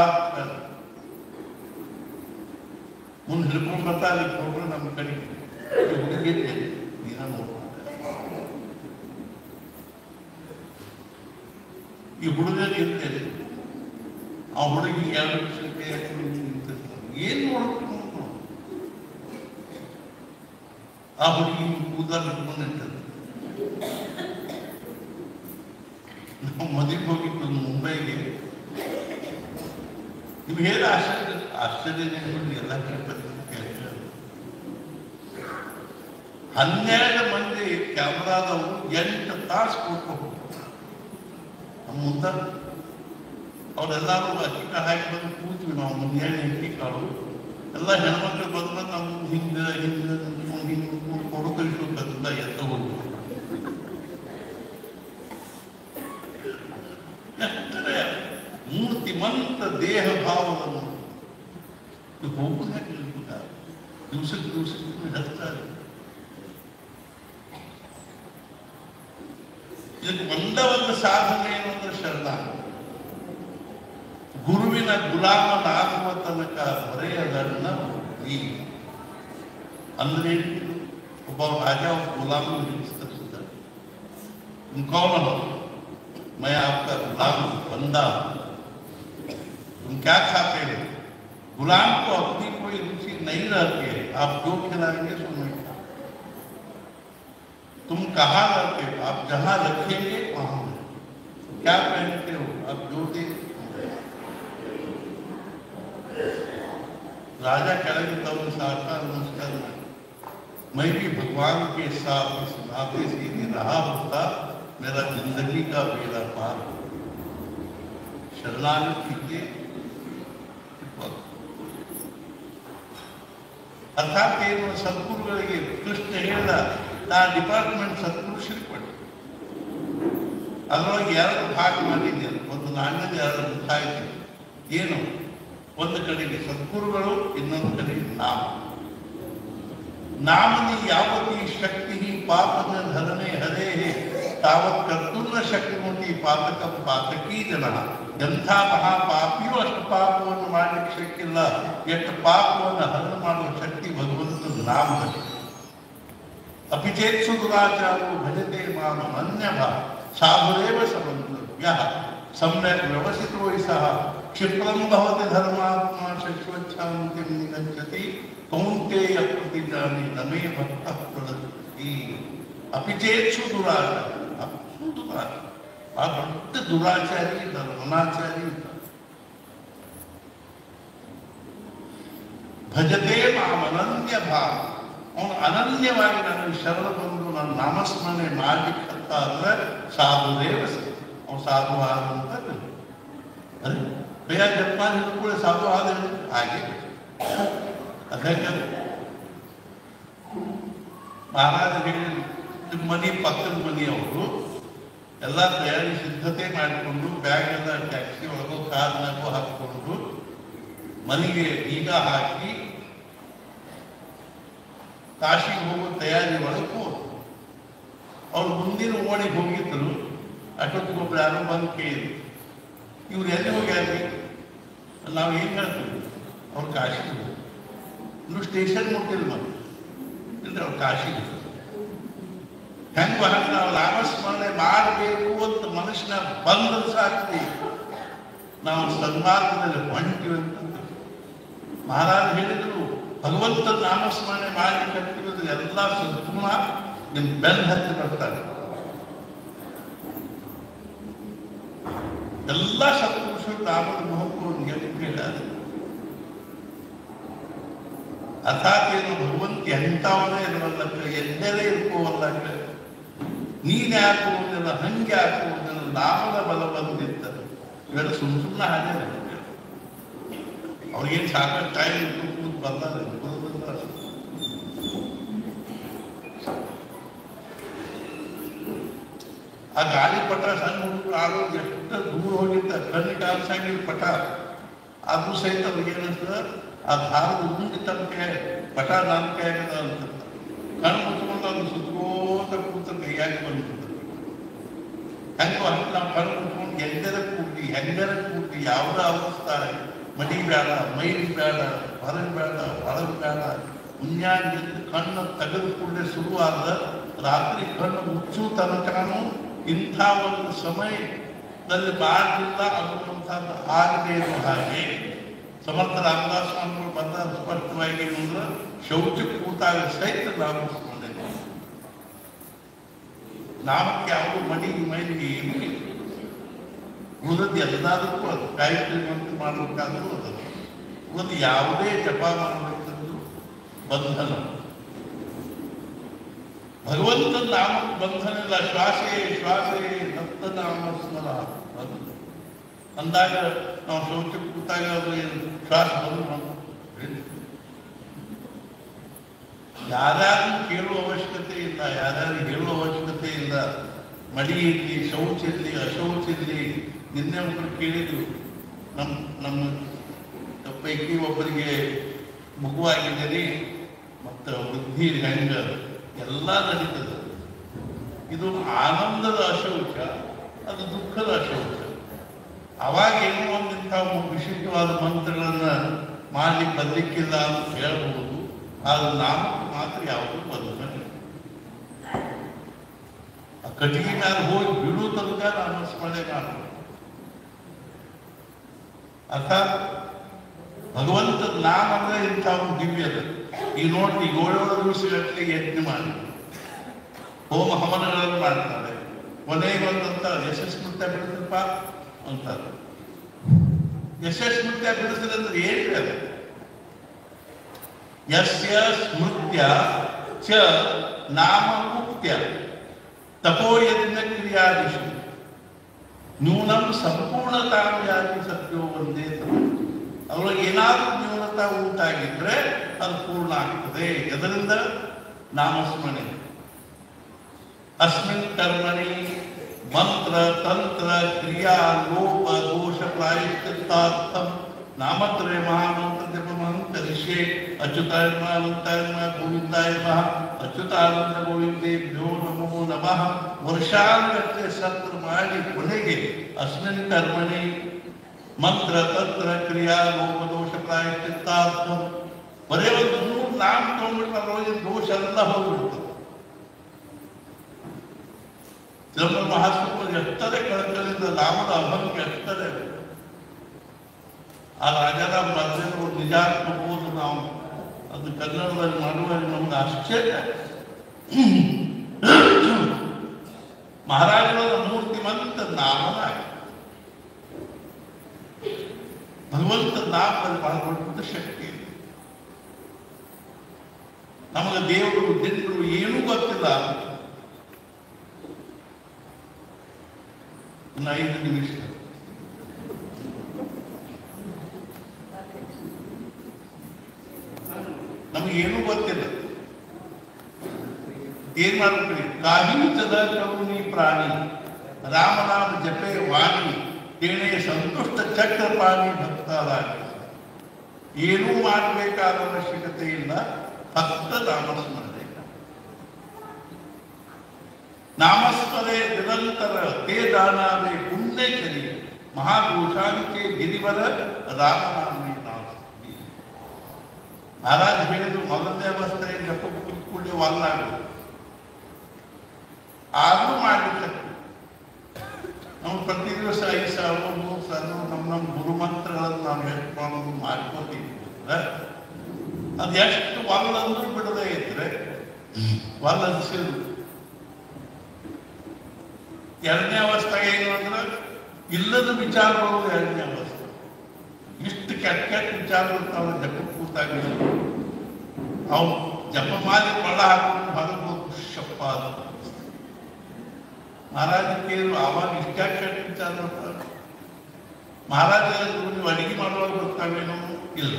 ಮುಂದೆ ಹಿಡ್ಕೊಂಡು ಬರ್ತಾರೆ. ಕೊಟ್ರೆ ನಮ್ಮ ಕಡೆ ಹುಡುಗಿದ್ದೆ ನೀನ ನೋಡ್ತಾರೆ. ಈ ಹುಡುಗರಿಗೆ ಇರ್ತೇನೆ, ಆ ಹುಡುಗಿ 2 ವರ್ಷಕ್ಕೆ ಏನ್ ನೋಡ್ಬೇಕು. ಆ ಹುಡುಗಿ ಕೂದಲು ಇಟ್ಕೊಂಡಿರ್ತದೆ. ನಾವು ಮದುವೆಗೆ ಹೋಗಿದ್ದು ಮುಂಬೈಗೆ. ನೀವು ಹೇಳಿ ಆಶ್ಚರ್ಯ ಎಲ್ಲ ಕೇಳ್ತಾರೆ. 12 ಮಂದಿ ಕ್ಯಾಮ್ರಾದವರು 8 ತಾಸು ಕೊಟ್ಟು ನಮ್ಮ ಮುಂದ ಅವರೆಲ್ಲರೂ ಅಕ್ಕಿ ಕಾಳು ಹಾಕಿ ಬಂದು ಕೂತೀವಿ. ನಾವು ಮುಂಜಾನೆ ಅಕ್ಕಿ ಕಾಳು ಎಲ್ಲ ಹೆಣ್ಮಕ್ಳು ಬಂದು ನಾವು ಹಿಂಗೆ ಕೊಡು ಕಳಿಸೋದಲ್ಲ ಎತ್ತ ಹೋಗಿ ಮೂರ್ತಿಮಂತ ದೇಹ ಭಾವವನ್ನು ಹೋಗುದ ದಿವಸಕ್ಕೆ ಹೇಳ್ತಾರೆ. ಇದಕ್ಕೆ ಒಂದು ಸಾಧನೆ ಏನು ಅಂದ್ರೆ ಶರಣಾಗತಿ. ಗುರುವಿನ ಗುಲಾಮನಾಗುವ ತನಕ ಬರೆಯದನ್ನ ಈ ಅಂದ್ರೆ ಒಬ್ಬ ರಾಜ ಗುಲಾಮ हिंसता तुम कौन हो? मैं आपका गुलाम बंदा हूं। तुम क्या खाते हो? गुलाम को अपनी कोई रुचि नहीं रहती है, आप जो खिलाएंगे सो मैं खाऊं। तुम कहाँ रहते हो? आप जहां रखेंगे वहां। क्या पहनते हो? आप जो दे। राजा कहेंगे तब साकार नमस्कार। मैं भी भगवान के साथ इस नाते सीधे रहा होता, मेरा जिंदगी का बेड़ा पार हो। शरणागति के अर्थात ಏನು ಸದ್ಗುರುಗಳಿಗೆ ಕೃಷ್ಣ ಹೇಳಿದ ಆ ಡಿಪಾರ್ಟ್ಮೆಂಟ್ ಸದ್ಗುರು ಪಡಿ ಅದರೊಳಗೆ 2 ಭಾಗ ಮಾಡಿದ್ದೇನೆ. ಒಂದು ನಾಣ್ಯದ 2 ಮುಖ ಇದೆ. ಏನು? ಒಂದು ಕಡೆಗೆ ಸದ್ಗುರುಗಳು, ಇನ್ನೊಂದು ಕಡೆಗೆ ನಾಮ. नामनी यावती शक्ति ही पाप न धरने हरे है तावत कर्तुर्न शक्तिमूर्ति पातकम पातकी जन ಎಂಥ ಮಹಾಪಾಪಿಯೂ ಅಷ್ಟು ಪಾಪವನ್ನು ಮಾಡಲಿಕ್ಕೆ ಶಕ್ತಿ ಇಲ್ಲ. ಎಷ್ಟು ಪಾಪವನ್ನು ಹರಣ ಮಾಡುವ ಶಕ್ತಿ ಭಗವಂತನ ನಾಮದಲ್ಲಿ. ಅಪಿಚೇತ್ಸು ದುರಾಚಾರೋ ಭಜತೆ ಮಾಮ ಅನ್ಯಭ ಸಾಧುರೇವ ಸಮಂತವ್ಯ ಸಮ್ಯಕ್ ವ್ಯವಸಿತೋ ಸಹ ಕ್ಷಿಪ್ರಂ ಭವತಿ ಧರ್ಮಾತ್ಮ ಶಶ್ವಚ್ಛಾಂತಿಂ ನಿಗಚ್ಚತಿ ಕೌಂತೆಯ ಪ್ರತಿಜಾನಿ ನಮೇ ಭಕ್ತ ಪ್ರಳತಿ. ಅಪಿಚೇತ್ಸು ದುರಾಚಾರ ಆ ದೊಡ್ಡ ದುರಾಚಾರಿ ಇದ್ದಾರೆ, ಅನಾಚಾರಿ ಇದ್ದಾರೆ. ಭಜತೆ ಮಾಂ ಅನನ್ಯ ಭಾವ, ಅವನು ಅನನ್ಯವಾಗಿ ನನಗೆ ಶರಣ ಬಂದು ನನ್ನ ನಾಮಸ್ಮರಣೆ ಮಾಡಲಿಕ್ಕಂತ ಅಂದ್ರೆ ಸಾಧುದೇವ ಅವನು ಸಾಧು ಆದ ಅಂತ ಅದೇ ಬೇಗ ಜನ್ಮ ಕೂಡ ಸಾಧು ಆದ ಹಾಗೆ ಅದಕ್ಕೆ ಮಹಾರಾಜ ಹೇಳಿ ನಿಮ್ಮ ಮನೆ ಪಕ್ಕದ ಮನೆಯವರು ಎಲ್ಲ ತಯಾರಿ ಸಿದ್ಧತೆ ಮಾಡಿಕೊಂಡು ಬ್ಯಾಗ್ ಎಲ್ಲ ಟ್ಯಾಕ್ಸಿ ಒಳಗೋ ಕಾರ್ನಾಗೋ ಹಾಕಿಕೊಂಡು ಮನೆಗೆ ಈಗ ಹಾಕಿ ಕಾಶಿಗೆ ಹೋಗೋ ತಯಾರಿ ಒಳಗೂ ಅವ್ರು ಮುಂದಿನ ಓಣಿಗೆ ಹೋಗಿದ್ರು. ಅಷ್ಟೊತ್ತಿಗೊಬ್ರು ಯಾರೋ ಬಂದು ಕೇಳಿದ್ರು, ಇವ್ರು ಎಲ್ಲಿ ಹೋಗ್ಯಾರಿ? ನಾವು ಏನು ಹೇಳ್ತೀವಿ? ಅವ್ರು ಕಾಶಿಗೆ ಹೋಗಿ ಇನ್ನು ಸ್ಟೇಷನ್ ಮುಟ್ಟಿಲ್ಲ ಮತ್ತೆ ಇಲ್ಲರಿ ಅವ್ರು ಕಾಶಿಗೆ ಹೆಂಗ ಹಂಗೆ ನಾವು ನಾಮಸ್ಮರಣೆ ಮಾಡಬೇಕು ಅಂತ ಮನುಷ್ಯನ ಬಂದ ಸಾಕ್ತಿ ನಾವು ಸನ್ಮಾರ್ಗದಲ್ಲಿ ಹೊಂಟಿವಿ ಅಂತ. ಮಹಾರಾಜ ಹೇಳಿದ್ರು, ಭಗವಂತ ನಾಮಸ್ಮರಣೆ ಮಾಡಲಿಕ್ಕೆ ಎಲ್ಲ ಸದ್ಗುಣ ನಿಮ್ ಬೆನ್ನ ಹತ್ತಿ ಬರ್ತಾರೆ. ಎಲ್ಲ ಸತ್ಪುರುಷರು ನಾಮದ ಮಹತ್ವ ಹೇಳಿದ್ದಾರೆ. ಅರ್ಥಾತ್ ಏನು ಭಗವಂತ ಎಂಥವನೇ ಇರುವಲ್ಲಕ್ಕ, ಎಲ್ಲರೇ ಇರ್ಕೋವಲ್ಲಕ್ಕ, ನೀನ್ ಯಾಕೆ ಹೋದಿಲ್ಲ, ಹಂಗೆ ಯಾಕೆ ಹೋದಿಲ್ಲ, ನಾಮದ ಬಲ ಬಂದಿರ್ತದೆ. ಇವೆಲ್ಲ ಸುಮ್ಮನೆ ಹಾಗೆ ಅವ್ರಿಗೇನು ಸಾಕಷ್ಟು ಟೈಮ್ ಕೂತ್ ಬರ್ತಾರೆ. ಆ ಗಾಳಿ ಪಟ ಸಣ್ಣ ಹುಡುಗರು ಆಡೋದು ಎಷ್ಟು ದೂರ ಹೋಗಿದ್ದ ಕಣ್ಣು ಕಾಲ್ಸಂಗಿಲ್ಲ ಪಟ, ಅದು ಸಹಿತ ಅವ್ರಿಗೆ ಏನಿಸ್ತದ ಆ ದಾರದ ಉಂಡಿ ತನಕ ಪಟ ನನ್ನ ಕೈಯಾಗದ ಅಂತ ಕಣ್ಣು ಮುಚ್ಕೊಂಡು ಅದು ಸುತ್ತೋತ ಕೂತ ಕೈಯಾಗಿ ಬಂದ್ಬಿಡ್ತದೆ. ಹೆಂಗೋ ಹಂಗೆ ನಾವು ಕಣ್ಣು ಮುಚ್ಕೊಂಡು ಎಂದರ ಕೂಡಿ ಹೆಂಗರ ಕೂಡಿ ಯಾವುದೇ ಅವಸ್ಥಾ ಮಡಿ ಬೇಡ, ಮೈಲಿ ಬೇಡ, ಹೊರಗೆ ಬೇಡ, ಒಳಗೆ ಬೇಡ, ಮುಂಜಾನೆ ಕಣ್ಣು ತೆಗೆದುಕೊಂಡೇ ಶುರುವಾದ ರಾತ್ರಿ ಕಣ್ಣು ಮುಚ್ಚು ತನಕನೂ ಇಂಥ ಒಂದು ಸಮಯದಲ್ಲಿ ಮಾಡಲಿಲ್ಲ ಅನ್ನುವಂಥದ್ದು ಆಗದೆ ಇರೋ ಹಾಗೆ ಸಮರ್ಥ ರಾಮದಾಸ್ ಸ್ವಾಮಿಗಳು ಬಂದ ಸ್ಪಷ್ಟವಾಗಿ ಏನಂದ್ರೆ ಶೌಚ ಕೂತಾಗ ಸಹಿತ ನಾಮಸ್ಮರಣೆ ನಾಮಕ್ಕೆ ಯಾವುದು ಮಡಿ ಮೈಲಿ ಏನು ಉಳಿದದ್ದು ಎಲ್ಲದಕ್ಕೂ ಅದು ಗಾಯತ್ರಿ ಮಂತ್ರ ಮಾಡಬೇಕಾದ್ರೂ ಅದು ಒಂದು ಯಾವುದೇ ಜಪ ಮಾಡಬೇಕಂದ್ರೂ ಬಂಧನ. ಭಗವಂತನ ನಾಮಕ್ಕೆ ಬಂಧನ ಇಲ್ಲ. ಶ್ವಾಸೇ ಶ್ವಾಸೇ ದತ್ತ ನಾಮ ಸ್ಮರ ಅಂದಾಗ ನಾವು ಶೌಚಕ್ಕೆ ಕೂತಾಗ ಅದು ಶ್ವಾಸ ಬಂದು ಯಾರ್ಯಾರು ಕೇಳುವ ಅವಶ್ಯಕತೆ ಇಲ್ಲ, ಯಾರ್ಯಾರು ಹೇಳುವ ಅವಶ್ಯಕತೆ ಇಲ್ಲ. ಮಡಿ ಇರಲಿ, ಶೌಚ ಇರಲಿ, ಅಶೌಚ ಇರಲಿ. ನಿನ್ನೆ ಒಬ್ಬರು ಕೇಳಿದ್ರು, ನಮ್ಮ ಪೈಕಿ ಒಬ್ಬರಿಗೆ ಮಗುವಾಗಿದ್ದೀರಿ ಮತ್ತು ವೃದ್ಧಿ ಹೆಂಗ ಎಲ್ಲ ನಡೀತದೆ. ಇದು ಆನಂದದ ಅಶೌಚ, ಅದು ದುಃಖದ ಅಶೌಚ. ಅವಾಗ ಏನೋ ಒಂದಿಂಥ ವಿಶಿಷ್ಟವಾದ ಮಂತ್ರಗಳನ್ನ ಮಾಡ್ಲಿಕ್ಕೆ ಬರ್ಲಿಕ್ಕಿಲ್ಲ ಅಂತ ಹೇಳ್ಬೋದು. ಆದ್ರೆ ನಾಮಕ್ಕೆ ಮಾತ್ರ ಯಾವುದೂ ಬಂಧನ. ಆ ಕಟ್ಟಿಗೆ ಮೇಲೆ ಹೋಗಿ ಬಿಡು ತನಕ ನಾಮಸ್ಮರಣೆ ಮಾಡಬೇಕು. ಅರ್ಥಾತ್ ಭಗವಂತನ ನಾಮ ಅಂದ್ರೆ ಇಂಥ ಒಂದು ದಿವ್ಯದ. ಈ ನೋಡ್ರಿ 7 ದಿವಸಗಟ್ಟಲೆ ಯಜ್ಞ ಮಾಡಿ ಹೋಮ ಹವನಗಳನ್ನು ಮಾಡ್ತಾರೆ. ಕೊನೆಗೆ ಒಂದಂತ ಯಶಸ್ಮೃತ್ಯ ಬಿಡಿಸಪ್ಪ ಅಂತಾರೆ. ಯಶಸ್ಮೃತ್ಯ ಬಿಡಿಸಿದ್ರೆ ಏನ್ರಿ ಅದು? ಯಸ್ಯ ಸ್ಮೃತ್ಯ ಚ ನಾಮ ಮುಕ್ತ್ಯ ತಪೋಯಜ್ಞ ಕ್ರಿಯಾದಿಷು ನ್ಯೂನಂ ಸಂಪೂರ್ಣತಾವ್ಯಾದಿ ಸತ್ಯೋ ಒಂದೇ. ಅದ್ರೊಳಗೆ ಏನಾದರೂ ನ್ಯೂನತಾ ಉಂಟಾಗಿದ್ರೆ ಅದು ಪೂರ್ಣ ಆಗ್ತದೆ. ಎದರಿಂದ? ನಾಮಸ್ಮರಣೆ. ಅಸ್ಮಿನ್ ಕರ್ಮಣಿ ಮಂತ್ರ ತಂತ್ರ ಕ್ರಿಯಾ ಲೋಪ ದೋಷ ಪ್ರಾಯಶ್ಚಿತ್ತಾರ್ಥಂ ನಾಮತ್ರಯ ಮಹಾಮಂತ್ರ ಜಪಮಹಂ ಕರಿಷ್ಯೆ. ಅಚ್ಯುತಾಯ ನಮಃ, ಅನಂತಾಯ ನಮಃ, ಗೋವಿಂದಾಯ ನಮಃ, ಅಚ್ಯುತಾನಂದ ಗೋವಿಂದೇಭ್ಯೋ ನಮೋ ನಮಃ. ವರ್ಷಾನುಗಟ್ಟಲೆ ಸತ್ರ ಮಾಡಿ ಕೊನೆಗೆ ಅಸ್ಮಿನ್ ಕರ್ಮಣಿ ಮಂತ್ರ ತಂತ್ರ ಕ್ರಿಯಾ ಲೋಪ ದೋಷ ಪ್ರಾಯಶ್ಚಿತ್ತಾರ್ಥಂ ಬರೇ ಒಂದು 3 ನಾಮ ತಗೊಂಡ್ಬಿಟ್ಟು ಅದರೊಳಗೆ ದೋಷ ಎಲ್ಲ ಹೋಗ್ಬಿಡ್ತದೆ. ನಮ್ಮ ಮಹಾತ್ಮ ಎಷ್ಟರೇ ಕಳಕಳಿಂದ ನಾಮದ ಅಭಂಗ ಎಷ್ಟರೇ. ಆ ರಾಜಾರಾಮ ಮಧ್ಯಾಹ್ನ ನಿಜಾತ್ಮಬೋದು ನಾವು ಅದು ಕನ್ನಡದಲ್ಲಿ ಮಾಡುವಾಗ ನಮ್ಗೆ ಆಶ್ಚರ್ಯ. ಮಹಾರಾಜರ ಮೂರ್ತಿಮಂತ ನಾಮನ ಭಗವಂತ ನಾಮದಲ್ಲಿ ಬಹಳ ದೊಡ್ಡ ಶಕ್ತಿ ಇದೆ. ನಮಗೆ ದೇವರು ದಿನಗಳು ಏನೂ ಗೊತ್ತಿಲ್ಲ. 5 ನಿಮಿಷ ನಮಗೇನೂ ಗೊತ್ತಿಲ್ಲ. ಏನ್ ಮಾಡ್ಬೇಕ್ರಿ? ಕಾಹಿಂಚದ ಕರುಣಿ ಪ್ರಾಣಿ ರಾಮನಾಮ ಜಪೆ ವಾಣಿ ತೇಣೆ ಸಂತುಷ್ಟ ಚಕ್ರಪಾಣಿ ಭಕ್ತರಾಗಿ. ಏನೂ ಮಾಡಬೇಕಾದ ಅವಶ್ಯಕತೆ ಇಲ್ಲ, ಭಕ್ತ ನಾಮಸ್ಮರಣೆ. ನಾಮಸ್ಮರೆ ನಿರಂತರ ತೇ ದಾನಾವೆ ಪುಣ್ಯ ಚರಿ ಮಹಾಘೋಷಾಂಕೆ ಗಿರಿವರ ರಾಮನಾಮಿ ನಾಮ. ಮಹಾರಾಜ್ ಹೇಳಿದ್ರು ಮೊದಲನೇ ಅವಸ್ಥೆ ಜಪ ಕೂಡಿ ವಾಲ್ಲಾಗದು. ಆದ್ರೂ ಮಾಡ್ಲಿಕ್ಕೆ ನಾವು ಪ್ರತಿ ದಿವಸ 5,000 3,000 ನಮ್ಮ ಗುರುಮಂತ್ರಗಳನ್ನು ನಾವು ಎಷ್ಟು ಮಾಡೋದು ಮಾಡ್ಕೋತೀವಿ. ಅದು ಎಷ್ಟು ಒಲ್ಲಂದ್ರೂ ಬಿಡದೇ ಇದ್ರೆ ಒಲ್ಲದಿಸಿದ್ರು. 2ನೇ ಅವಸ್ಥೆ ಏನು ಅಂದ್ರೆ ಇಲ್ಲದ ವಿಚಾರಗಳು 2ನೇ ಅವಸ್ಥೆ. ಇಷ್ಟು ಕೆಟ್ಟ ವಿಚಾರಗಳು ತಾವು ಜಪ ಕೂತಾಗ ಅವು ಜಪ ಮಾಡಿ ಬಳ್ಳ ಹಾಕೊಂಡು ಹೊರಗೆ ಶಪ್ಪ ಮಹಾರಾಜ ಕೇಳಿದ್ರು. ಆವಾಗ ಇಷ್ಟ ಕೆಟ್ಟ ವಿಚಾರ ಮಾಡ್ತಾರೆ. ಮಹಾರಾಜ ನೀವು ಅಡಿಗೆ ಮಾಡುವಾಗ ಬರ್ತಾವೇನೋ ಇಲ್ಲ,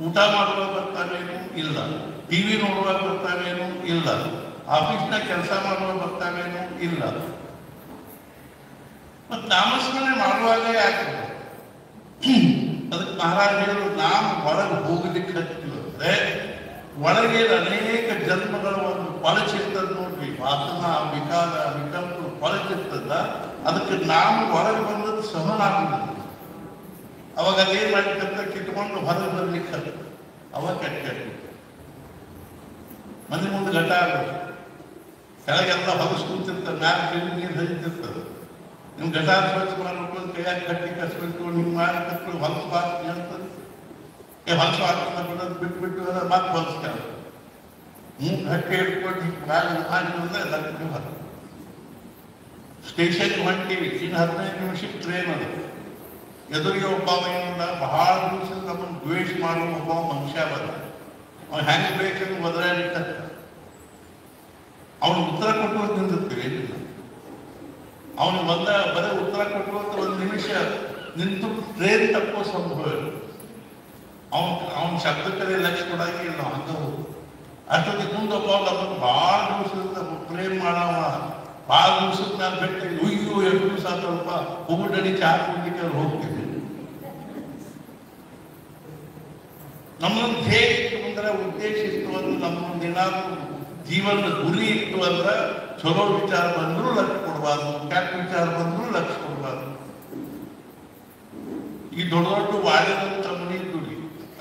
ಊಟ ಮಾಡುವಾಗ ಬರ್ತಾವೇನೋ ಇಲ್ಲ, ಟಿವಿ ನೋಡುವಾಗ ಬರ್ತಾವೇನೋ ಇಲ್ಲ, ಆಫೀಸ್ನ ಕೆಲಸ ಮಾಡುವಾಗ ಬರ್ತಾವೇನೋ ಇಲ್ಲ. ಮತ್ತು ನಾಮಸ್ಮರಣೆ ಮಾಡುವಾಗ ಯಾಕೆ? ಅದಕ್ಕೆ ಮಹಾರಾಜ ಹೇಳಿದ್ರು, ನಾವು ಒಳಗೆ ಹೋಗ್ಲಿಕ್ಕೆ ಹತ್ತಿದ್ರೆ ಒಳಗೆ ಅನೇಕ ಜನ್ಮಗಳ ಒಂದು ಕೊಳಚಿರ್ತದ ನೋಡ್ರಿ. ವಾಸನ ವಿಕಾರ ವಿಕಲ್ಪ ಕೊಳಚಿರ್ತದ. ಅದಕ್ಕೆ ನಾವು ಒಳಗೆ ಬಂದದ್ದು ಸಹನಾಗುದಿಲ್ಲ. ಅವಾಗ ಅದೇನ್ ಮಾಡಿರ್ತಂತ ಕಿತ್ಕೊಂಡು ಹೊರಗೆ ಬರ್ಲಿಕ್ಕೆ ಅವಾಗ ಕೆಟ್ಟ ಮನೆ ಮುಂದೆ ಘಟ ಆಗುತ್ತೆ. ಕೆಳಗೆಲ್ಲ ಹೊಲಸು ಕೂತಿರ್ತದೆ, ಮ್ಯಾಲ ನೀರು ಹರಿತಿರ್ತದೆ. ನಿಮ್ ಘಟ ಸ್ವಚ್ಛ ಮಾಡ್ಬೇಕು ಅಂತ ಕೈಯಾಗ ಕಟ್ಟಿ ಕಸ್ಬೇಕು, ನಿಮ್ ಮಾಡಿ ಕಟ್ಕೊಂಡು ಹೊಲಸು ಬಾಕಿ ಅಂತದೆ. ಹೊಲಸು ಹಾಕಿ ಬಿಡೋದು ಬಿಟ್ಬಿಟ್ಟು ಮತ್ತೆ ಹೊಲಸ್ತಾರೆ. ಗಟ್ಟಿ ಹಿಡ್ಕೊಂಡು ಮಾಡಿ ಅಂದ್ರೆ ಲಕ್ಷ್ಮಿ ಹೊರ ಸ್ಟೇಷನ್ಗೆ ಹೊಂಟೀವಿ, ಇನ್ನು 15 ನಿಮಿಷಕ್ಕೆ ಟ್ರೈನ್ ಅದು. ಎದುರಿಗೆ ಒಬ್ಬ ಏನಂದ, ಬಹಳ ದಿವಸ ನಮ್ಮನ್ನು ದ್ವೇಷ ಮಾಡುವ ಒಬ್ಬ ಮನುಷ್ಯ ಬಂದ. ಅವ್ನು ಹೆಂಗೆ ಬೇಕಂದ್ರೆ ಒದರಾಡಿಟ್ಟ. ಅವನು ಉತ್ತರ ಕೊಟ್ಟು ನಿಂತಿರ್ತೀವಿ, ಏನಿಲ್ಲ ಅವನು ಬಂದ ಬರೀ ಉತ್ತರ ಕೊಟ್ಟು 1 ನಿಮಿಷ ನಿಂತು ಟ್ರೈನ್ ತಪ್ಪೋ ಸಂಭವ. ಅವನ ಶಬ್ದಕ್ಕೆ ಲಕ್ಷ್ಯ ಕೊಡಂಗಿಲ್ಲ, ಹಂಗ ಹೋಗು. ಅಷ್ಟೊತ್ತಿಗೆ ಮುಂದೊಬ್ಬ ನಮ್ಮನ್ನು ಭಾಳ ದಿವಸದಿಂದ ಪ್ರೇಮ್ ಮಾಡವ, ಭಾಳ ದಿವಸದ ನಾನು ಬೆಟ್ಟ ಉಯ್ಯು 2 ದಿವಸ ಸ್ವಲ್ಪ ಹೋಗುಡಡಿ ಚಹಾ ಕುಡಿಲಿಕ್ಕೆ ಅವ್ರು ಹೋಗ್ತಿದ್ವಿ. ನಮ್ಮನ್ನು ಹೇಗೆ ಇತ್ತು ಅಂದ್ರೆ, ಉದ್ದೇಶ ಇತ್ತು ಅಂದ್ರೆ, ನಮ್ಮೊಂದು ಏನಾದ್ರು ಜೀವನದ ಗುರಿ ಇತ್ತು ಅಂದ್ರೆ, ಚಲೋ ವಿಚಾರ ಬಂದರೂ ಲಕ್ಷ್ಯ ಕೊಡಬಾರ್ದು, ಕೆಟ್ಟ ವಿಚಾರ ಬಂದರೂ ಲಕ್ಷ್ಯ ಕೊಡಬಾರ್ದು. ಈ ದೊಡ್ಡ ದೊಡ್ಡ ವಾಡಿದಂತ ಮನೆ ಇದ್ದು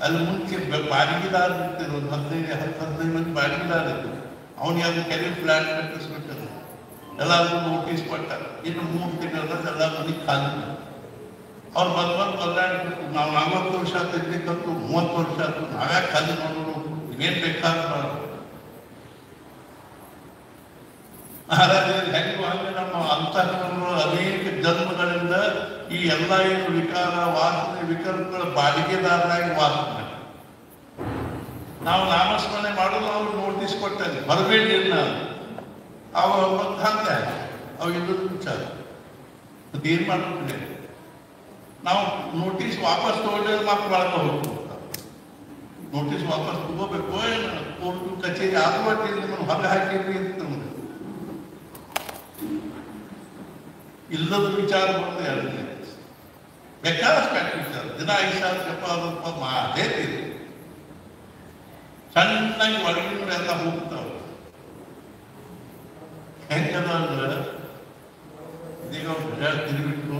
ಅಲ್ಲಿ ಮುಂಚೆ ಬಾಡಿಗೆದಾರ ಇರ್ತಿದ್ರು, ಒಂದು 15 ಮಂದಿ ಬಾಡಿಗೆದಾರ ಇದ್ರು. ಅವನಿಗೆ ಅದು ಕೆಲವು ಫ್ಲಾಟ್ ಕಟ್ಟಿಸ್ಬಿಟ್ಟರು, ಎಲ್ಲರಿಗೂ ನೋಟಿಸ್ ಕೊಟ್ಟ. ಇನ್ನು 3 ತಿಂಗಳಲ್ಲಿ ಎಲ್ಲ ಮನೆ ಖಾಲಿ. ಅವ್ರು ಬಂದು ಕಲ್ಯಾಣಕ್ಕೆ ನಾವು 40 ವರ್ಷ ತೆಗ್ಲಿಕ್ಕಂತೂ 30 ವರ್ಷ ಆಯ್ತು. ನಾವ್ಯಾಕೆ ಖಾಲಿ ಮಾಡೋದು, ಏನ್ ಬೇಕಾದ್ರೂ ಮಾಡೋದು. ಮಹಾರಾಜರು ಹೆಂಗು ಹಂಗೆ ನಮ್ಮ ಅಂತಃಕರಣಗಳು ಅನೇಕ ಜನ್ಮಗಳಿಂದ ಈ ಎಲ್ಲ ಏನು ವಿಕಾರ ವಾಸನೆ ವಿಕಲ್ಪಗಳ ಬಾಡಿಗೆದಾರರಾಗಿ ವಾಸನೆ. ನಾವು ನಾಮಸ್ಮರಣೆ ಮಾಡೋದು ಅವ್ರು ನೋಟಿಸ್ ಕೊಡ್ತಾರೆ, ಬರಬೇಡಿ ನಾನು ಅವ್ರು ಹಂಗೆ ಅವು ಇಲ್ಲದ ವಿಚಾರ. ಅದೇನು ಮಾಡ್ಬಿಟ್ಟಿದೆ, ನಾವು ನೋಟಿಸ್ ವಾಪಸ್ ತಗೊಂಡ್ರೆ ಮಾತ್ರ ಮಾಡ್ಕೊ ಹೋಗ್ಬೇಕು. ನೋಟಿಸ್ ವಾಪಸ್ ತಗೋಬೇಕು, ಏನು ಕೋರ್ಟು ಕಚೇರಿ ಆದ್ರೂ ನಿಮ್ಮನ್ನು ಹೊರ ಹಾಕಿದ್ರಿ ಅಂತ ನಮ್ಗೆ ಇಲ್ಲದ ವಿಚಾರ ಬರೋದು. 2 ಬೇಕಾದಷ್ಟು ಕೆಟ್ಟ ವಿಚಾರ, ದಿನ 5,000 ಜಪ ಅದೇ ತೀರಿ ಸಣ್ಣಾಗಿ ಒಳಗಿನ ಎಲ್ಲ ಹೋಗ್ತಾವ. ಹೆಂಗದ ಅಂದ್ರೆ ಈಗ ತಿರುಗಿಟ್ಟು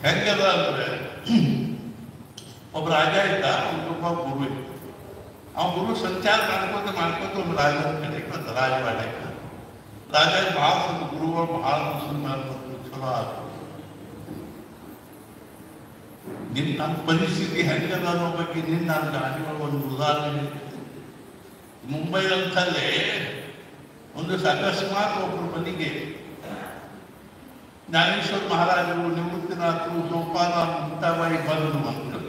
ಹೆಂಗದ ಅಂದ್ರೆ, ಒಬ್ಬ ರಾಜ ಇದ್ದ, ಒಬ್ಬ ಗುರು ಇದ್ದ. ಆ ಗುರು ಸಂಚಾರ ಮಾಡ್ಕೋತ ಒಂದು ರಾಜ ಕಡೆ ಬಂದ, ರಾಜವಾಡಕ್ಕೆ. ರಾಜ ಭಾಳ ಗುರುಗಳು ಭಾಳ ಮಾಡ್ಕೊಂಡು ಚಲೋ ಆಯ್ತು. ನನ್ನ ಪರಿಸ್ಥಿತಿ ಹೆಂಗದ ಅನ್ನೋ ಬಗ್ಗೆ ನಾನು ಗಾಡಿಗಳು ಒಂದು ಉದಾಹರಣೆ. ಮುಂಬೈ ಅಂತಲ್ಲೇ ಒಂದು ಅಕಸ್ಮಾತ್ ಒಬ್ಬರ ಮನೆಗೆ ಜ್ಞಾನೇಶ್ವರ ಮಹಾರಾಜರು, ನಿವೃತ್ತಿನಾಥರು, ಸೋಪಾನ ಮುಕ್ತಾಬಾಯಿ ಬಂದು ಮಕ್ಕಳು.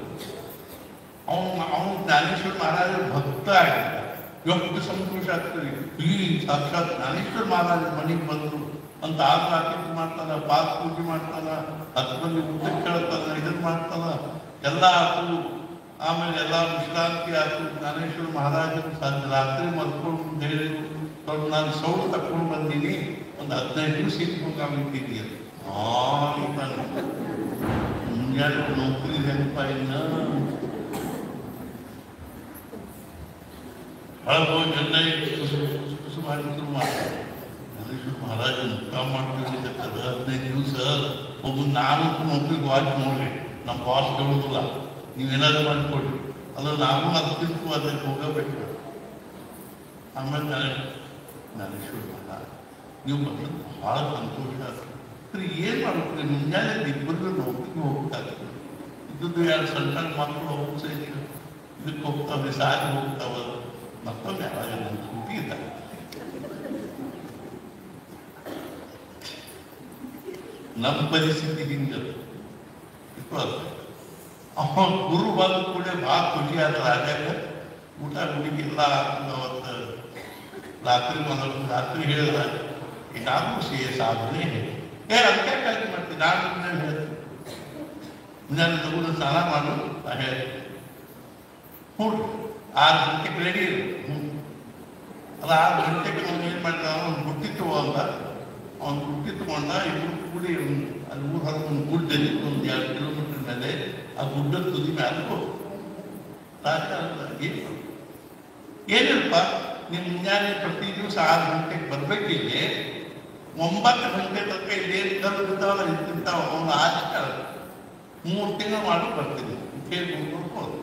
ಅವನು ಜ್ಞಾನೇಶ್ವರ ಮಹಾರಾಜರ ಭಕ್ತ ಆಗಿದ್ದ. ಎಷ್ಟು ಸಂತೋಷ ಆಗ್ತದೆ, ಈ ಸಾಕ್ಷಾತ್ ಜ್ಞಾನೇಶ್ವರ ಮಹಾರಾಜರ ಮನೆಗೆ ಬಂದರು ಅಂತ ಆಕಿತ್ತು ಮಾಡ್ತಾನ, ಪಾತ್ ಪೂಜೆ ಮಾಡ್ತಾನ, 10 ಮಂದಿ ಊಟ ಕೇಳ್ತಾನ, ಇದನ್ನು ಮಾಡ್ತಾನ, ಎಲ್ಲ ಆತು. ಆಮೇಲೆ ಎಲ್ಲ ವಿಶ್ರಾಂತಿ ಆಯ್ತು. ಜ್ಞಾನೇಶ್ವರ ಮಹಾರಾಜರು ರಾತ್ರಿ ಮಲ್ಕೊಂಡು ಹೇಳಿದ್ರು, ನಾನು ಸೌಳು ತಕೊಂಡು ಬಂದೀನಿ, ಒಂದು 15 ದಿವಸ ಇಟ್ಕೊಂಡ್ಬಿಟ್ಟಿದ್ದೀನಿ ಅಂತ. ಮುಂಜಾನೆ ನೌಕರಿ ಹೆಂಗಪ್ಪ ಇನ್ನ ಹೊಳಗೋಗಿ ಚೆನ್ನಾಗಿ ಕುಸು ಮಾಡಿ ಶುರು ಮಾಡ್ತಾರೆ. ಜ್ಞಾನೇಶ್ವರ ಮಹಾರಾಜ ಮುಖ ಮಾಡ್ತಿರ್ತದೆ 15 ದಿವಸ. ಒಬ್ಬ ನಾನು ನೌಕರಿಗೆ ವಾಚ್ ನೋಡ್ರಿ, ನಮ್ಮ ಬಾಸ್ ಕೇಳೋದಿಲ್ಲ, ನೀವೇನಾದ್ರು ಮಾಡಿಕೊಡ್ರಿ, ಅದು ನಾವು ಅದಕ್ಕಿಂತ ಅದಕ್ಕೆ ಹೋಗಬೇಕು. ಆಮೇಲೆ ಜ್ಞಾನೇಶ್ವರ ಮಹಾರಾಜ ನೀವು ಬಂದು ಭಾಳ ಸಂತೋಷ ಆಗ್ತದೆ. ಏನು ಮಾಡ್ಬೇಕು, ಮುಂಜಾನೆ ಇಬ್ಬರು ನೌಕರಿಗೆ ಹೋಗ್ತಾರೆ. ಇದ್ದದ್ದು 2 ಸಣ್ಣ ಮಕ್ಕಳು ಹೋಗ್ತಾ ಇದ್ದೀವಿ, ಇದಕ್ಕೆ ಹೋಗ್ತಾವೆ, ಸಾರಿ ಹೋಗ್ತಾವ, ಮತ್ತೊಂದು ಯಾವಾಗ ನನ್ನ ಸುದ್ದಿ ಇದ್ದಾರೆ. ನಮ್ಮ ಪರಿಸ್ಥಿತಿ ಹಿಂಗೆ ಅವನ ಗುರು ಬಂದ ಕೂಡ ಭಾಳ ಖುಷಿ ಆದ. ರಾಜಾಗ ಊಟ ಹುಡುಗಿ ಎಲ್ಲ ಅವತ್ತು ರಾತ್ರಿ ಹೇಳಿದ, ನಾನು ಸಾಧನೆ ಅದಕ್ಕೆ ಕಾಳಜಿ ಮಾಡ್ತೀನಿ. ನಾನು ಮುಂಜಾನೆ ಹೇಳ್ತೀನಿ, ಮುಂಜಾನೆ ತಗೊಂಡು ಸ್ನಾನ ಮಾಡು ಹೇಳಿ ಹ್ಞೂ 6 ಗಂಟೆಗೆ ರೆಡಿ ಇರು. ಅದು 6 ಗಂಟೆಗೆ ಅವ್ನು ಏನು ಮಾಡಿದ, ಅವ್ನು ಬುಟ್ಟಿ ತಗೊಂಡ, ಅವ್ನು ಬುಟ್ಟಿ ತಗೊಂಡ, ಇಬ್ಬರು ಕೂಡಿ ಅಲ್ಲಿ ಊರು ಹೊರಗೆ ಒಂದು ಗುಡ್ಡ ಇತ್ತು, ಒಂದು 2 ಕಿಲೋಮೀಟರ್ ಮೇಲೆ. ಆ ಗುಡ್ಡದ ತುದಿ ಮೇಲೆ ಹೋಗು. ರಾಜ ಏನಿಲ್ಲಪ್ಪ, ನೀವು ಮುಂಜಾನೆ ಪ್ರತಿ ದಿವಸ 6 ಗಂಟೆಗೆ ಬರ್ಬೇಕಿಲ್ಲಿ, 9 ಗಂಟೆ ತನಕ ಇಲ್ಲೇನು ಕಲ್ಲು ಬಿದ್ದಾವಲ್ಲ ಇರ್ತಿರ್ತಾವ, ಅವನು ಆಚೆ 3 ತಿಂಗಳು ಮಾಡಿ ಬರ್ತೀನಿ ಕೇಳಿ ನೋಡ್ಬೋದು.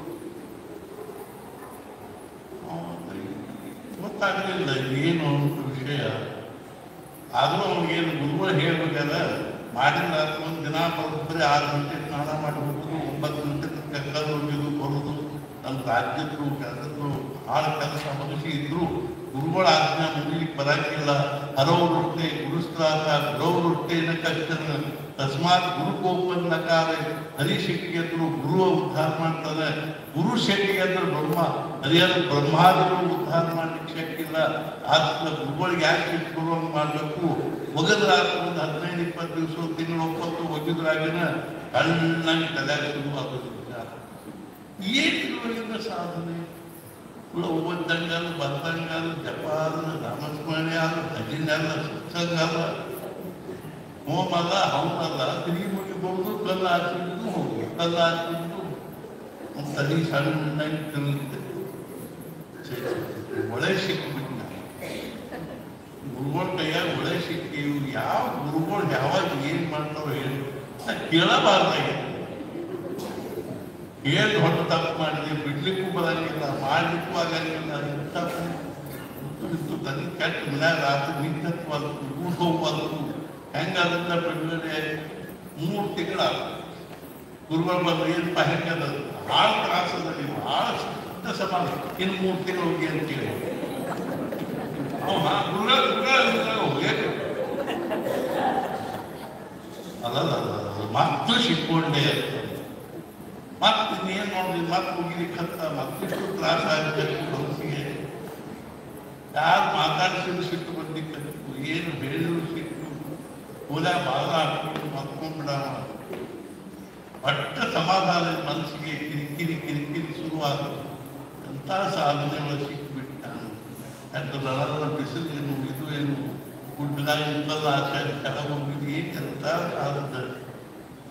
ಗೊತ್ತಾಗಲಿಲ್ಲ ಏನು ವಿಷಯ. ಆದರೂ ಅವ್ನಿಗೇನು ಗುರುಗಳು ಹೇಳ್ಬೇಕಾದ್ರೆ ಮಾಡಿದ ಒಂದು ದಿನ ಬರೋಬ್ಬರಿ 6 ಗಂಟೆ ಸ್ನಾನ ಮಾಡಿ ಹೋಗೋದು, 9 ಗಂಟೆ ತನಕ ಕಲ್ಲು ಹೋಗೋದು ಬರೋದು. ನಮ್ಮ ರಾಜ್ಯದ್ರು ಕೆಲಸದ್ರು ಭಾಳ ಕೆಲಸ ಮನುಷ್ಯ ಇದ್ರು ಗುರುಗಳ ಆಜ್ಞಾ ಮುಗಿಲಿಕ್ಕೆ ಬರಂಗಿಲ್ಲ. ಹರವೃಷ್ಟೇ ಗುರುಸ್ತ್ರಾಸ ಗುರವೃಷ್ಟೇನ ಕಷ್ಟನ ತಸ್ಮಾತ್ ಗುರುಕೋಪನ್ ನಕಾರೆ. ಹರಿಶಕ್ತಿ ಅಂದ್ರು ಗುರುವ ಉದ್ಧಾರ ಮಾಡ್ತಾರೆ, ಗುರು ಶಕ್ತಿ ಅಂದ್ರೆ ಬ್ರಹ್ಮ. ಹರಿಯಾದ ಬ್ರಹ್ಮಾದಿಗಳು ಉದ್ಧಾರ ಮಾಡ್ಲಿಕ್ಕೆ ಶಕ್ತಿ ಇಲ್ಲ. ಆತ್ಮ ಗುರುಗಳಿಗೆ ಯಾಕೆ ಶಕ್ತಿ ಬರುವಂಗೆ ಮಾಡಬೇಕು? ಒಗದ್ರಾತ್ರ ಒಂದು 15-20 ದಿವಸ ತಿಂಗಳು ಒಪ್ಪತ್ತು ಒಗಿದ್ರಾಗಿನ ಕಣ್ಣಾಗಿ ತಲೆ ಶುರುವಾಗೋದು. ಏನು ಸಾಧನೆ? ಓದ್ದಂಗಲ್ಲ, ಬರ್ದಂಗಲ್ಲ, ಜಪಾಲ, ನಾಮಸ್ಮರಣೆ ಅಲ್ಲ, ಭಜನೆ ಅಲ್ಲ, ಸತ್ಸಂಗ ಅಲ್ಲ, ಹೋಮ ಅಲ್ಲ, ಹವನಲ್ಲ, ತಿರುಗಿ ಮುಗಿಬಹುದು, ಕಲ್ಲು ಹಾಕಿದ್ದು ಹೋಗಿ ಕಲ್ಲು ಹಾಕಿದ್ದು ಒಂದು ತಲೆ ಸಣ್ಣಾಗಿ ತಿರುಗುತ್ತೆ. ಒಳ್ಳೆ ಸಿಕ್ಕಿಬಿಟ್ಟು ಗುರುಗಳ ಕೈಯಾಗ ಒಳ್ಳೆ ಸಿಕ್ಕಿ. ಇವ್ರು ಯಾವ ಗುರುಗಳು ಯಾವಾಗ ಏನ್ ಮಾಡ್ತಾರೋ ಹೇಳಿ ಕೇಳಬಾರ್ದಾಗಿ. ಏನು ಹೊಟ್ಟು ತಪ್ಪು ಮಾಡಿದೆ, ಬಿಡ್ಲಿಕ್ಕೂ ಬರಂಗಿಲ್ಲ, ಮಾಡ್ಲಿಕ್ಕೂ ಆಗಂಗಿಲ್ಲ. ಇಂಥ ತಲೆ ಕೆಟ್ಟ ಮನ್ಯಾಗ ರಾತ್ರಿ ನಿಂತತ್ವಲ್ತು, ಊಟ ಹೋಗ್ಬಲ್ತು. ಹೆಂಗಾದ್ರಿಂದ ಬಿಡುಗಡೆ 3 ತಿಂಗಳಾಗ ಗುರುಗಳು ಬಂದು ಏನಪ್ಪ ಹೆಂಗದ, ಭಾಳ ತ್ರಾಸದ, ನೀವು ಭಾಳ ಶುದ್ಧ ಸಮಾನ, ಇನ್ನು 3 ತಿಂಗಳು ಹೋಗಿ ಅಂತೇಳಿ ಹೋಗ್ಬೇಕು. ಅಲ್ಲ ಮತ್ತು ಸಿಕ್ಕೊಂಡೆ ಮತ್ತೆ ಇನ್ನೇನು ನೋಡಿದ್ವಿ, ಮತ್ತೆ ಮುಗಿಲಿಕ್ಕೆ ಮತ್ತಿಷ್ಟು ತ್ರಾಸ ಆಗಬೇಕು. ಮನಸ್ಸಿಗೆ ಯಾರು ಮಾತಾಡ್ಸಿದ್ರು ಸಿಟ್ಟು ಬಂದಿತ್ತು, ಏನು ಹೇಳಿದ್ರು ಸಿಟ್ಟು, ಪೂಜಾ ಭಾಳ ಹಾಕ್ಕೊಂಡು ಮತ್ಕೊಂಡ್ಬಿಡವ. ಒಟ್ಟ ಸಮಾಧಾನ ಮನಸ್ಸಿಗೆ ಕಿರಿಕಿರಿ ಶುರುವಾಗೋದು. ಎಂಥ ಸಾಧನೆಗಳು ಸಿಕ್ಕಿಬಿಟ್ಟು ನಾನು ಯಾಕಂದ್ರೆ ಬಿಸಿಲು ಏನು ಇದು ಏನು ಗುಡ್ಡದಾಗ ಇಂಥದ್ದು ಆಸೆ ಕೆಳಗೆ ಹೋಗಿದ್ದು ಎಂಥ ಸಾಧನೆ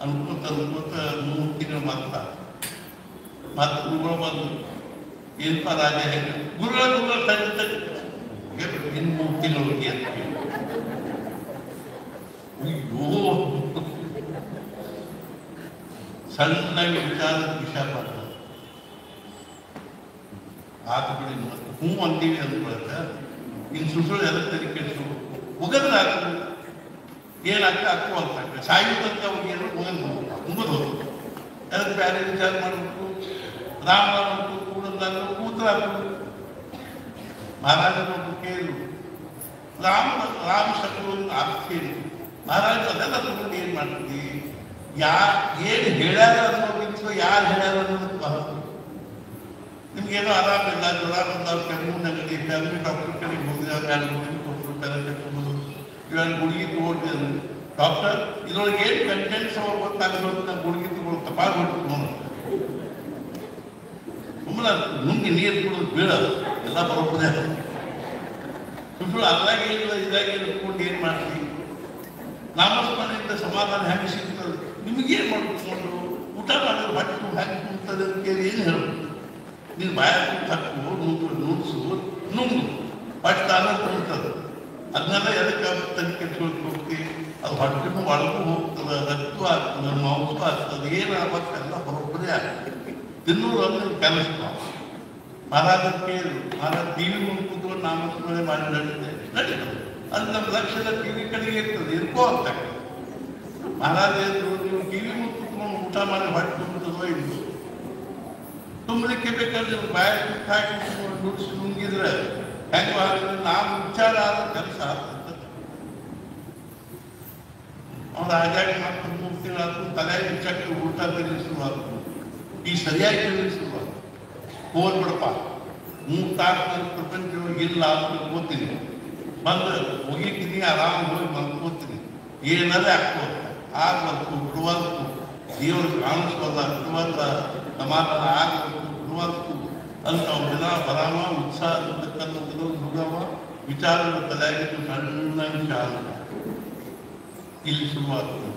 ಅನ್ಕೋತ 3 ತಿಂಗಳು ಮತ್ತೆ ಗುರುಗಳು ಬಂದು ಏನಪ್ಪ ರಾಜ ಹೇಗೆ ಗುರುಗಳು ತಂದೆ ಇನ್ನು 3 ತಿಂಗಳು ಹೋಗಿ ಅಂತ ಹೇಳಿ. ಅಯ್ಯೋ ಸಣ್ಣಗೆ ವಿಚಾರದ ವಿಷಯ ಮಾಡ್ತಾರೆ. ಆತ ಬಿಡಿ ಮತ್ತೆ ಹ್ಞೂ ಅಂತೀವಿ ಅಂದ್ಕೊಳಕ ಇನ್ನು ಸುಸುಳು ಎಲ್ಲ ತರಿಕೆಸು ಮುಗದ್ರ ಹಾಕಿದ್ರು ಏನಾಗ್ತದೆ ಹಾಕುವ ಅಂತ ಸಾಯುತ್ತಂತ ಅವ್ರಿಗೆ ಏನು ಮುಗಿದು ಹೋದ್ರು. ಅದಕ್ಕೆ ಬೇರೆ ವಿಚಾರ ಮಾಡಬೇಕು. ರಾಮ ಕೂಡಂದಾಗ ಕೂತ್ರ ಮಹಾರಾಜನೊಬ್ಬರು ಕೇಳಿದ್ರು, ರಾಮ ಶತ್ರುವನ್ನು ಆಗ್ತೀನಿ ಮಹಾರಾಜ ಅದೆಲ್ಲ ತಗೊಂಡು ಏನು ಮಾಡ್ತೀವಿ, ಏನು ಹೇಳ್ಯಾರ ಅನ್ನೋಕ್ಕಿಂತ ಯಾರು ಹೇಳ್ಯಾರ ಅನ್ನೋದಕ್ಕೆ ಬಹಳ. ನಿಮ್ಗೇನೋ ಆರಾಮಿಲ್ಲ, ಜ್ವರ ಬಂದವ್ರು, ಕೆಮ್ಮು ನೆಗಡಿ, ಫ್ಯಾಮಿಲಿ ಡಾಕ್ಟರ್ ಕಡೆಗೆ ಹೋಗಿದ್ದಾರೆ, 2 ದಿನ ಕೊಟ್ಟರು, ಕರೆಕ್ಟ್ ಇವಾಗ ಗುಳಿಗೆ ತಗೊಂಡಿದ್ರು. ಡಾಕ್ಟರ್ ಇದ್ರೊಳಗೆ ಏನು ಕಂಟೆಂಟ್ಸ್ ಅವ ಗೊತ್ತಾಗಲ್ಲ ಅಂತ ಗುಳಿಗೆ ತಗೊಂಡು ತಪಾಸ್ಬಿಟ್ಟು ನೋಡಿ ಸುಮ್ಮನೆ ನುಂಗಿ ನೀರು ಕುಡಿದು ಬೀಳೋದು ಎಲ್ಲ ಬರೋದೇ. ಸುಮ್ಮನೆ ಅದಾಗೇನಿಲ್ಲ ಇದಾಗೇನು ಇಟ್ಕೊಂಡು ಏನು ಮಾಡ್ತೀವಿ? ನಾಮಸ್ಮರಣೆಯಿಂದ ಸಮಾಧಾನ ಹೆಂಗೆ ಸಿಗ್ತದೆ? ನಿಮಗೇನು ಮಾಡ್ಕೊಂಡು ಊಟ ಮಾಡಿದ್ರೆ ಹೊಟ್ಟೆ ಹೆಂಗೆ ಕುಂತದೆ ಅಂತ ಕೇಳಿ ಏನು ಹೇಳ್ಬೇಕು? ನೀನು ಬಾಯ ತಕ್ಕು ನುಗ್ಸು ನುಂಗು ಹೊಟ್ಟೆ ಆಮೇಲೆ ಕುಂತದೆ. ಅದನ್ನೆಲ್ಲ ಎದಕ್ಕೆ ತನಿಖೆ ಹೋಗ್ತಿ? ಅದು ಹೊಟ್ಟೆನೂ ಒಳಗೂ ಹೋಗ್ತದೆ, ರಕ್ತ ಆಗ್ತದೆ, ಮಾಂಸ ಆಗ್ತದೆ, ಏನಾಗಬೇಕೆಲ್ಲ ಬರೋಬ್ಬರೇ ಆಗ್ತದೆ. ತಿನ್ನೋದು ಅಂದ್ರೆ ಕೆಲಸ. ಮಹಾರಾಜ ಕೇಳಿದ್ರು, ಮಹಾರಾಜ ಟಿವಿ ಮುಂದೆ ಕೂತ್ಕೊಂಡು ನಾಮಸ್ಮರಣೆ ಮಾಡಿ ನಡೀತದೆ. ಅದು ನಮ್ಮ ಲಕ್ಷ್ಯದ ಟಿವಿ ಕಡೆಗೆ ಇರ್ತದೆ, ಇರ್ಕೋ ಅಂತ. ಮಹಾರಾಜ ಹೇಳಿದ್ರು, ನೀವು ಟಿವಿ ಮುಂದೆ ಕೂತ್ಕೊಂಡು ಊಟ ಮಾಡಿ ಹೊಟ್ಟೆ ತುಂಬುತ್ತದೋ ಇಲ್ಲ, ತುಂಬಲಿಕ್ಕೆ ಬೇಕಾದ್ರೆ ಬಾಯ ಹಾಕಿ ನುಡಿಸಿ ನುಂಗಿದ್ರೆ ಹೆಂಗೆ ಆಗಿದ್ರೆ ನಾವು ವಿಚಾರ ಆದ ಕೆಲಸ ಆಗ್ತದೆ. ಅವ್ರು ಹಾಗಾಗಿ ಮತ್ತೆ 3 ತಿಂಗಳಾದ್ರು ತಲೆ ವಿಚಾರಕ್ಕೆ ಊಟ ಬೆಳೆಸುವಾಗ ಈ ಸರಿಯಾಗಿ ಬೆಳೆಸುವಾಗ ಹೋಗ್ಬಿಡಪ್ಪ 3 ತಾಸು ಪ್ರಪಂಚದೊಳಗೆ ಇಲ್ಲ ಅಂತ ಓದ್ತೀನಿ, ಬಂದು ಹೋಗಿದ್ದೀನಿ, ಆರಾಮ ಹೋಗಿ ಮಲ್ಕೋತೀನಿ, ಏನಾರೇ ಆಗ್ಬೋದು ಆಗ್ಬೇಕು, ಬಿಡುವಂತು ದೇವ್ರಿಗೆ ಕಾಣಿಸ್ಬೋದ, ಬಿಡುವಂತ ಸಮಾಧಾನ ಆಗಬೇಕು, ಬಿಡುವಂತು ಅಂತ ಅವ್ರ ದಿನ ಬರಾಮ ಉತ್ಸಾಹ ಅಂತಕ್ಕಂಥದ್ದು ಹುಡುಗವ ವಿಚಾರಗಳ ತಲೆಯಾಗಿದ್ದು ಸಣ್ಣ ವಿಚಾರ ಇಲ್ಲಿ ಶುರುವಾಗ್ತದೆ.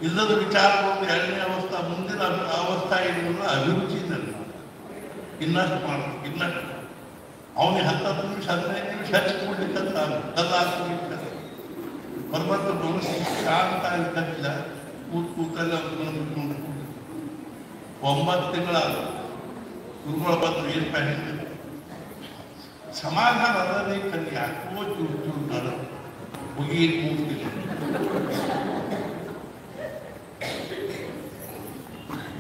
ಇಲ್ಲದ ವಿಚಾರ ಒಂದು 2ನೇ ಅವಸ್ಥೆ, ಮುಂದಿನ ಅವಸ್ಥೆ ಏನಿಲ್ಲ ಅಭಿರುಚಿನಲ್ಲಿ ಇನ್ನಷ್ಟು ಮಾಡ್ಬೇಕು, ಇನ್ನಷ್ಟು ಅವನಿಗೆ 10 ನಿಮಿಷ 15 ನಿಮಿಷ ಹಚ್ಚಿಕೊಡ್ಲಿಕ್ಕಂತ ಕಲ್ಲಾಗ್ಲಿಕ್ಕೆ ಬರ್ಬರ್ತ ಮನಸ್ಸು ಶಾಂತ ಆಗಿಲ್ಲ. ಕೂತಲ್ಲಿ ಅವ್ರು 9 ತಿಂಗಳಾದ ಗುರುಗಳು ಬಂದು ಏನು ಪ್ಯಾನಿಗೆ ಸಮಾಧಾನ ಅದನ್ನೇ ಕಣ್ಣಿ ಯಾಕೋ ಚೂರು ಮಾಡ ಮುಗಿ ಕೂಗ್ತಿಲ್ಲ.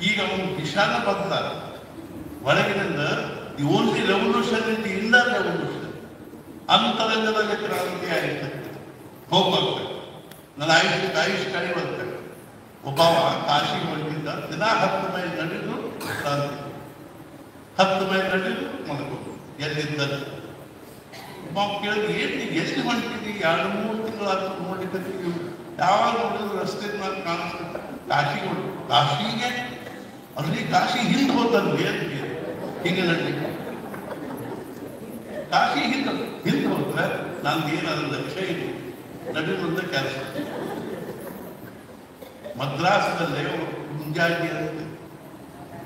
ಈಗ ಅವನು ವಿಷಾದ ಬಂದ ಒಳಗಿನಿಂದ the only revolution in the inner revolution. ಅಂತರಂಗದಲ್ಲಿ ಕ್ರಾಂತಿ ಆಯಿತು. ಹೋಗ್ಬೇಕು ನನ್ನ ಆಯುಷ್ ಕಳೆಯುವಂತೆ ಒಬ್ಬವ ಕಾಶಿ ಹೊರಗಿದ್ದ ದಿನ 10 ಮೈಲ್ ನಡೆದು ಕ್ರಾಂತಿ, 10 ಮೈಲ್ ನಡೆದು ಮಲಗೋದು. ಎಲ್ಲಿದ್ದಲ್ಲಿ ನಾವು ಕೇಳಿದ್ವಿ, ಏನು ನೀವು ಎಲ್ಲಿ ಹೊಂಟಿದ್ದೀವಿ? 2-3 ತಿಂಗಳಾದ್ರು ನೋಡಿದ್ದೀವಿ, ಯಾವಾಗ ನೋಡಿದ್ರು ರಸ್ತೆ ಮೇಲೆ ಕಾಣಿಸ್ತದೆ. ಕಾಶಿಗೆ ಹೊರಟು, ಕಾಶಿಗೆ ಅಲ್ಲಿ ಕಾಶಿ ಹಿಂದೆ ಹೋದಲ್ವಿ ಅಂತ ಹಿಂಗೆ ನಡೀಲಿಕ್ಕೆ. ಕಾಶಿ ಹಿಂದೆ ಹೋದ್ರೆ ನಂದು ಏನಾದ್ರು ಲಕ್ಷ್ಯ ಇದೆ, ನಡೆಯುವಂತ ಕೆಲಸ. ಮದ್ರಾಸದಲ್ಲೇ ಮುಂಜಾನೆ ಇರುತ್ತೆ.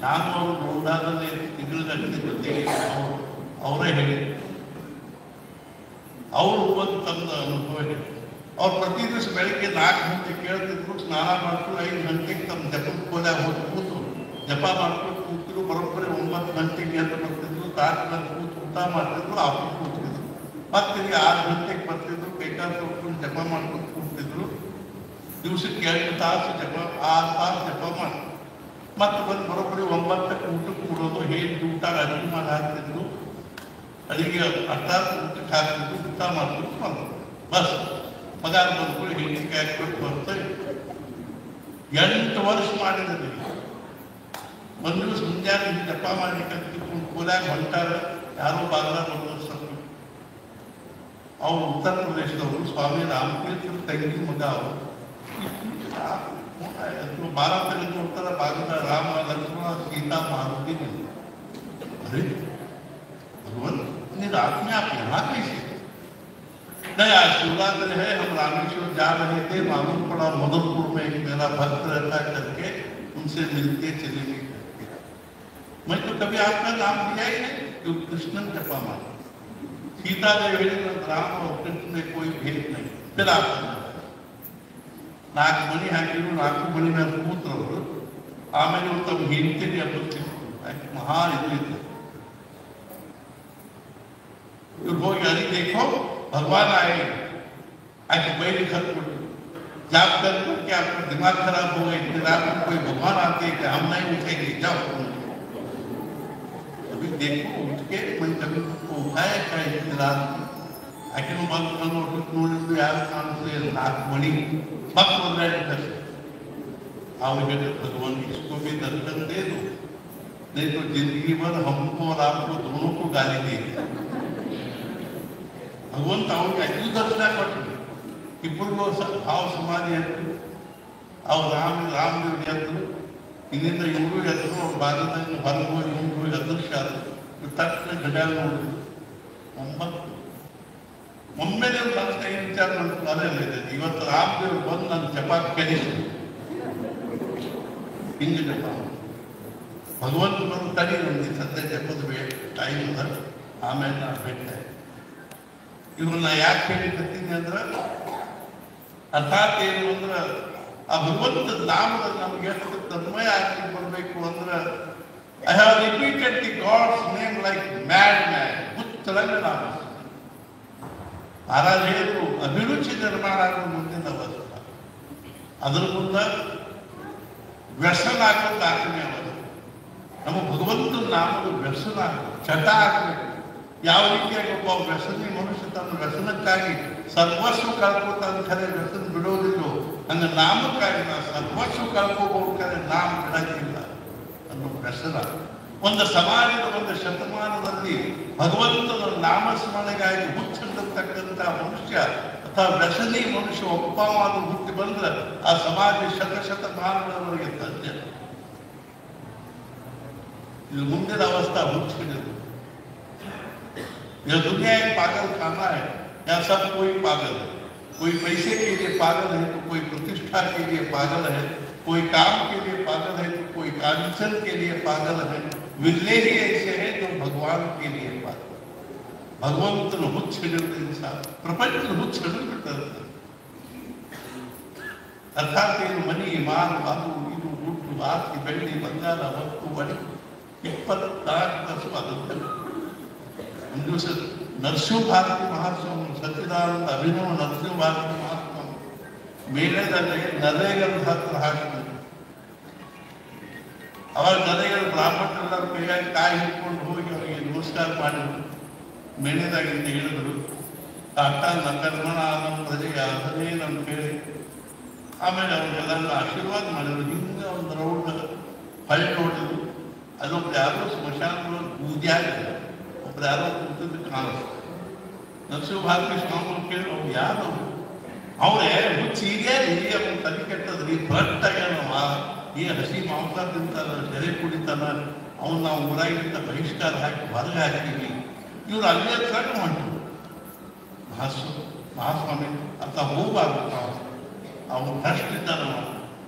ನಾನು ಅವರು ನೋಡಾದಲ್ಲಿ ತಿಂಗಳಿಗೆ ಜೊತೆಗೆ ಅವರೇ ಹೇಳಿ, ಅವರು ಒಂದು ತಂದ ಅನುಭವ ಹೇಳಿ. ಅವ್ರು ಪ್ರತಿ ದಿವಸ ಬೆಳಿಗ್ಗೆ 4 ಗಂಟೆಗೆ ಕೇಳ್ತಿದ್ರು, ಸ್ನಾನ ಮಾಡ್ಕೊಂಡು 5 ಗಂಟೆಗೆ ತಮ್ಮ ಜಪದ ಕೋಲೆ ಹೋಗಿ ಕೂತು ಜಪ ಮಾಡ್ಕೊಂಡು ಕೂತಿದ್ರು. ಬರೋಬ್ಬರಿ 9 ಗಂಟೆಗೆ ಅಂತ ಬರ್ತಿದ್ರು. ತಾಟ್ನಲ್ಲಿ ಕೂತು ಊಟ ಮಾಡ್ತಿದ್ರು, ಆಫೀಸ್ ಕೂತಿದ್ರು. ಮತ್ತೆ 6 ಗಂಟೆಗೆ ಬರ್ತಿದ್ರು, ಬೇಕಾದ್ರೆ ಹೋಗ್ಕೊಂಡು ಜಪ ಮಾಡ್ಕೊಂಡು ಕೂತಿದ್ರು. ದಿವಸಕ್ಕೆ 2 ತಾಸು ಜಪ, 6 ತಾಸು ಜಪ ಮಾಡ್ತಿದ್ರು. ಮತ್ತೆ ಬಂದು ಬರೋಬ್ಬರಿ 9ಕ್ಕೆ ಊಟಕ್ಕೆ ಕೊಡೋದು. ಹೇಳಿ ಊಟ ಅಡುಗೆ ಮಾಡಿ ಹಾಕ್ತಿದ್ರು, ಅಡಿಗೆ ಅಟ್ಟಾರು ಊಟಕ್ಕೆ ಹಾಕ್ತಿದ್ರು, ಊಟ ಮಾಡ್ಕೊಂಡು ಬಂದು ಬಸ್ ಪಗಾರ ಬಂದ್ಕೊಂಡು ಹೆಂಡಿಗೆ ಹಾಕ್ಬಿಟ್ಟು ಬರ್ತಾರೆ. 8 ವರ್ಷ ಮಾಡಿದ್ರಿ. ಒಂದು ದಿವಸ ಮುಂಜಾನೆ ಜಪ ಮಾಡ್ಲಿಕ್ಕೆ ಕೋಲ್ಯಾಗ ಹೊಂಟಾರ. ಯಾರೋ ಬಾಗ್ಲ ಬಂದು ಅವ್ರು ಉತ್ತರ ಪ್ರದೇಶದವರು, ಸ್ವಾಮಿ ರಾಮತೀರ್ಥರ ತಂಗಿ ಮಗ ಅವರು. ಭಾರತ ನೋಡ್ತಾರ, ಬಾಗಿಲ ರಾಮ ಲಕ್ಷ್ಮಣ सीता मारुति ने। अरे भगवान रात में आप यहाँ कैसे? नहीं, आज शिवरात्रि है, हम रामेश्वर जा रहे थे, मालूम पड़ा मधुरपुर में एक मेरा भक्त रहता करके उनसे मिलके चलेंगे करके। मैं तो कभी आपका नाम लिया ही नहीं, क्योंकि कृष्णन जपा मारा। सीता देवी राम और कृष्ण में कोई भेद नहीं। फिर आपका ನಾಲ್ಕು ಮಣಿ ಹಾಕಿದ್ರು, 4 ಮಣಿ ಮೇಲೆ ಕೂತ್ರವರು. ಆಮೇಲೆ ತಮ್ಮ ಹೆಂಡತಿಗೆ ಅಪ್ಪತ್ತಿದ್ರು, ಮಹಾ ಇದು ಇತ್ತು. ಇವ್ರು ಹೋಗಿ ಅರಿ देखो भगवान आए, आके बैठ कर जाप करके कि आपका दिमाग खराब हो गया, इतनी रात में कोई भगवान आते हैं कि हम नहीं उठेंगे, जाओ। अभी देखो उठ के मैं कभी उठाया क्या इतनी रात में? आके ನೋಡಿದ್ರು ಯಾರು ಕಾಣಿಸ್ತು, 4 ಮಣಿ मत बोल रहे हैं। आओगे भगवान इसको भी दर्शन दे दो, नहीं तो जिंदगी भर हमको और आपको दोनों को गाली देगी। भगवंत ಅವ್ರಿಗೆ ಅಷ್ಟು ದರ್ಶನ ಕೊಟ್ಟರು. ಇಬ್ಬರಿಗೂ ಭಾವ ಸಮಾಧಿ ಎತ್ತು. ಅವ್ರು ರಾಮದೇವ್ರು ಎದ್ರು, ಇನ್ನಿಂದ ಇವರು ಎದ್ರು. ಅವ್ರ ಭಾಗದಲ್ಲಿ ಹೊರಗೆ ಹೋಗಿ ಇವರು ಅದೃಶ್ಯ ಆದರು. ತಕ್ಷಣ ಗಡ್ಯಾಳ ನೋಡಿದ್ರು 9. ಒಮ್ಮೆಲೆ ನನ್ನ ಏನು ವಿಚಾರ ಮಾಡ್ಕೊಂಡು ಅದೇ ಇದೆ. ಇವತ್ತು ರಾಮದೇವ್ರು ಬಂದು ನನ್ನ ಜಪ ಕೆಡಿಸಿ ಹಿಂಗೆ ಜಪ ಭಗವಂತ ಬಂದು ತಡಿ, ನನಗೆ ಸದ್ಯ ಜಪದ ಟೈಮ್ ಅದ, ಆಮೇಲೆ ನಾನು ಭೇಟಿ. ಇವ್ರನ್ನ ಯಾಕೆ ಹೇಳಿಕತ್ತೀನಿ ಅಂದ್ರೆ, ಅರ್ಥಾತ್ ಏನು ಅಂದ್ರೆ ಆ ಭಗವಂತ ನಾಮದ ನಮ್ಗೆ ಎಷ್ಟು ತನ್ಮಯ ಆಗಿ ಬರಬೇಕು ಅಂದ್ರೆ, I have repeated the God's name like mad man. ಹುಚ್ಚರಂಗ ನಾಮ ಮಹಾರಾಜ್ ಹೇಳಿದ್ರು, ಅಭಿರುಚಿ ನಿರ್ಮಾಣ ಆಗೋದು ಮುಂದಿನ ಅವಶ್ಯ. ಅದ್ರ ಮುಂದೆ ವ್ಯಸನ ಆಗೋದು ದಾಖಲೆ ಆಗೋದು. ನಮ್ಮ ಭಗವಂತನ ನಾಮದ ವ್ಯಸನ ಆಗೋದು, ಚಟ ಆಗಬೇಕು. ಯಾವ ರೀತಿಯಾಗಿ ಒಬ್ಬ ವ್ಯಸನಿ ಮನುಷ್ಯ ತನ್ನ ವ್ಯಸನಕ್ಕಾಗಿ ಸರ್ವಸ್ವ ಕಳ್ಕೊತಾನೆ, ಖರೆ ವ್ಯಸನ ಬಿಡೋದಿಲ್ಲೋ, ನನ್ನ ನಾಮಕ್ಕಾಗಿ ನಾ ಸರ್ವಸ್ವ ಕಳ್ಕೋಬಹುದು, ಖರೆ ನಾಮ ಬಿಡಂಗಿಲ್ಲ ಅನ್ನೋ ವ್ಯಸನ. ಒಂದು ಸಮಾಜದ ಒಂದು ಶತಮಾನದಲ್ಲಿ ಭಗವಂತನ ನಾಮಸ್ಮರಣೆಗಾಗಿ ಹುಚ್ಚಿರ್ತಕ್ಕಂಥ ಮನುಷ್ಯ ಅಥವಾ ವ್ಯಸನಿ ಮನುಷ್ಯ ಒಪ್ಪವಾದ ಹುಟ್ಟಿ ಬಂದ್ರೆ ಆ ಸಮಾಜ ಶತಮಾನಗಳವರೆಗೆ ತಜ್ಞ. ಇದು ಮುಂದಿನ ಅವಸ್ಥಾ ಹುಚ್ಚಿಡಿದು. यह दुनिया एक पागल खाना है, यहाँ सब कोई पागल है। कोई पैसे के लिए पागल है तो कोई प्रतिष्ठा के लिए पागल है, कोई काम के लिए पागल है तो कोई कांचन के लिए पागल है। विरले ही ऐसे हैं जो भगवान के लिए पागल। भगवंतन ಹುಚ್ಚ ಹಿಡಿದ ಇನ್ಸಾನ್ ಪ್ರಪಂಚದ ಹುಚ್ಚ ಹಿಡಿದ್ಬಿಟ್ಟಿರುತ್ತೆ. ಅರ್ಥಾತ್ ಏನು ಮನಿ ಮಾನ್ ಅದು ಇದು ದುಡ್ಡು ಆಸ್ತಿ ಬೆಳ್ಳಿ ಬಂಗಾರ ವಸ್ತು ಬಳಿ 24 ವರ್ಷ ಆಗುತ್ತೆ. ಒಂದು ದಿವಸ ನರಸಿಂಹ ಭಾರತಿ ಮಹಾಸ್ವಾಮಿ, ಸಚ್ಚಿದಾನಂದ ಅಭಿನವ ನರಸಿಂಹ ಭಾರತಿ ಮಹಾಸ್ವಾಮಿ ಮೇಲೆದಲ್ಲಿ ನರೇಗದ ಹತ್ರ ಹಾಕಿದ್ರು. ಅವಾಗ ನರೇಗದ ಬ್ರಾಹ್ಮಣರೆಲ್ಲರ ಕೈಯಾಗಿ ಕಾಯಿ ಹಿಡ್ಕೊಂಡು ಹೋಗಿ ಅವರಿಗೆ ನಮಸ್ಕಾರ ಮಾಡಿದ್ರು, ಮೇಣದಾಗಿಂದ ಹೇಳಿದ್ರು, ತಾಟಾನ ಕರ್ಮಣ ಪ್ರಜೆಯ ಅದನ್ನೇ ನಮ್ಮ ಕೇಳಿ ಆಮೇಲೆ ಅವ್ರಿಗೆಲ್ಲ ಆಶೀರ್ವಾದ ಮಾಡಿದ್ರು. ಹಿಂಗೆ ಒಂದು ರೌಂಡ್ ಹೊಳ್ಳಿ ನೋಡಿದ್ರು, ಅಲ್ಲೊಬ್ರು ಯಾರೋ ಸ್ಮಶಾನದೊಳಗೆ ಪೂಜಾರಿ ಒಬ್ರು ಯಾರೋ ಕೂತಿದ್ದು ಕಾಣಿಸ್ತು. ನರಸಿಂಹ ಭಾರತಿ ಸ್ವಾಮಿ ಕೇಳಿ ಅವ್ರು ಯಾರು ಅವರೇ ಹುಚ್ಚಿಗೆ ಹಿರಿಯ ತಲೆ ಕೆಟ್ಟದ್ರಿ, ಭ್ರಷ್ಟ ಆಗ್ಯಾನವ, ಈ ಹಸಿ ಮಾಂಸ ತಿಂತಾನ, ಸೆರೆ ಕುಡಿತಾನ, ಅವ್ನು ನಾವು ಊರಾಗಿಂದ ಬಹಿಷ್ಕಾರ ಹಾಕಿ ಹೊರಗೆ ಹಾಕ್ತೀವಿ. ಇವ್ರು ಅಲ್ಲೇ ಸಣ್ಣ ಹೊಂಟರು. ಮಹಾಸ್ವಾಮಿ ಅಂತ ಹೋಗ್ಬಾರ್ದು, ಅವ್ನು ಭ್ರಷ್ಟ ಇದ್ದಾನವ,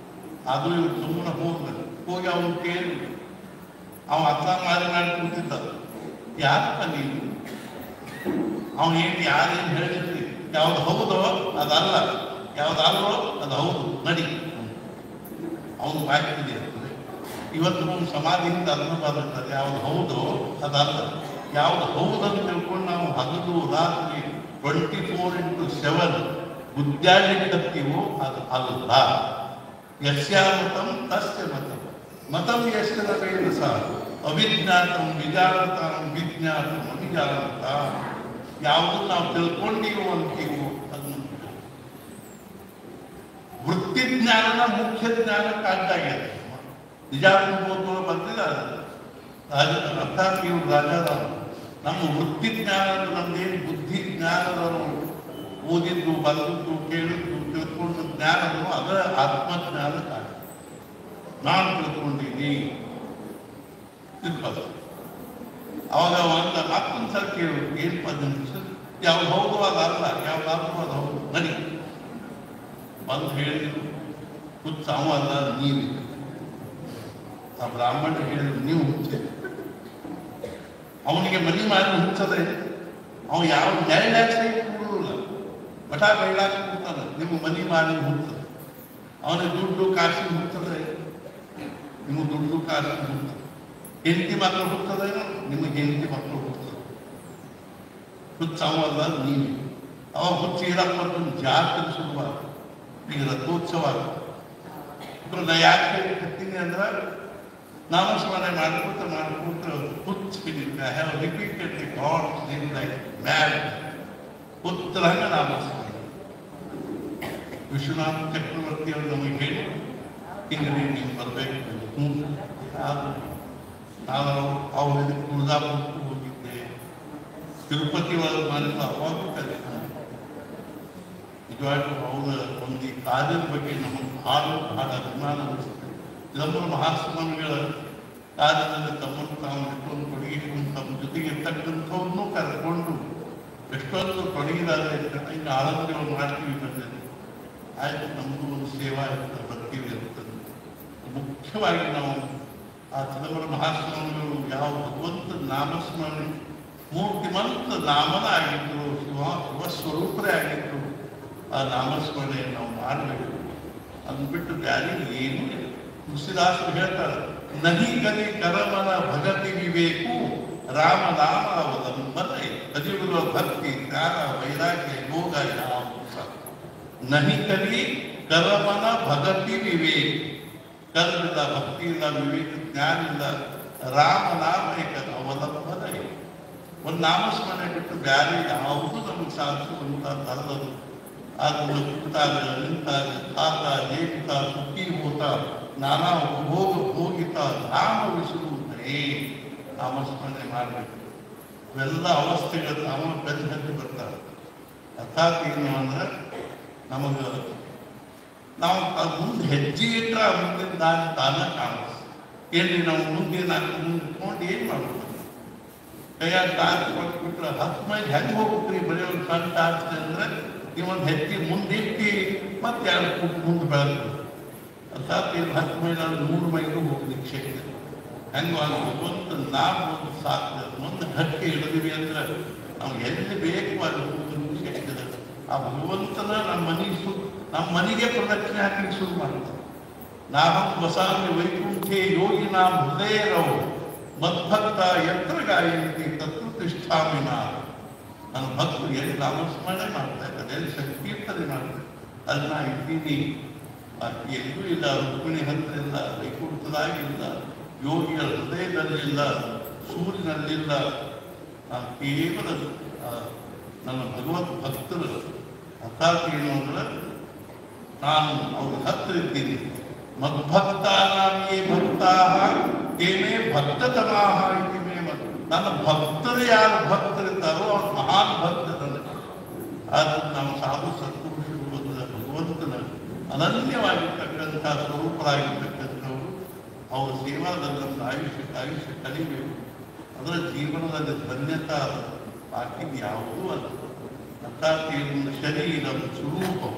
ಅದು ಇವ್ರು ಸುಮ್ಮನೆ ಹೋಗ್ಬೇಕು. ಹೋಗಿ ಅವ್ನು ಕೇಳಿ ಅವ ಅತ್ತ ಮಾಡಿ ಕೂತಿದ್ದ, ಯಾರಪ್ಪ ನೀನು? ಅವನು ಏನು ಯಾರೇನು ಹೇಳಿದ್ರಿ, ಯಾವ್ದು ಹೌದೋ ಅದಲ್ಲ, ಯಾವ್ದಲ್ವೋ ಅದು ಹೌದು ನಡಿ. ಅವನು ಬಾಕಿದೆ ಇರ್ತದೆ. ಇವತ್ತು ನಮ್ಮ ಸಮಾಧಿಯಿಂದ ಅದನ್ನು ಬರುತ್ತದೆ, ಯಾವ್ದು ಹೌದೋ ಅದಲ್ಲ. ಯಾವ್ದು ಹೌದನ್ನು ತಿಳ್ಕೊಂಡು ನಾವು ಹಗಲು ರಾತ್ರಿ 24x7 ಬುದ್ಧಾಡಿರ್ತೀವೋ ಅದು ಅಲ್ಲ. ಯಸ್ಯಾಮತಂ ತಸ್ಯ ಮತಂ ಮತಂ ಯಸ್ಯ ವೇದ ಸಹ ಅವಿಜ್ಞಾತಂ ವಿಜಾನತಾಂ ವಿಜ್ಞಾತಂ ಅವಿಜಾನತ. ಯಾವುದು ನಾವು ತಿಳ್ಕೊಂಡಿವೋ ಅಂತೀವೋ ಅದನ್ನು ವೃತ್ತಿ ಜ್ಞಾನನ ಮುಖ್ಯ ಜ್ಞಾನಕ್ಕೆ ಅಡ್ಡಾಗಿದೆ. ನಿಜಾನುಭವಗಳು ಬಂದಿಲ್ಲ ಅರ್ಥಾತ್ ಇವ್ರು ರಾಜಾರಾಮ. ನಮ್ಮ ವೃತ್ತಿ ಜ್ಞಾನ ನಮ್ದೇನು ಬುದ್ಧಿ ಜ್ಞಾನದವರು ಓದಿದ್ದು ಬಂದದ್ದು ಕೇಳಿದ್ದು ತಿಳ್ಕೊಂಡು ಜ್ಞಾನಗಳು ಅದರ ಆತ್ಮಜ್ಞಾನಕ್ಕಾಗ ನಾನು ತಿಳ್ಕೊಂಡಿದ್ದೀನಿ ತಿಳ್ಕೋದು. ಅವಾಗ ಒಂದು ಮತ್ತೊಂದು ಸಲ ಕೇಳು, ಏನು ಪದ್ಧತಿ ಯಾವ್ದು ಹೌದು ಅದಲ್ಲ, ಯಾವ್ದಾದ್ರು ಅದು ಹೌದು ನಡಿ ಬಂದು ಹೇಳಿದ್ರು. ಹುಚ್ಚ ಅವಲ್ಲ ನೀನು. ಆ ಬ್ರಾಹ್ಮಣ ಹೇಳಿದ್ರು ನೀವು ಹುಚ್ಚೆ. ಅವನಿಗೆ ಮನಿ ಮಾಡಿ ಹುಚ್ಚದೆ, ಅವನು ಯಾವ ನ್ಯಾಯಾಕ್ಷಿ ಕೊಡುವುದಿಲ್ಲ, ಮಠ ಬೈಲಾಕ ಕೊಡ್ತಾನೆ. ನಿಮ್ಮ ಮನಿ ಮಾಡಿ ಹುಚ್ಚದೆ, ಅವನಿಗೆ ದುಡ್ಡು ಕಾಸು ಹುಚ್ಚದೆ, ನಿಮಗೆ ದುಡ್ಡು ಕಾಸು ಹುಚ್ಚದೆ. ಹೆಂಡತಿ ಮಕ್ಕಳು ಹುಚ್ಚದೇನೋ, ನಿಮಗೆ ಹೆಂಡತಿ ಮಕ್ಕಳು ಹುಚ್ಚದೆ. ಹುಚ್ಚ ಅವಲ್ಲ ನೀನು. ಅವಾಗ ಹುಚ್ಚ ಇರಕ್ಕೆ ಜಾತ್ರೆ ಶುರುವಾದ. ಈಗ ರಥೋತ್ಸವ ನಾ ಯಾಕೆ ಹೇಳ್ತೀನಿ ಅಂದ್ರೆ ನಾಮಸ್ಮರಣೆ ಮಾಡ್ಕೊತ ಹುಚ್ಚಿದ್ದೀನಿ. I have repeatedly God's name like mad. ಉತ್ತರಂಗ ನಾಮಸ್ಮರಣೆ ವಿಶ್ವನಾಥ ಚಕ್ರವರ್ತಿ ಅವರು ನಮಗೆ ಹೇಳಿ ಹಿಂಗೆ ನೀವು ಬರಬೇಕು. ನಾನು ಅವ್ರ ತುಳಜಾಪುರಕ್ಕೂ ಹೋಗಿದ್ದೆ, ತಿರುಪತಿ ಒಳಗೆ ಮಾಡಿದ ಅವಾಗ ಕಲಿತಾನೆ. ನಿಜವಾಗ್ಲೂ ಅವರ ಒಂದು ಈ ಕಾರ್ಯದ ಬಗ್ಗೆ ನಮಗೆ ಬಹಳ ಅಭಿಮಾನ ಅನಿಸುತ್ತೆ. ಇದೊಬ್ಬರು ಮಹಾಸ್ವಾಮಿಗಳ ಕಾರ್ಯದಲ್ಲಿ ತಮ್ಮನ್ನು ತಾವು ಎಷ್ಟೊಂದು ತೊಡಗಿಕೊಂಡು ತಮ್ಮ ಜೊತೆಗೆ ಇರ್ತಕ್ಕಂಥವ್ರನ್ನೂ ಕರ್ಕೊಂಡು ಎಷ್ಟೊಂದು ತೊಡಗಿದಾರೆ. ಇನ್ನು ಆಳಂದಿಗಳು ಮಾಡ್ತೀವಿ ಬಂದಿದೆ, ಆಯ್ತು ನಮಗೂ ಒಂದು ಸೇವಾ ಇರ್ತದೆ, ಬರ್ತೀವಿ ಇರ್ತದೆ. ಮುಖ್ಯವಾಗಿ ನಾವು ಆ ಚಿದಂಬರ ಮಹಾಸ್ವಾಮಿಗಳು ಯಾವ ಭಗವಂತ ನಾಮಸ್ಮರಣೆ ಮೂರ್ತಿಮಂತ ನಾಮನ ಆಗಿದ್ರು, ಶಿವಸ್ವರೂಪರೇ ಆಗಿದ್ರು. ಆ ನಾಮಸ್ಮರಣೆಯನ್ನು ನಾವು ಮಾಡಬೇಕು. ಅದನ್ನು ಬಿಟ್ಟು ಬ್ಯಾರಿ ಏನು ತುಳಸಿದಾಸರು ಹೇಳ್ತಾರೆ, ನಹಿ ಗಲಿ ಕರಮನ ಭಗತಿ ವಿವೇಕು ರಾಮನಾಮ ಅವಲಂಬನೆ ಅದಿರುವ ಭಕ್ತಿ ಜ್ಞಾನ ವೈರಾಗ್ಯ ಯೋಗ ಯಾವ. ನಹಿ ಕಲಿ ಕರಮನ ಭಗತಿ ವಿವೇಕ, ಕರ್ಮಿಲ್ಲ, ಭಕ್ತಿ ಇಲ್ಲ, ವಿವೇಕ ಜ್ಞಾನ ಇಲ್ಲ, ರಾಮನಾಮ ಅವಲಂಬನೆ. ಒಂದು ನಾಮಸ್ಮರಣೆ ಬಿಟ್ಟು ಬ್ಯಾರೆ ಯಾವುದು ನಮಗೆ ಸಾಧಿಸುವಂತಹದ್ದು. ಅದು ಹುಟ್ಟಾಗ ನಿಂತಾಗ ಖಾತ ಜೇತ ಸುಖಿ ಹೋತ ನಾನಾ ಉಪಭೋಗ ಭೋಗಿತ ನಾಮ ವಿಸುವುದೇ ನಾಮಸ್ಮರಣೆ ಮಾಡಬೇಕು. ಇವೆಲ್ಲ ಅವಸ್ಥೆಗಳು ನಾಮ ಬೆನ್ನತ್ತಿ ಬರ್ತಾರೆ. ಅರ್ಥಾತ್ ಏನು ಅಂದ್ರೆ ನಮಗೆ ನಾವು ಮುಂದೆ ಹೆಜ್ಜೆ ಇಟ್ಟರೆ ಮುಂದಿನ ದಾರಿ ತಾನ ಕಾಣಿಸ್. ಏನ್ರಿ ನಾವು ಮುಂದೆ ಮುಂದೆ ಏನು ಮಾಡ್ಬೇಕು? ಕೈಯಾಗ ಟಾರ್ಚ್ ಕೊಟ್ಬಿಟ್ರೆ 10 ಮೈಲ್ ಹೆಂಗೆ ಹೋಗ್ಬೇಕ್ರಿ? ಬರೀ ಒಂದು ಸಣ್ಣ ಟಾರ್ಚ್ ಅಂದ್ರೆ ನೀವೊಂದು ಹೆಜ್ಜೆ ಮುಂದೆ ಇಟ್ಟು ಮತ್ತೆ 2 ಫೂಟ್ ಮುಂದೆ ಬೆಳೆದು ಅರ್ಥಾತ್ 10 ಮೈಲ್ 100 ಮೈಲು ಹೋಗ್ಲಿಕ್ಕೆ ಶಕ್ತಿ. ಹೆಂಗೆ ಒಂದು ನಾವು ಒಂದು ಸಾಧ್ಯ ಒಂದು ಗಟ್ಟಿ ಹಿಡಿದಿವಿ ಅಂದ್ರೆ ನಾವು ಎಲ್ಲಿ ಬೇಕು ಅಲ್ಲಿ ಹೋಗ್ಲಿಕ್ಕೆ ಶಕ್ತಿ ಇದೆ. ಆ ಭಗವಂತನ ನಮ್ಮ ಮನೆಗೆ ಪ್ರದಕ್ಷಿಣೆ ಹಾಕಲಿಕ್ಕೆ ಶುರು ಮಾಡ್ತಾರೆ. ನಾಹಂ ವಸಾಮಿ ವೈಕುಂಠೇ ಯೋಗಿನ ಹೃದಯರವು ಮದ್ಭಕ್ತ ಯತ್ರ ಗಾಯಂತಿ ತತ್ರ ತಿಷ್ಠಾಮಿ ನನ್ನ ಭಕ್ತರು ಎಲ್ಲಿ ನಾಮಸ್ಮರಣೆ ಮಾಡ್ತಾ ಇದ್ದಾರೆ, ಎಲ್ಲಿ ಸಂಕೀರ್ತನೆ ಮಾಡ್ತಾರೆ, ಅಲ್ಲಿ ನಾ ಇದ್ದೀನಿ. ಎಲ್ಲೂ ಇಲ್ಲ, ರುಕ್ಮಿಣಿ ಹತ್ರ ಇಲ್ಲ, ವೈಕುಂಠದಾಗಿಲ್ಲ, ಯೋಗಿಗಳ ಹೃದಯದಲ್ಲಿಲ್ಲ, ಸೂರ್ಯನಲ್ಲಿಲ್ಲ, ನಾನು ಕೇವಲ ನನ್ನ ಭಗವತ್ ಭಕ್ತರ ಅರ್ಥಾತ್ ಏನು ಅಂದ್ರೆ ನಾನು ಅವ್ರ ಹತ್ತಿರ ಇದ್ದೀನಿ. ಮದ್ಭಕ್ತಾನಾಮೇ ಭಕ್ತಾಃ ತೇಮೇ ಭಕ್ತತಮಾಃ ಇತಿ ಮೇ ಮತ್. ನನ್ನ ಭಕ್ತರು ಯಾರು ಭಕ್ತರಿದ್ದಾರೋ ಅವ್ರು ಮಹಾನ್ ಭಕ್ತರಲ್ಲ. ಆದ್ರೆ ನಾವು ಸಾಧು ಸತ್ಪುರುಷರು ಅಂದರೆ ಭಗವಂತನ ಅನನ್ಯವಾಗಿರ್ತಕ್ಕಂಥ ಸ್ವರೂಪರಾಗಿರ್ತಕ್ಕಂಥವರು ಅವರ ಸೇವಾದಲ್ಲಿ ಒಂದು ಆಯುಷ್ಯ ಕಲಿಬೇಕು. ಅದರ ಜೀವನದಲ್ಲಿ ಧನ್ಯತಾ ಬಾಕಿ ಯಾವುದೂ ಅಲ್ಲ. ಅರ್ಥಾತ್ ಒಂದು ಶರೀರಂ ಸ್ವರೂಪಂ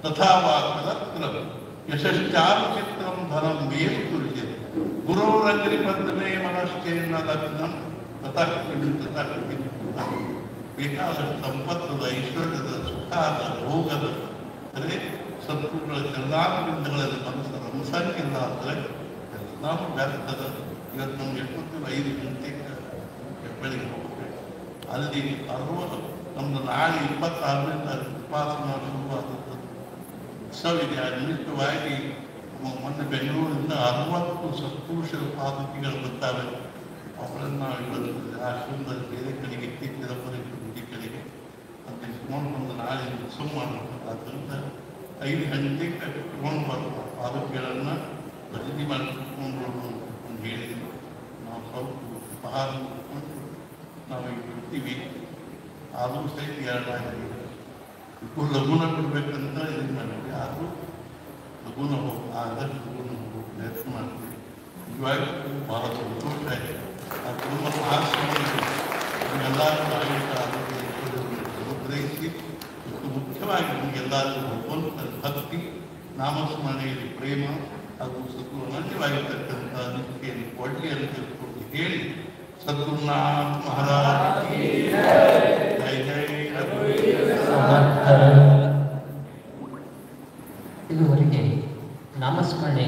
ತಥಾ ವಾ ಕಲತ್ರಂ ಯಶಶ್ಚಾರುಚಿತ್ರಂ ಧನಂ ಮೇಲು ಕುರುಚಿತ್ ಗುರೋರಗ್ರಿ ಪದ್ಮೇ ಮನಶ್ಚೇನ ಲಗ್ನಂ ತತಃ ಕಿಂ ಬೇಕಾದಷ್ಟು ಸಂಪತ್ತದ ಐಶ್ವರ್ಯದ ಸುಖಾದ ಭೋಗದ ಅಂದರೆ ಸದ್ಗುರುಗಳ ಚರಣಾರವಿಂದಗಳಲ್ಲಿ ಮನಸ್ಸು ರಮಸಂಗಿಲ್ಲ ಅಂದರೆ ನಾವು ವ್ಯರ್ಥದ. ಇವತ್ತು ನಮ್ಗೆ ಎಷ್ಟೊತ್ತು 5 ಗಂಟೆಗೆ ಬೆಳಿಗ್ಗೆ ಹೋಗ್ಬೇಕು. ಅಲ್ಲಿ 60 ನಮ್ದು ನಾಳೆ 26ನೇ ತಾರೀಕು ಉಪಾಸನಾ ಶುರುವಾದದ್ದು ಉತ್ಸವಿದೆ. ನಿಮಿತ್ತವಾಗಿ ಮೊನ್ನೆ ಬೆಂಗಳೂರಿನಿಂದ 60 ಸತ್ಪುರುಷರ ಪಾದಕಿಗಳು ಬರ್ತಾರೆ. ಅವರನ್ನು ಇವತ್ತು ಆಶ್ರಮದಲ್ಲಿ ಬೇರೆ ಕಡೆಗೆ ಇತ್ತೀಚಿನ ಪರಿಸ್ಥಿತಿ ಕಡೆಗೆ ಅಂತ ಇಟ್ಕೊಂಡು ಬಂದು ನಾಳೆ ಉತ್ಸವ ಮಾಡಬೇಕು. ಆದ್ದರಿಂದ 5 ಗಂಟೆಗೆ ಇಟ್ಕೊಂಡು ಬರುವ ಪಾದಕಿಗಳನ್ನು ಖರೀದಿ ಮಾಡಿಕೊಂಡು ಅಂತ ಹೇಳಿದ್ರು. ನಾವು ಸ್ವಲ್ಪ ಉಪಹಾರ ಮಾಡಿಕೊಂಡು ನಾವು ಈಗ ಬಿಡ್ತೀವಿ. ಆದರೂ ಸಹಿತ 2 ಆಗಿದೆ. ಲಘುನ ಬಿಡ್ಬೇಕಂತ ಇದನ್ನು ಮಾಡಿದ್ವಿ. ಆದರೂ ಲಘುನ ಆದಷ್ಟು ಲಘುನ ಹೋಗೋ ಪ್ರಯತ್ನ ಮಾಡ್ತೀವಿ. ನಿಜವಾಗಿ ಭಾಳ ಸಂತೋಷ ಆಗಿದೆ. ಆ ತುಂಬ ನಮಗೆಲ್ಲರೂ ಆಯುಷ್ಯ ಆರೋಗ್ಯ ಅನುಗ್ರಹಿಸಿ ಮತ್ತು ಮುಖ್ಯವಾಗಿ ನಮಗೆಲ್ಲರಿಗೂ ಭಗವಂತನ ಭಕ್ತಿ ನಾಮಸ್ಮರಣೆಯಲ್ಲಿ ಪ್ರೇಮ ಹಾಗೂ ಸದ್ಗುರು ಅನನ್ಯವಾಗಿರ್ತಕ್ಕಂಥ ನಿಷ್ಠೆಯನ್ನು ಕೊಡಲಿ ಅಂತ ತಿಳ್ಕೊಂಡು ಹೇಳಿ ಸದ್ಗುರುನಾಥ ಮಹಾರಾಜ ಜೈ ಜೈ ಇದುವರೆಗೆ ನಾಮಸ್ಮರಣೆ